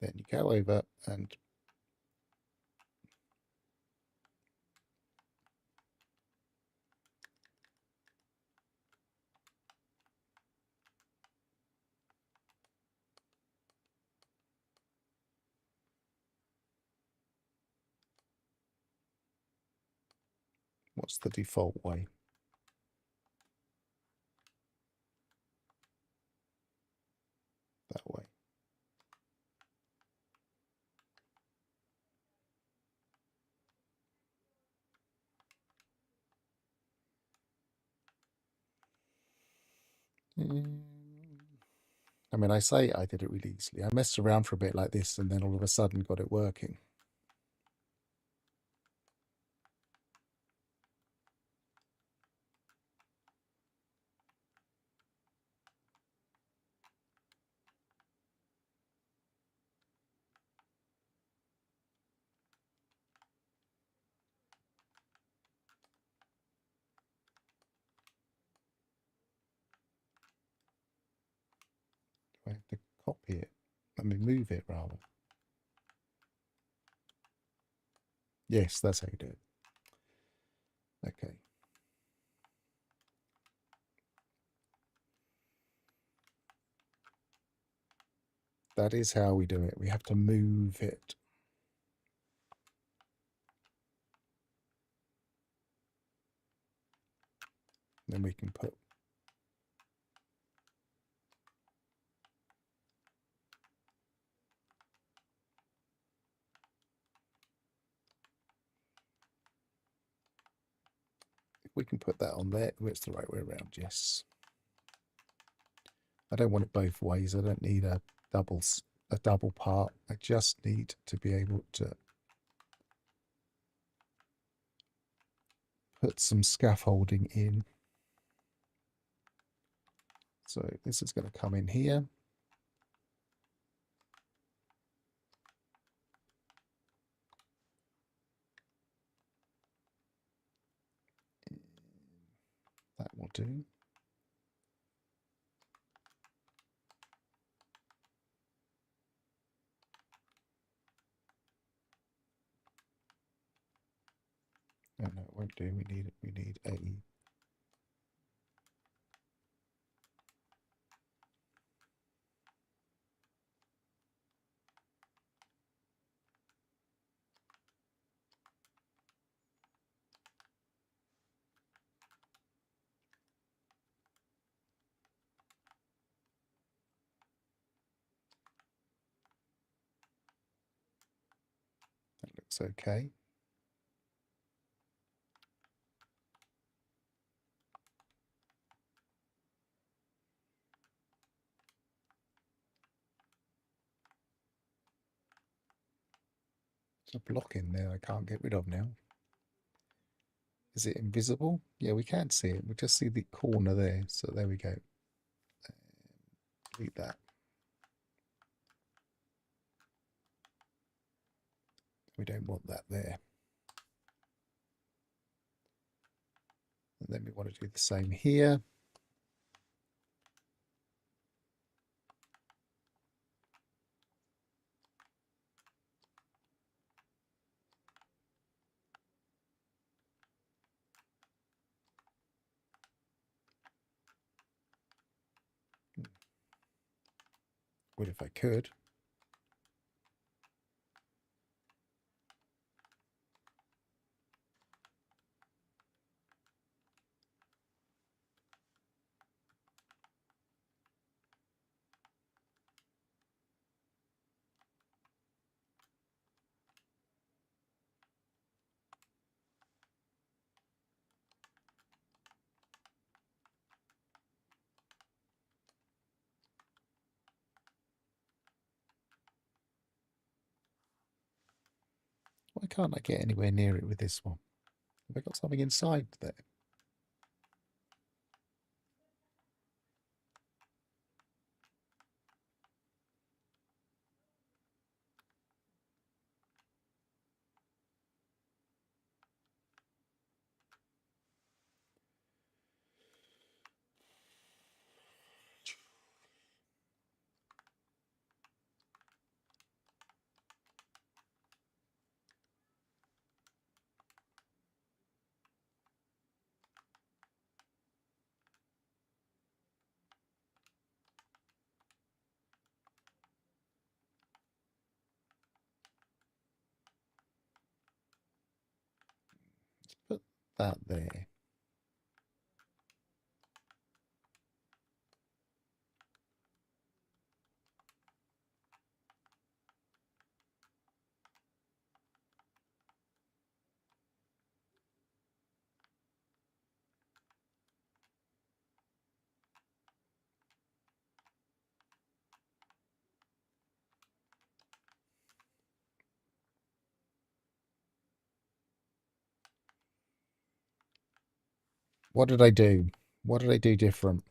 Then you go over and what's the default way? That way. I mean, I say I did it really easily. I messed around for a bit like this and then all of a sudden got it working. I have to copy it. I mean, move it rather. Yes, that's how you do it. Okay. That is how we do it. We have to move it. Then we can put that on there. Oh, it's the right way around, yes. I don't want it both ways. I don't need a double part. I just need to be able to put some scaffolding in. So this is going to come in here. That will do. Oh, no, it won't do. We need a that looks okay. There's a block in there I can't get rid of now. Is it invisible? Yeah, we can't see it. We just see the corner there. So there we go. Delete that. We don't want that there. And then we want to do the same here. Would if I could. Why can't I get anywhere near it with this one? Have I got something inside there? Put that there. What did I do? What did I do different?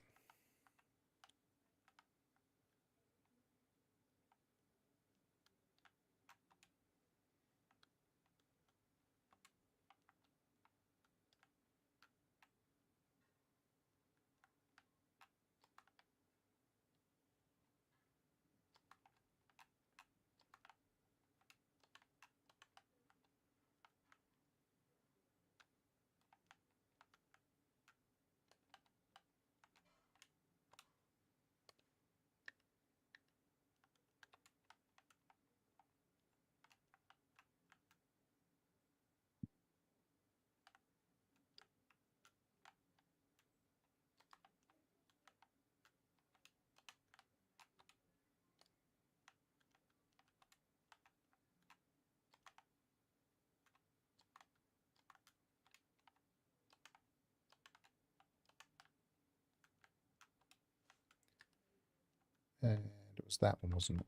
And it was that one, wasn't it?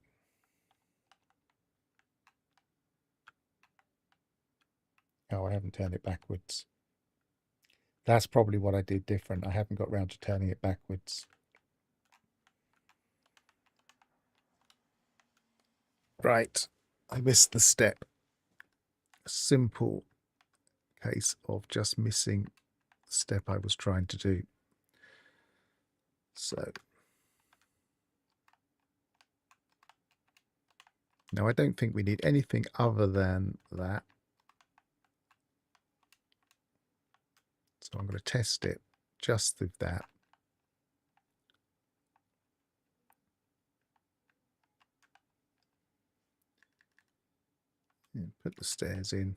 Oh, I haven't turned it backwards. That's probably what I did different. I haven't got round to turning it backwards. Right. I missed the step. A simple case of just missing the step I was trying to do. So now I don't think we need anything other than that. So I'm going to test it just with that. And put the stairs in.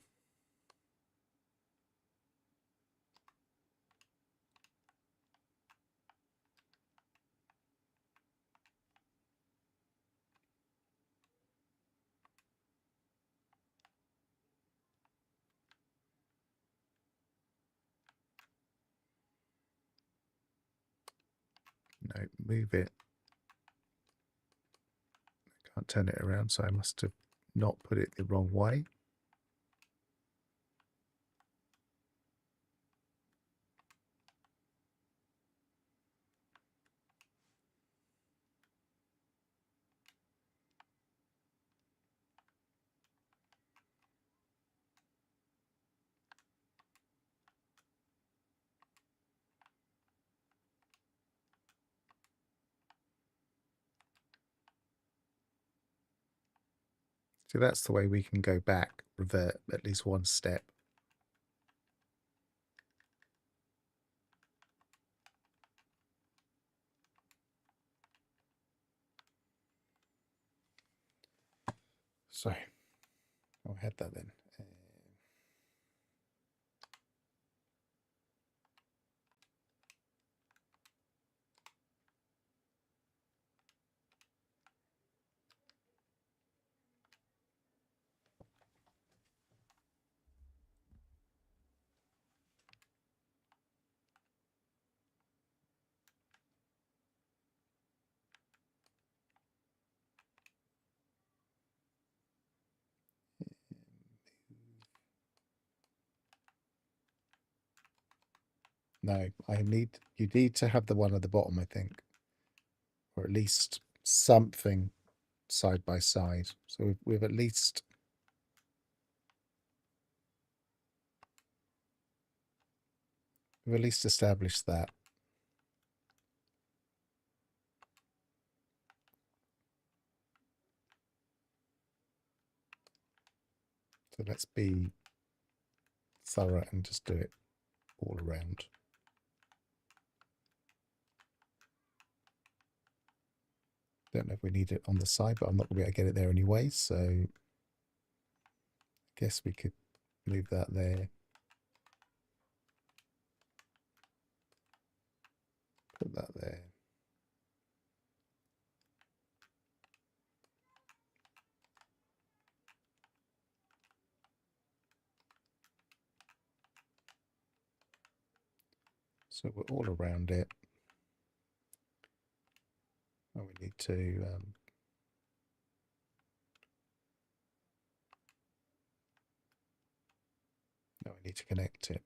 No, move it. I can't turn it around, so I must have not put it the wrong way. So that's the way we can go back, revert at least one step. Sorry, I had that then. No, you need to have the one at the bottom, I think, or at least something side by side. So we've at least established that. So let's be thorough and just do it all around. Don't know if we need it on the side, but I'm not going to be able to get it there anyway, so I guess we could move that there. Put that there. So we're all around it. Oh, we need to no, we need to connect it.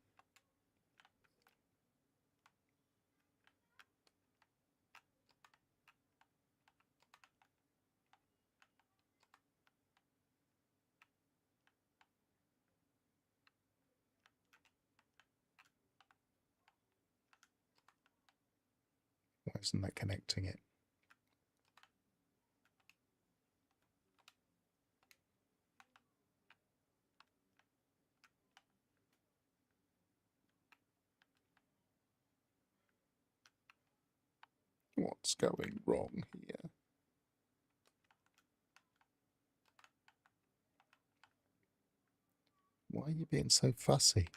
Why isn't that connecting it? What's going wrong here? Why are you being so fussy?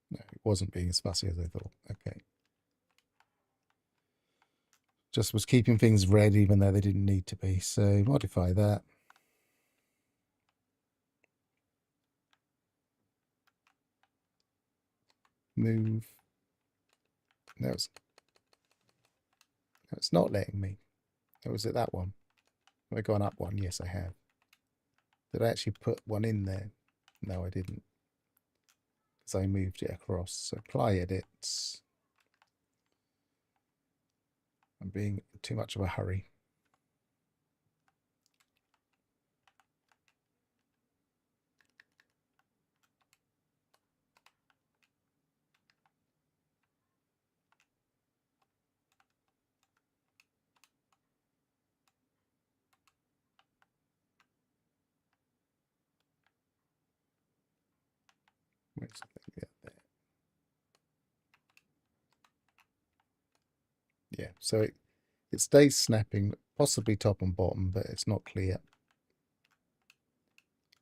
No, it wasn't being as fussy as I thought. Okay. Just was keeping things red even though they didn't need to be. So modify that. Move. No, it's not letting me. Or was it that one? Have I gone up one? Yes, I have. Did I actually put one in there? No, I didn't. Because I moved it across. So apply edits. I'm being too much of a hurry. Where's the thing? Yeah, there. Yeah, so it stays snapping, possibly top and bottom, but it's not clear.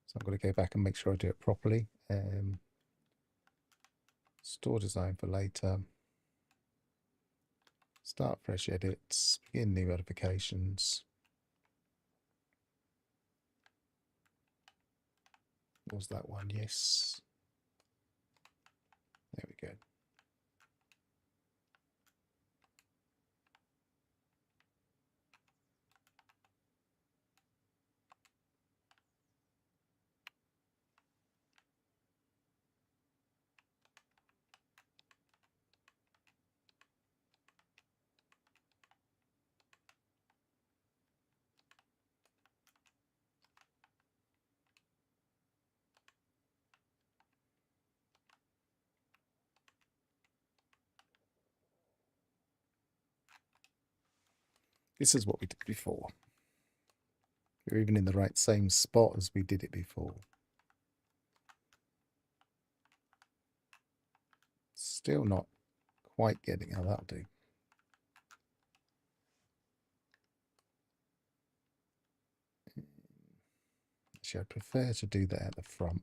So I'm going to go back and make sure I do it properly. Store design for later. Start fresh edits. Begin new modifications. Was that one? Yes. There we go. This is what we did before. We're even in the right same spot as we did it before. Still not quite getting how that'll do. Actually, I'd prefer to do that at the front,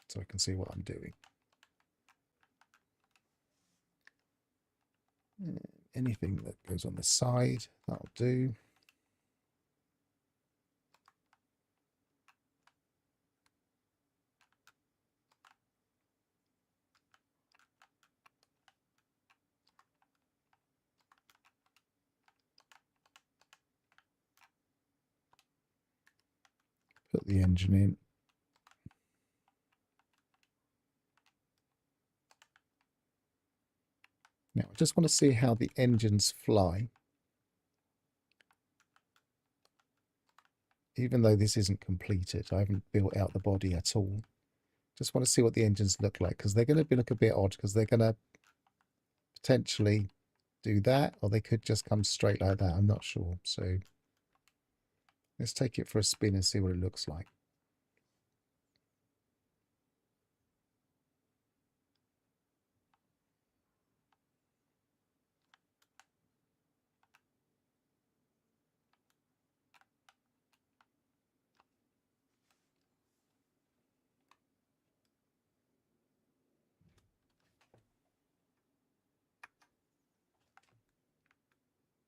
so I can see what I'm doing. Anything that goes on the side, that'll do. Put the engine in. Now, I just want to see how the engines fly. Even though this isn't completed, I haven't built out the body at all. Just want to see what the engines look like, because they're going to look a bit odd, because they're going to potentially do that, or they could just come straight like that. I'm not sure. So let's take it for a spin and see what it looks like.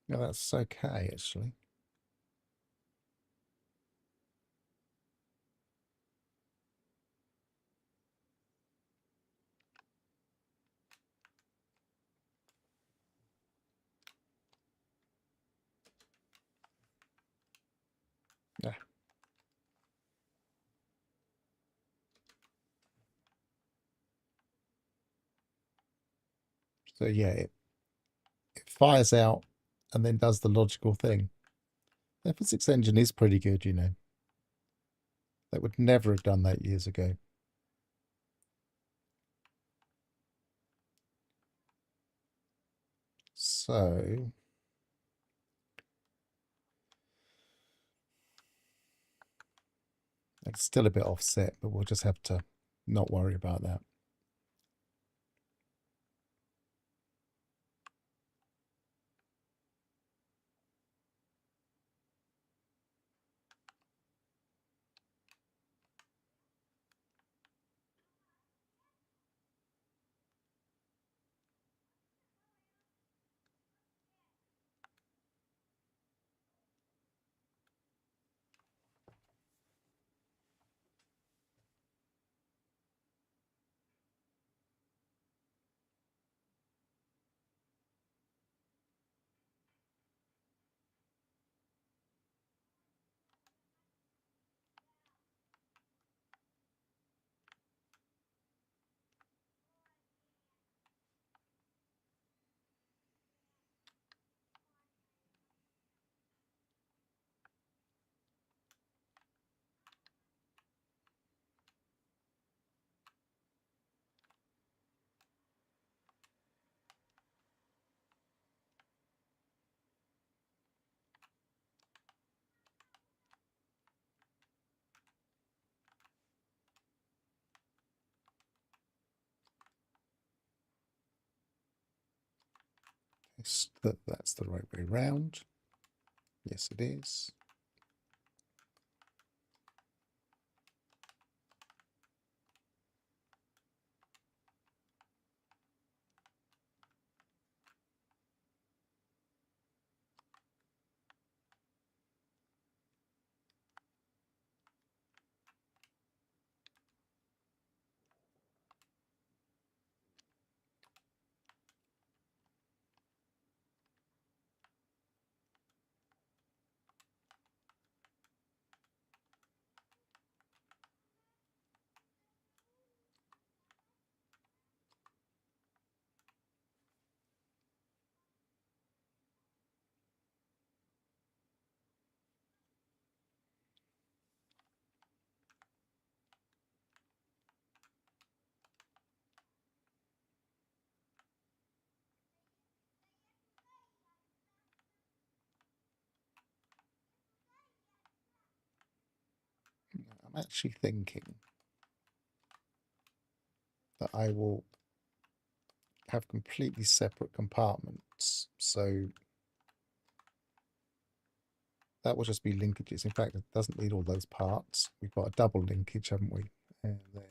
Yeah, that's okay, actually. Yeah. So yeah, it fires out and then does the logical thing. The F6 engine is pretty good, you know. They would never have done that years ago. So it's still a bit offset, but we'll just have to not worry about that. That's the right way round. Yes, it is. I'm actually thinking that I will have completely separate compartments. So that will just be linkages. In fact, it doesn't need all those parts. We've got a double linkage, haven't we? And there.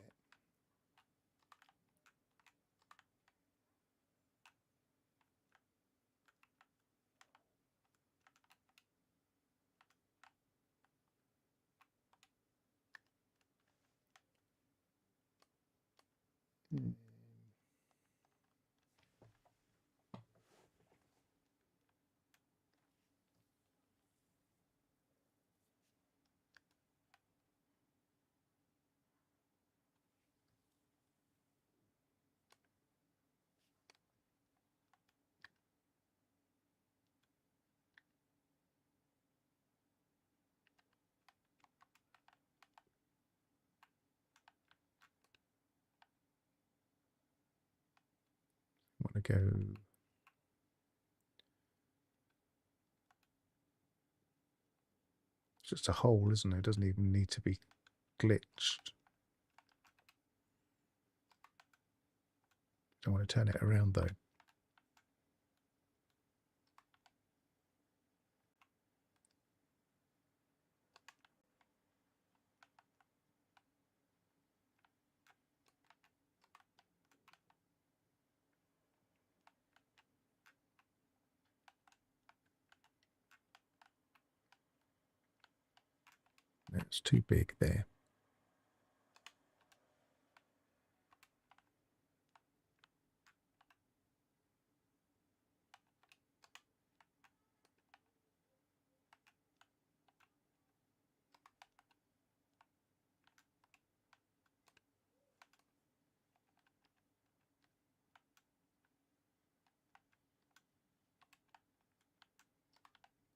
Want to go it's just a hole, isn't it? It doesn't even need to be glitched. Don't want to turn it around though. It's too big there.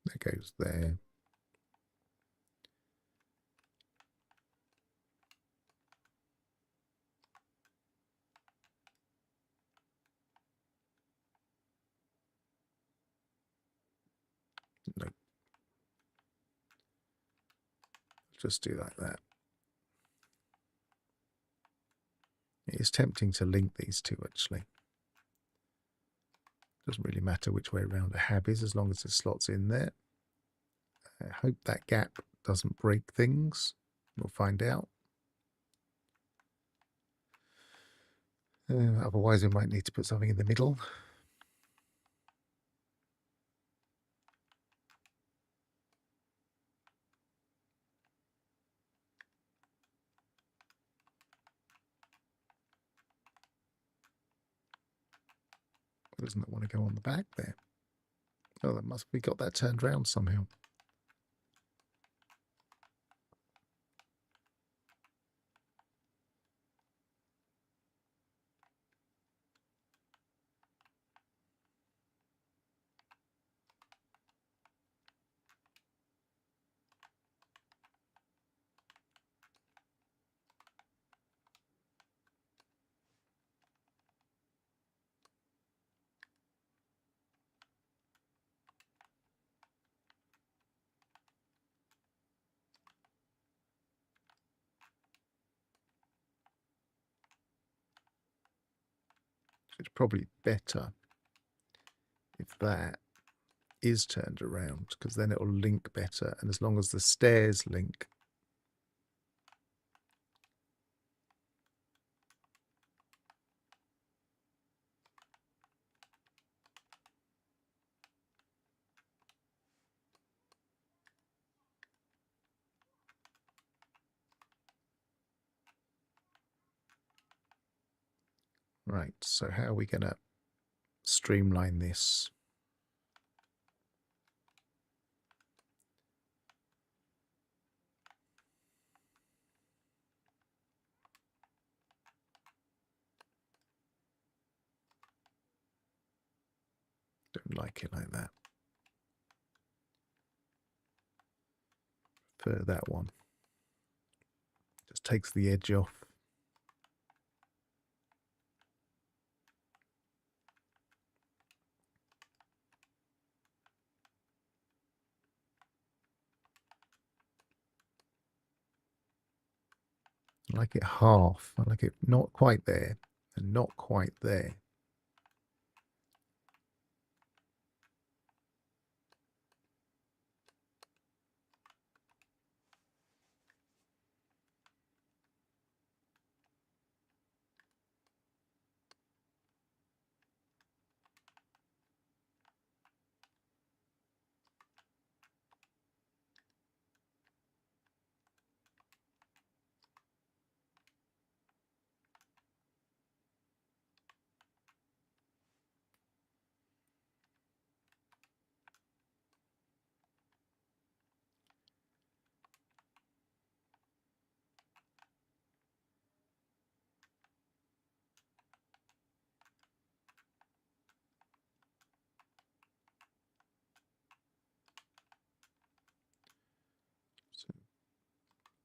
That goes there. No. Just do like that. It is tempting to link these two actually. Doesn't really matter which way around a hab is as long as it slots in there. I hope that gap doesn't break things. We'll find out. Otherwise we might need to put something in the middle. Doesn't it want to go on the back there? Oh, that must be got that turned around somehow. It's probably better if that is turned around, because then it will link better, and as long as the stairs link. Right, so how are we going to streamline this? Don't like it like that. For that one. Just takes the edge off. I like it half. I like it not quite there and not quite there.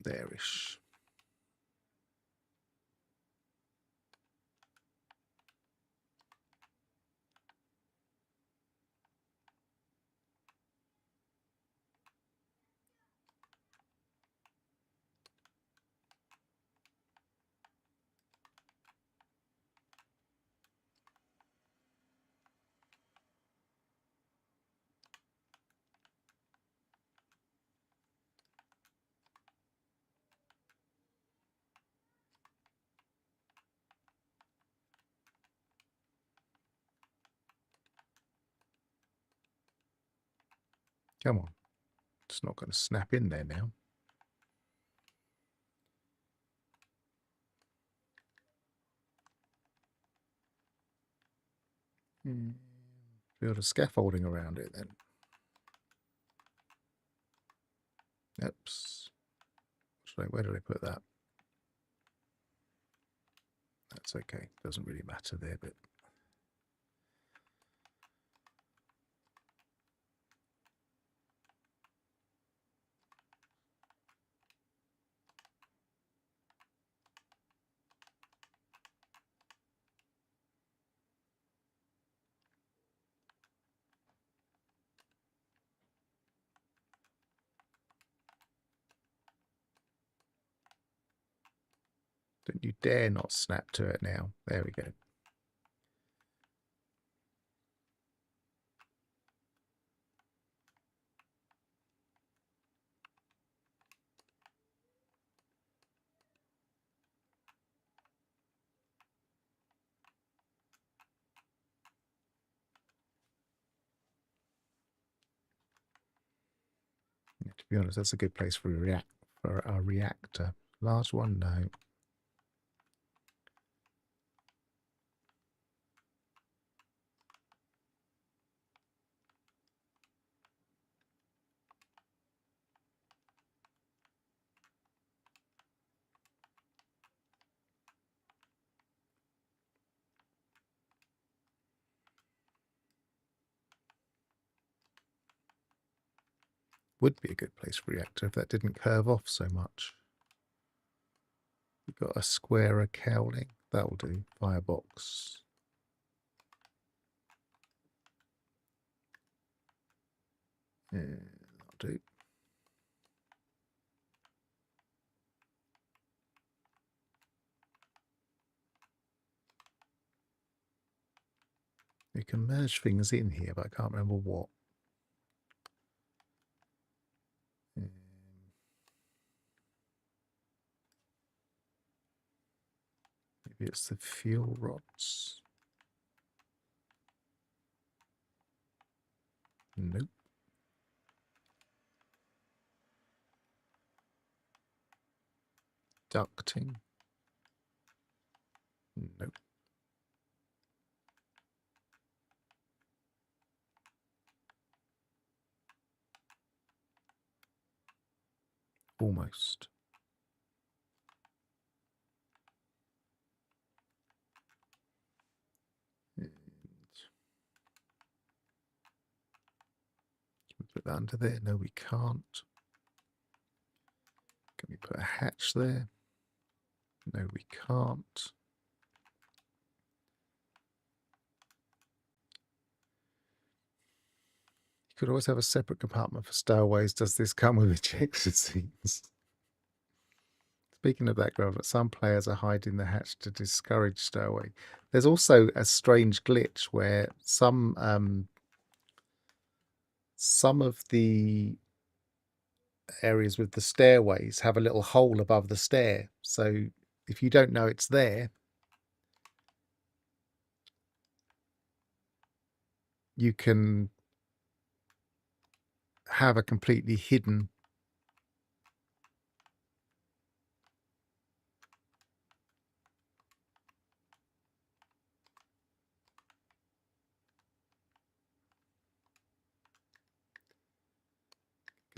There-ish. Come on. It's not going to snap in there now. Build a scaffolding around it then. Oops. Where did I put that? That's okay. Doesn't really matter there, but don't you dare not snap to it now. There we go. Yeah, to be honest, that's a good place for a reactor. Large one, no. Would be a good place for a reactor if that didn't curve off so much. We've got a squarer cowling. That'll do. Firebox. Yeah, that'll do. You can merge things in here, but I can't remember what. Maybe it's the fuel rods. Nope. Ducting. Nope. Almost. And can we put that under there? No, we can't. Can we put a hatch there? No, we can't. You could always have a separate compartment for stowaways. Does this come with ejector seats? Speaking of that, Grover, some players are hiding the hatch to discourage stowaway. There's also a strange glitch where some of the areas with the stairways have a little hole above the stair. So if you don't know it's there, you can have a completely hidden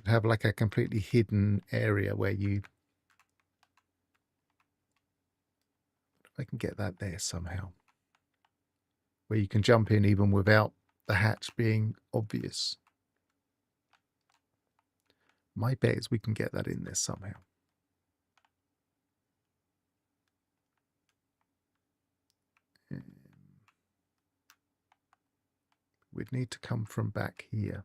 have like a completely hidden area where you, if I can get that there somehow, where you can jump in even without the hatch being obvious. My bet is we can get that in there somehow. we'd need to come from back here.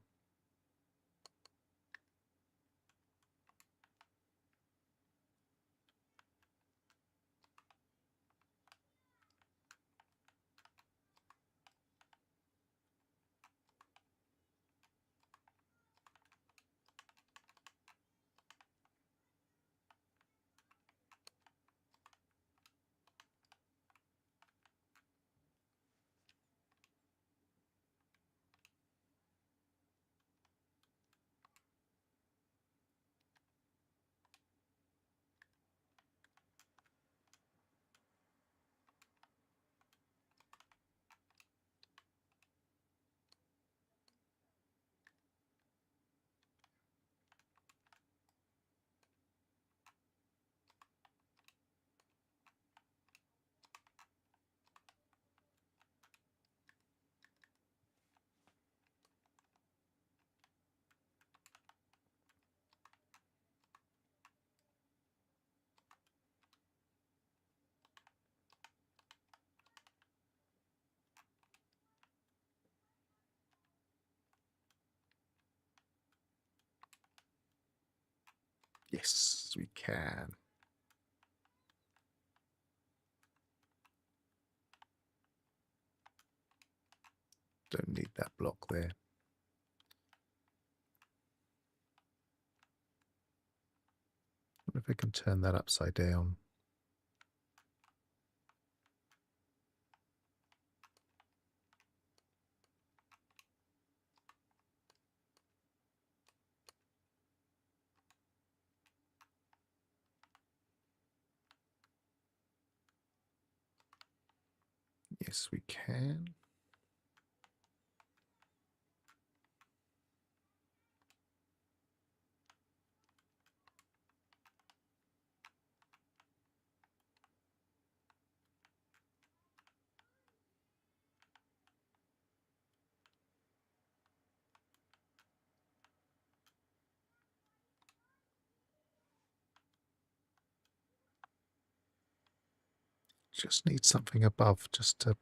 Yes, we can. Don't need that block there. What if I can turn that upside down? Yes, we can. Just need something above just to...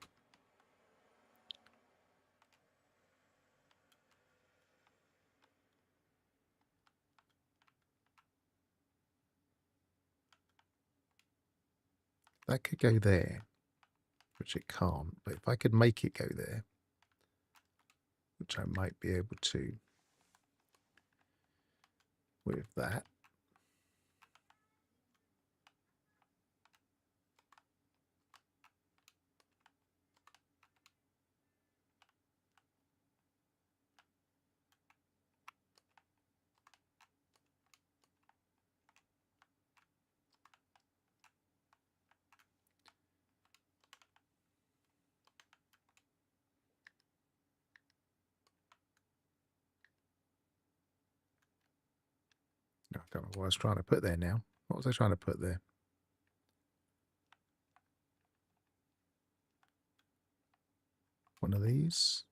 That could go there, which it can't. But if I could make it go there, which I might be able to with that. I don't know what I was trying to put there now. What was I trying to put there? One of these.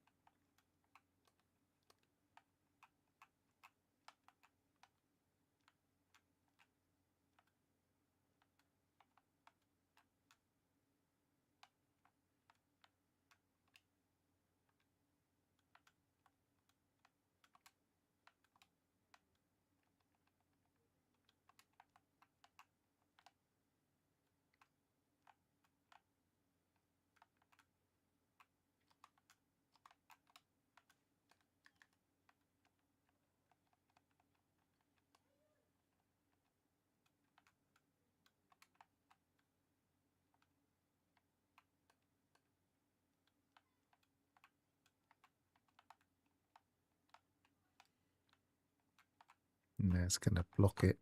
And that's going to block it.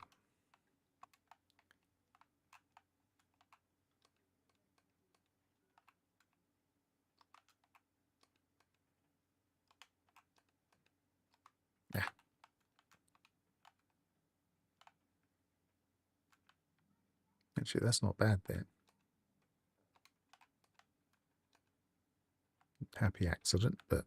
Yeah. Actually, that's not bad there. Happy accident, but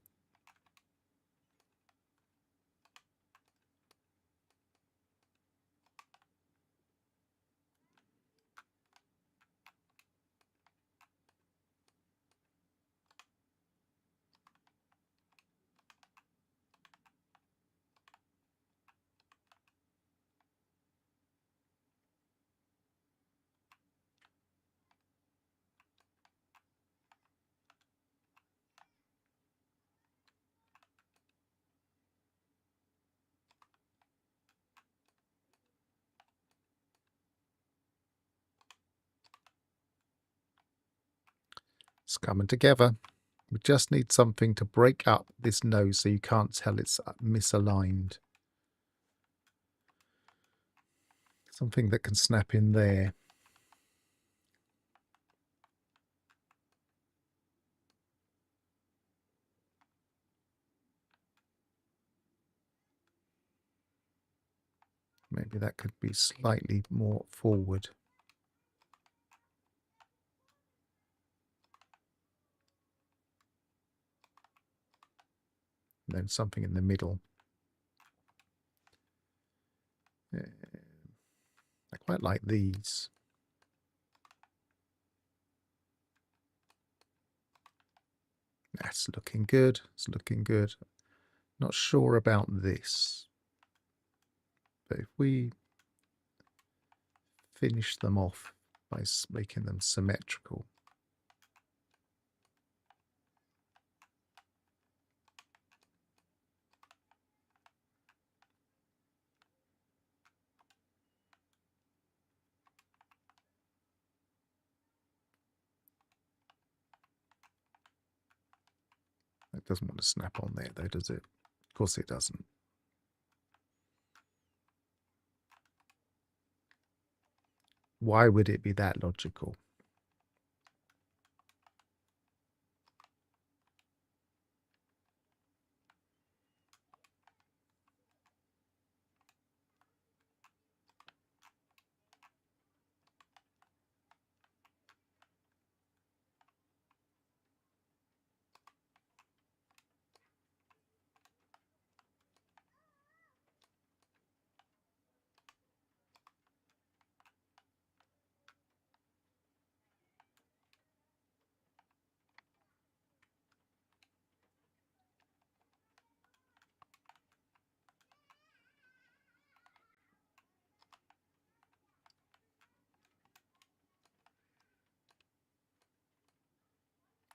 It's coming together. We just need something to break up this nose so you can't tell it's misaligned. Something that can snap in there. Maybe that could be slightly more forward. And then something in the middle. I quite like these. That's looking good. It's looking good. Not sure about this. But if we finish them off by making them symmetrical. It doesn't want to snap on there though, does it? Of course it doesn't. Why would it be that logical?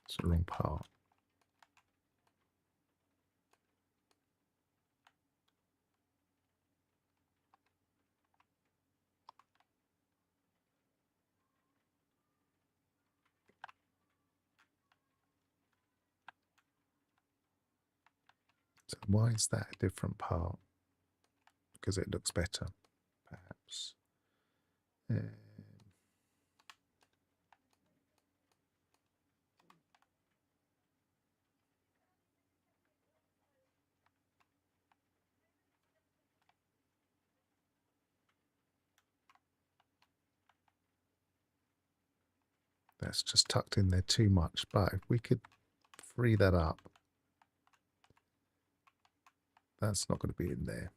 It's the wrong part. So why is that a different part? Because it looks better, perhaps. That's just tucked in there too much, but if we could free that up, that's not going to be in there.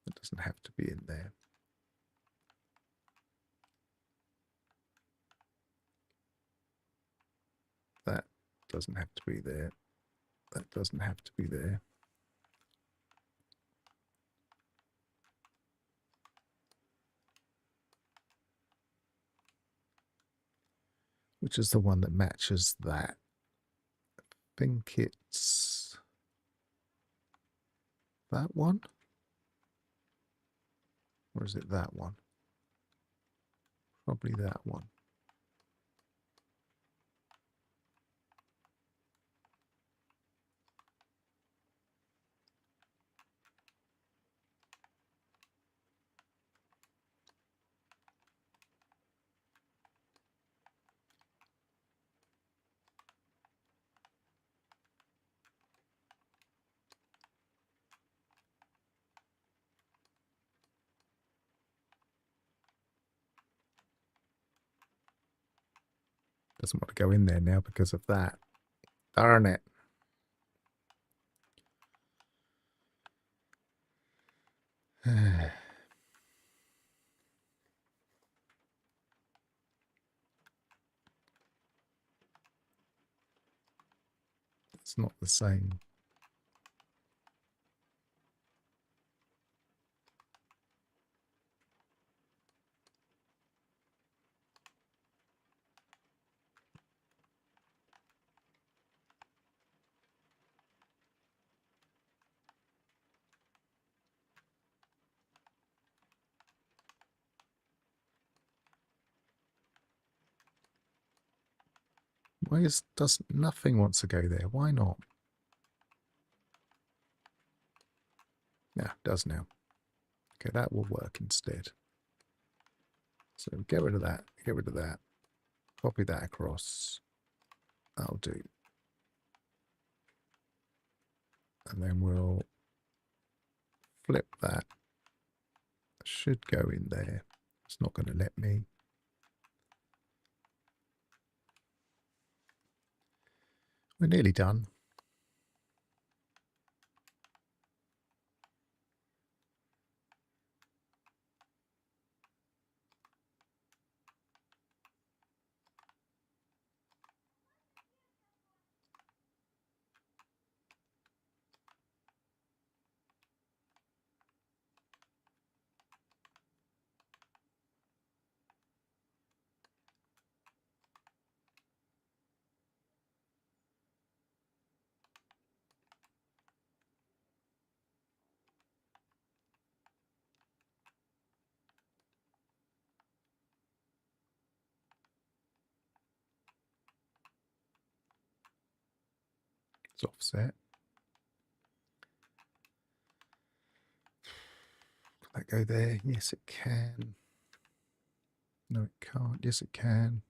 It doesn't have to be in there. That doesn't have to be there. That doesn't have to be there. Which is the one that matches that? I think it's that one? Or is it that one? Probably that one. Doesn't want to go in there now because of that. Darn it. It's not the same. Why does nothing wants to go there? Why not? Yeah, it does now. Okay, that will work instead. So get rid of that, get rid of that. Copy that across. That'll do. And then we'll flip that. Should go in there. It's not going to let me. We're nearly done. It's offset. Can that go there? Yes, it can. No, it can't. Yes, it can.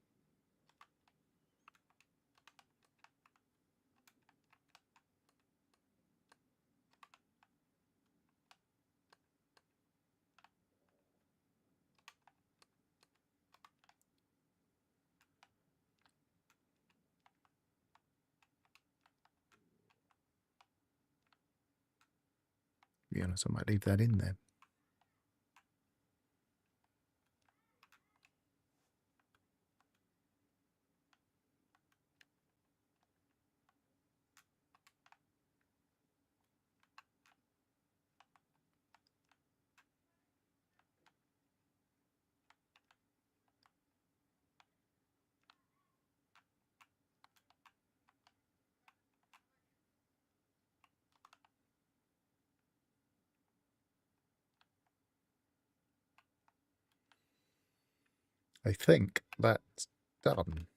To be honest, I might leave that in there. I think that's done.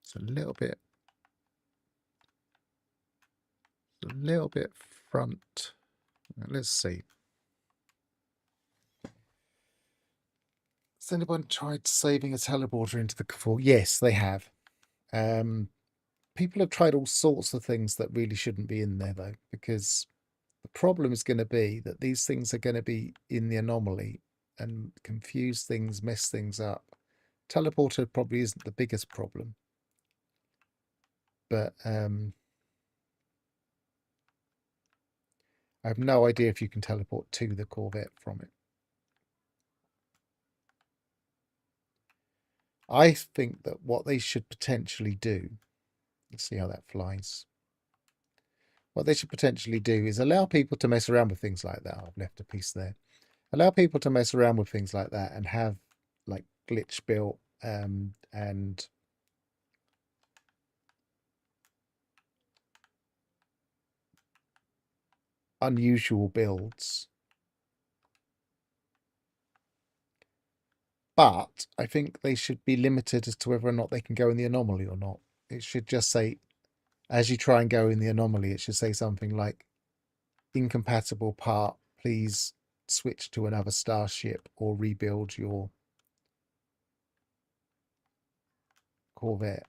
It's a little bit front. Let's see. Has anyone tried saving a teleporter into the core? Yes, they have. People have tried all sorts of things that really shouldn't be in there, though, because the problem is going to be that these things are going to be in the anomaly and confuse things, mess things up. Teleporter probably isn't the biggest problem, but I have no idea if you can teleport to the Corvette from it. I think that what they should potentially do, let's see how that flies. What they should potentially do is allow people to mess around with things like that. I've left a piece there. Allow people to mess around with things like that and have like glitch built and unusual builds. But I think they should be limited as to whether or not they can go in the anomaly or not. It should just say, as you try and go in the anomaly, it should say something like, incompatible part, please switch to another starship or rebuild your Corvette.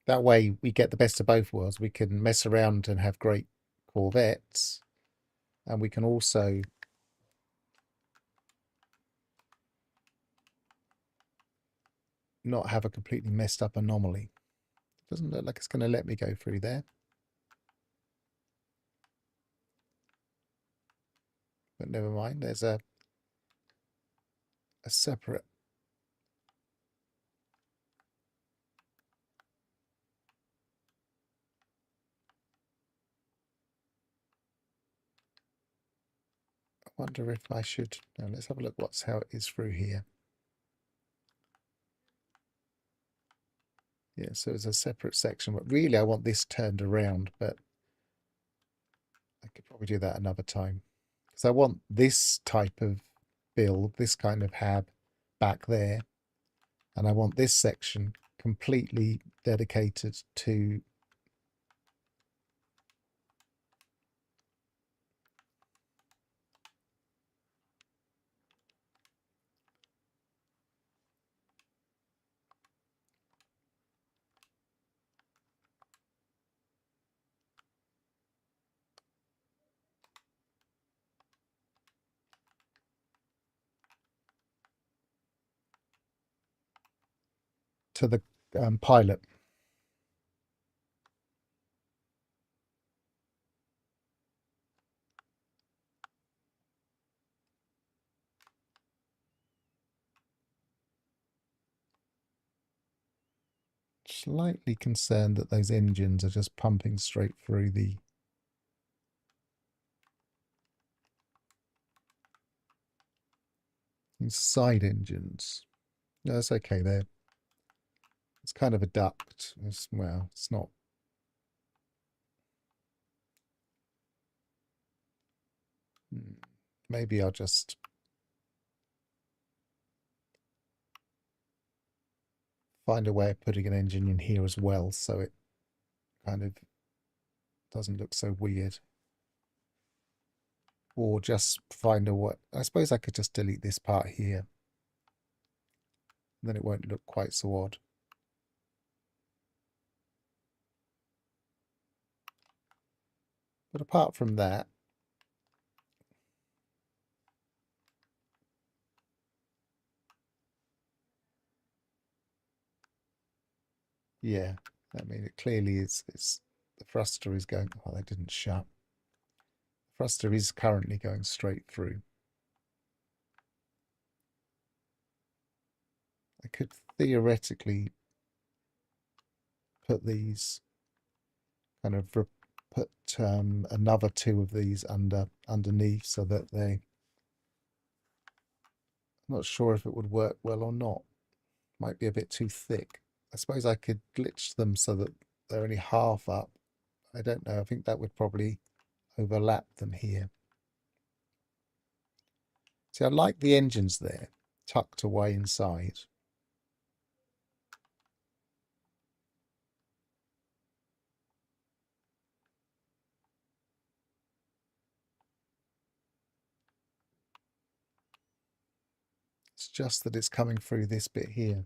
That way we get the best of both worlds. We can mess around and have great Corvettes, and we can also not have a completely messed up anomaly. Doesn't look like it's going to let me go through there. But never mind, there's a separate. I wonder if I should. Now let's have a look how it is through here. Yeah, so it's a separate section, but really I want this turned around, but I could probably do that another time. Because I want this type of build, this kind of hab back there. And I want this section completely dedicated to the pilot. Slightly concerned that those engines are just pumping straight through the side engines. No, that's okay there. It's kind of a duct. Well, it's not. Maybe I'll just find a way of putting an engine in here as well, so it kind of doesn't look so weird. Or just find a what. I suppose I could just delete this part here. Then it won't look quite so odd. But apart from that, yeah, I mean, it clearly is. It's the thruster is going. Oh, they didn't shut. The thruster is currently going straight through. I could theoretically put these kind of put another two of these underneath so that they. I'm not sure if it would work well or not. Might be a bit too thick. I suppose I could glitch them so that they're only half up. I don't know. I think that would probably overlap them here. See, I like the engines there, tucked away inside. It's just that it's coming through this bit here.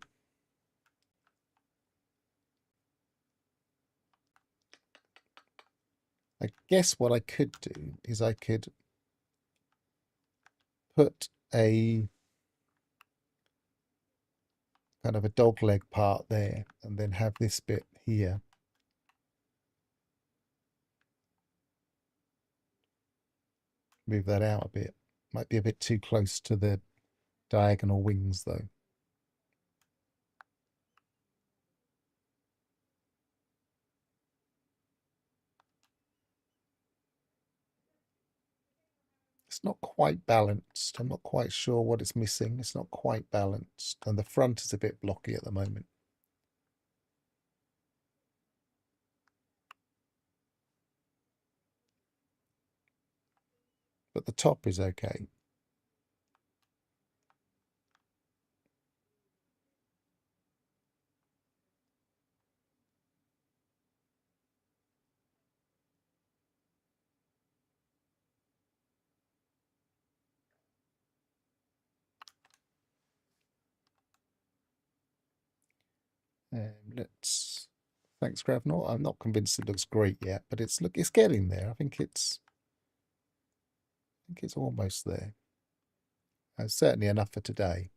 I guess what I could do is I could put a kind of a dog leg part there and then have this bit here. Move that out a bit. Might be a bit too close to the diagonal wings though. It's not quite balanced. I'm not quite sure what it's missing. It's not quite balanced. And the front is a bit blocky at the moment. But the top is okay. Let's. Thanks, Gravnor. I'm not convinced it looks great yet, but it's getting there. I think it's almost there. Certainly enough for today.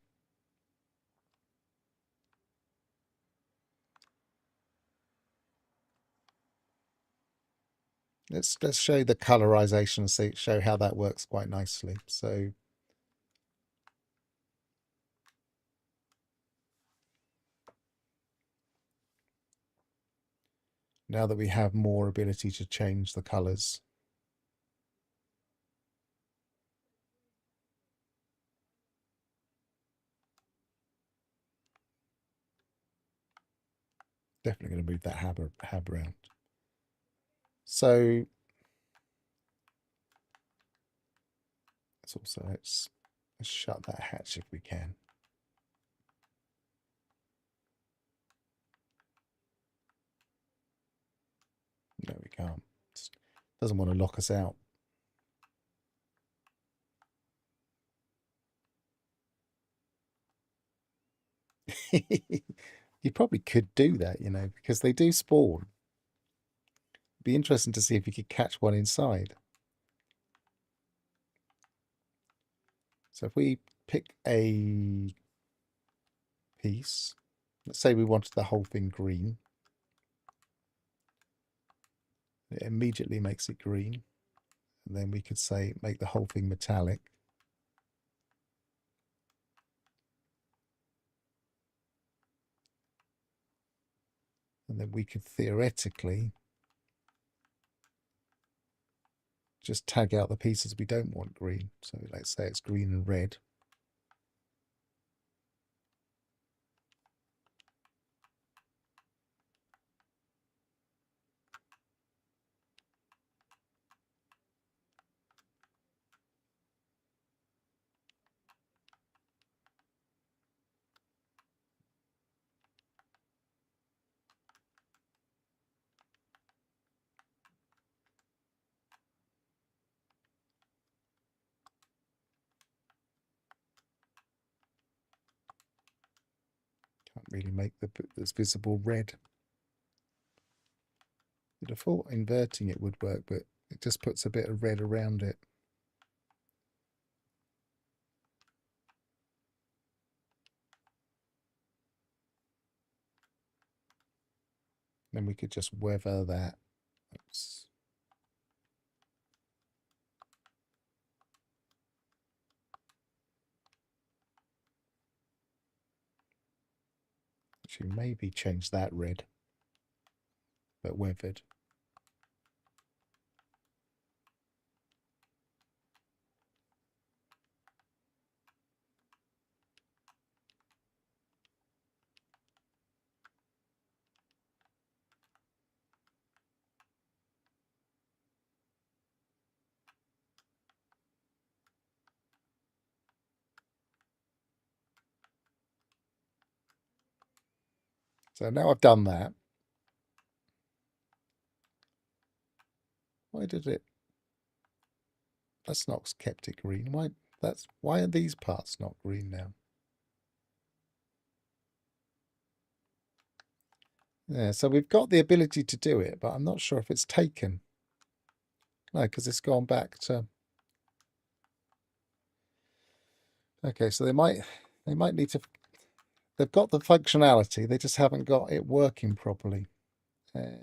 Let's show the colorization and show how that works quite nicely. So now that we have more ability to change the colors. Definitely going to move that hab around. So let's shut that hatch if we can. No, we can't. It doesn't want to lock us out. You probably could do that, you know, because they do spawn. It'd be interesting to see if you could catch one inside. So if we pick a piece, let's say we wanted the whole thing green. It immediately makes it green. And then we could say make the whole thing metallic. And then we could theoretically just tag out the pieces we don't want green. So let's say it's green and red. Can't really make this visible red. You'd have thought inverting it would work, but it just puts a bit of red around it. Then we could just weather that. Oops. Actually, maybe change that red, but weathered. So now I've done that. Why did it? That's not kept it green. Why are these parts not green now? Yeah, so we've got the ability to do it, but I'm not sure if it's taken. No, because it's gone back to. Okay, so they might need to. They've got the functionality, they just haven't got it working properly. Let's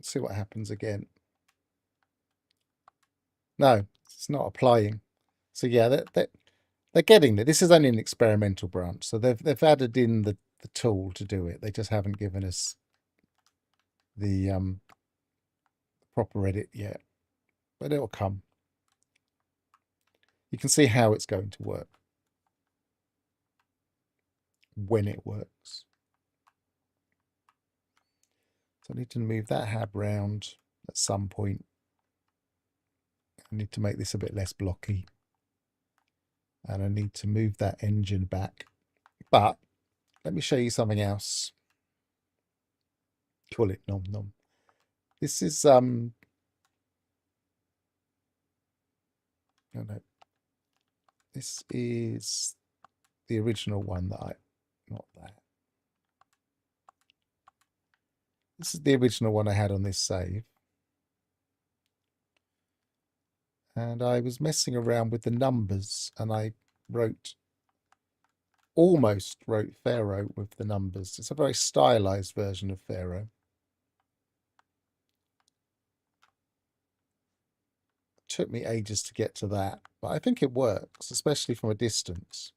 see what happens again. No, it's not applying. So yeah, they're getting it. This is only an experimental branch, so they've added in the tool to do it. They just haven't given us the proper edit yet, but it'll come. You can see how it's going to work when it works. So I need to move that hab round at some point. I need to make this a bit less blocky. And I need to move that engine back. But let me show you something else. Call it nom nom. This is no. This is the original one that not that. This is the original one I had on this save. And I was messing around with the numbers, and I almost wrote Pharaoh with the numbers. It's a very stylized version of Pharaoh. It took me ages to get to that, but I think it works, especially from a distance.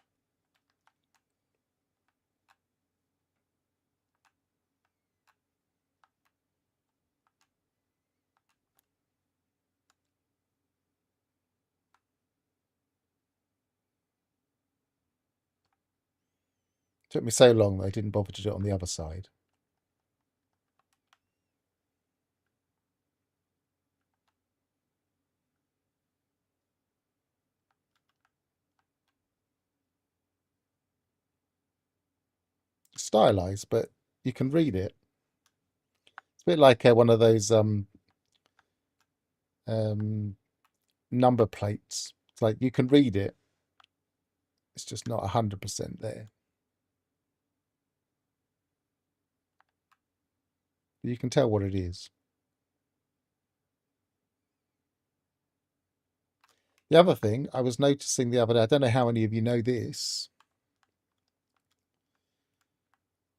It took me so long that I didn't bother to do it on the other side. Stylized, but you can read it. It's a bit like one of those number plates. It's like you can read it. It's just not 100% there. But you can tell what it is. The other thing I was noticing the other day, I don't know how many of you know this,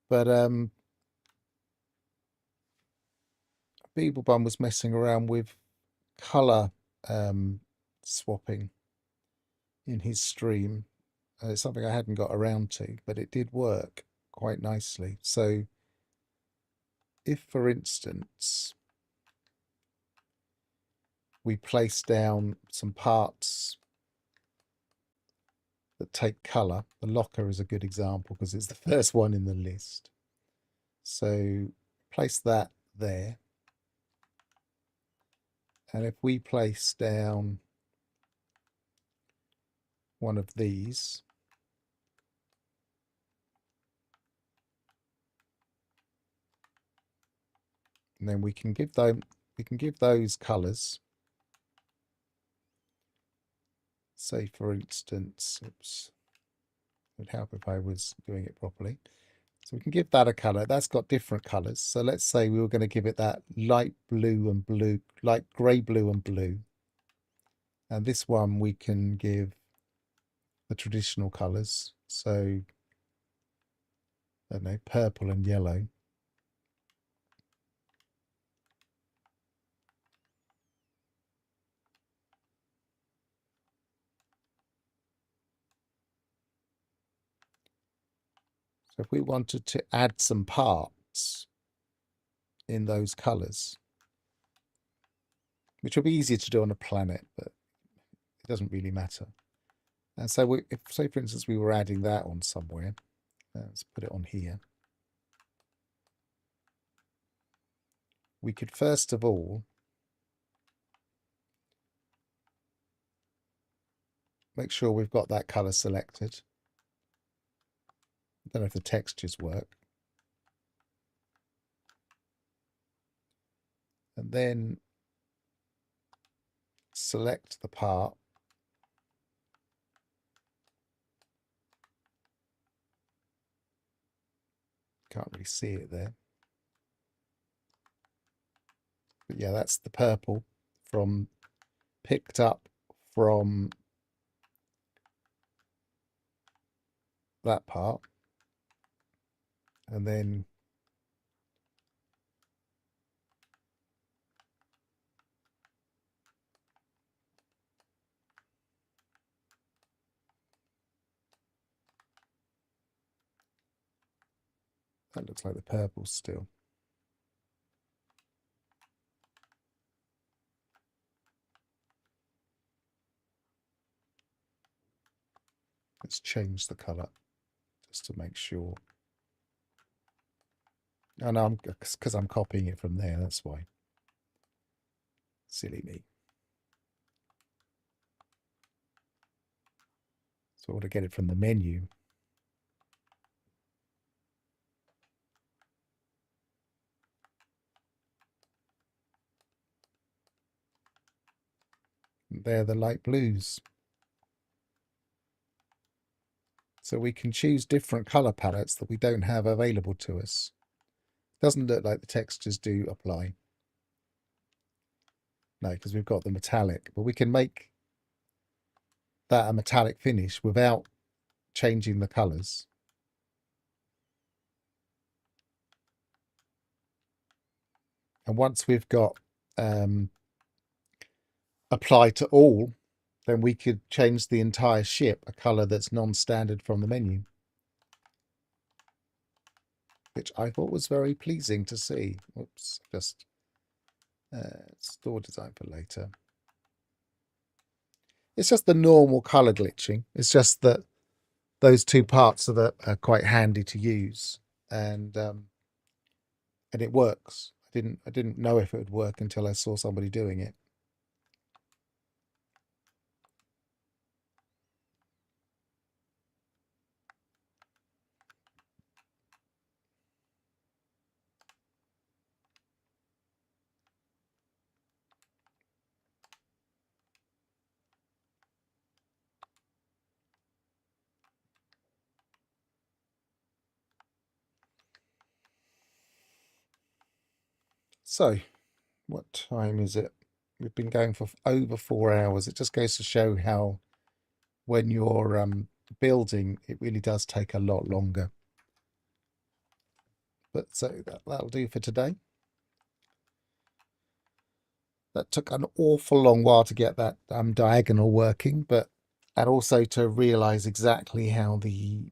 but Beeblebum was messing around with color swapping in his stream. It's something I hadn't got around to, but it did work quite nicely. So if, for instance, we place down some parts that take color, the locker is a good example because it's the first one in the list. So place that there. And if we place down one of these, and then we can give those colors. Say, for instance, oops, it would help if I was doing it properly. So we can give that a color. That's got different colors. So let's say we were going to give it that light blue and blue, light grey blue and blue. And this one we can give the traditional colors. So, I don't know, purple and yellow. So if we wanted to add some parts in those colors, which would be easier to do on a planet, but it doesn't really matter. And so if, say, for instance, we were adding that on somewhere, let's put it on here. We could first of all make sure we've got that color selected. I don't know if the textures work. And then select the part. Can't really see it there. But yeah, that's the purple picked up from that part. And then that looks like the purple still. Let's change the color just to make sure. Oh no, because I'm copying it from there, that's why. Silly me. So I want to get it from the menu. They're the light blues. So we can choose different color palettes that we don't have available to us. Doesn't look like the textures do apply. No, because we've got the metallic, but we can make that a metallic finish without changing the colours. And once we've got apply to all, then we could change the entire ship a colour that's non-standard from the menu, which I thought was very pleasing to see. Whoops, just store design for later. It's just the normal colour glitching. It's just that those two parts are quite handy to use, and it works. I didn't know if it would work until I saw somebody doing it. So, what time is it? We've been going for over 4 hours. It just goes to show how when you're building, it really does take a lot longer. But so that'll do for today. That took an awful long while to get that diagonal working, and also to realize exactly how the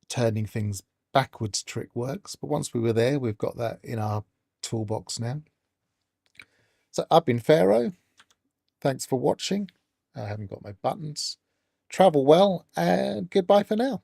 turning things backwards trick works. But once we were there, we've got that in our toolbox now. So I've been Pharaoh. Thanks for watching. I haven't got my buttons. Travel well, and goodbye for now.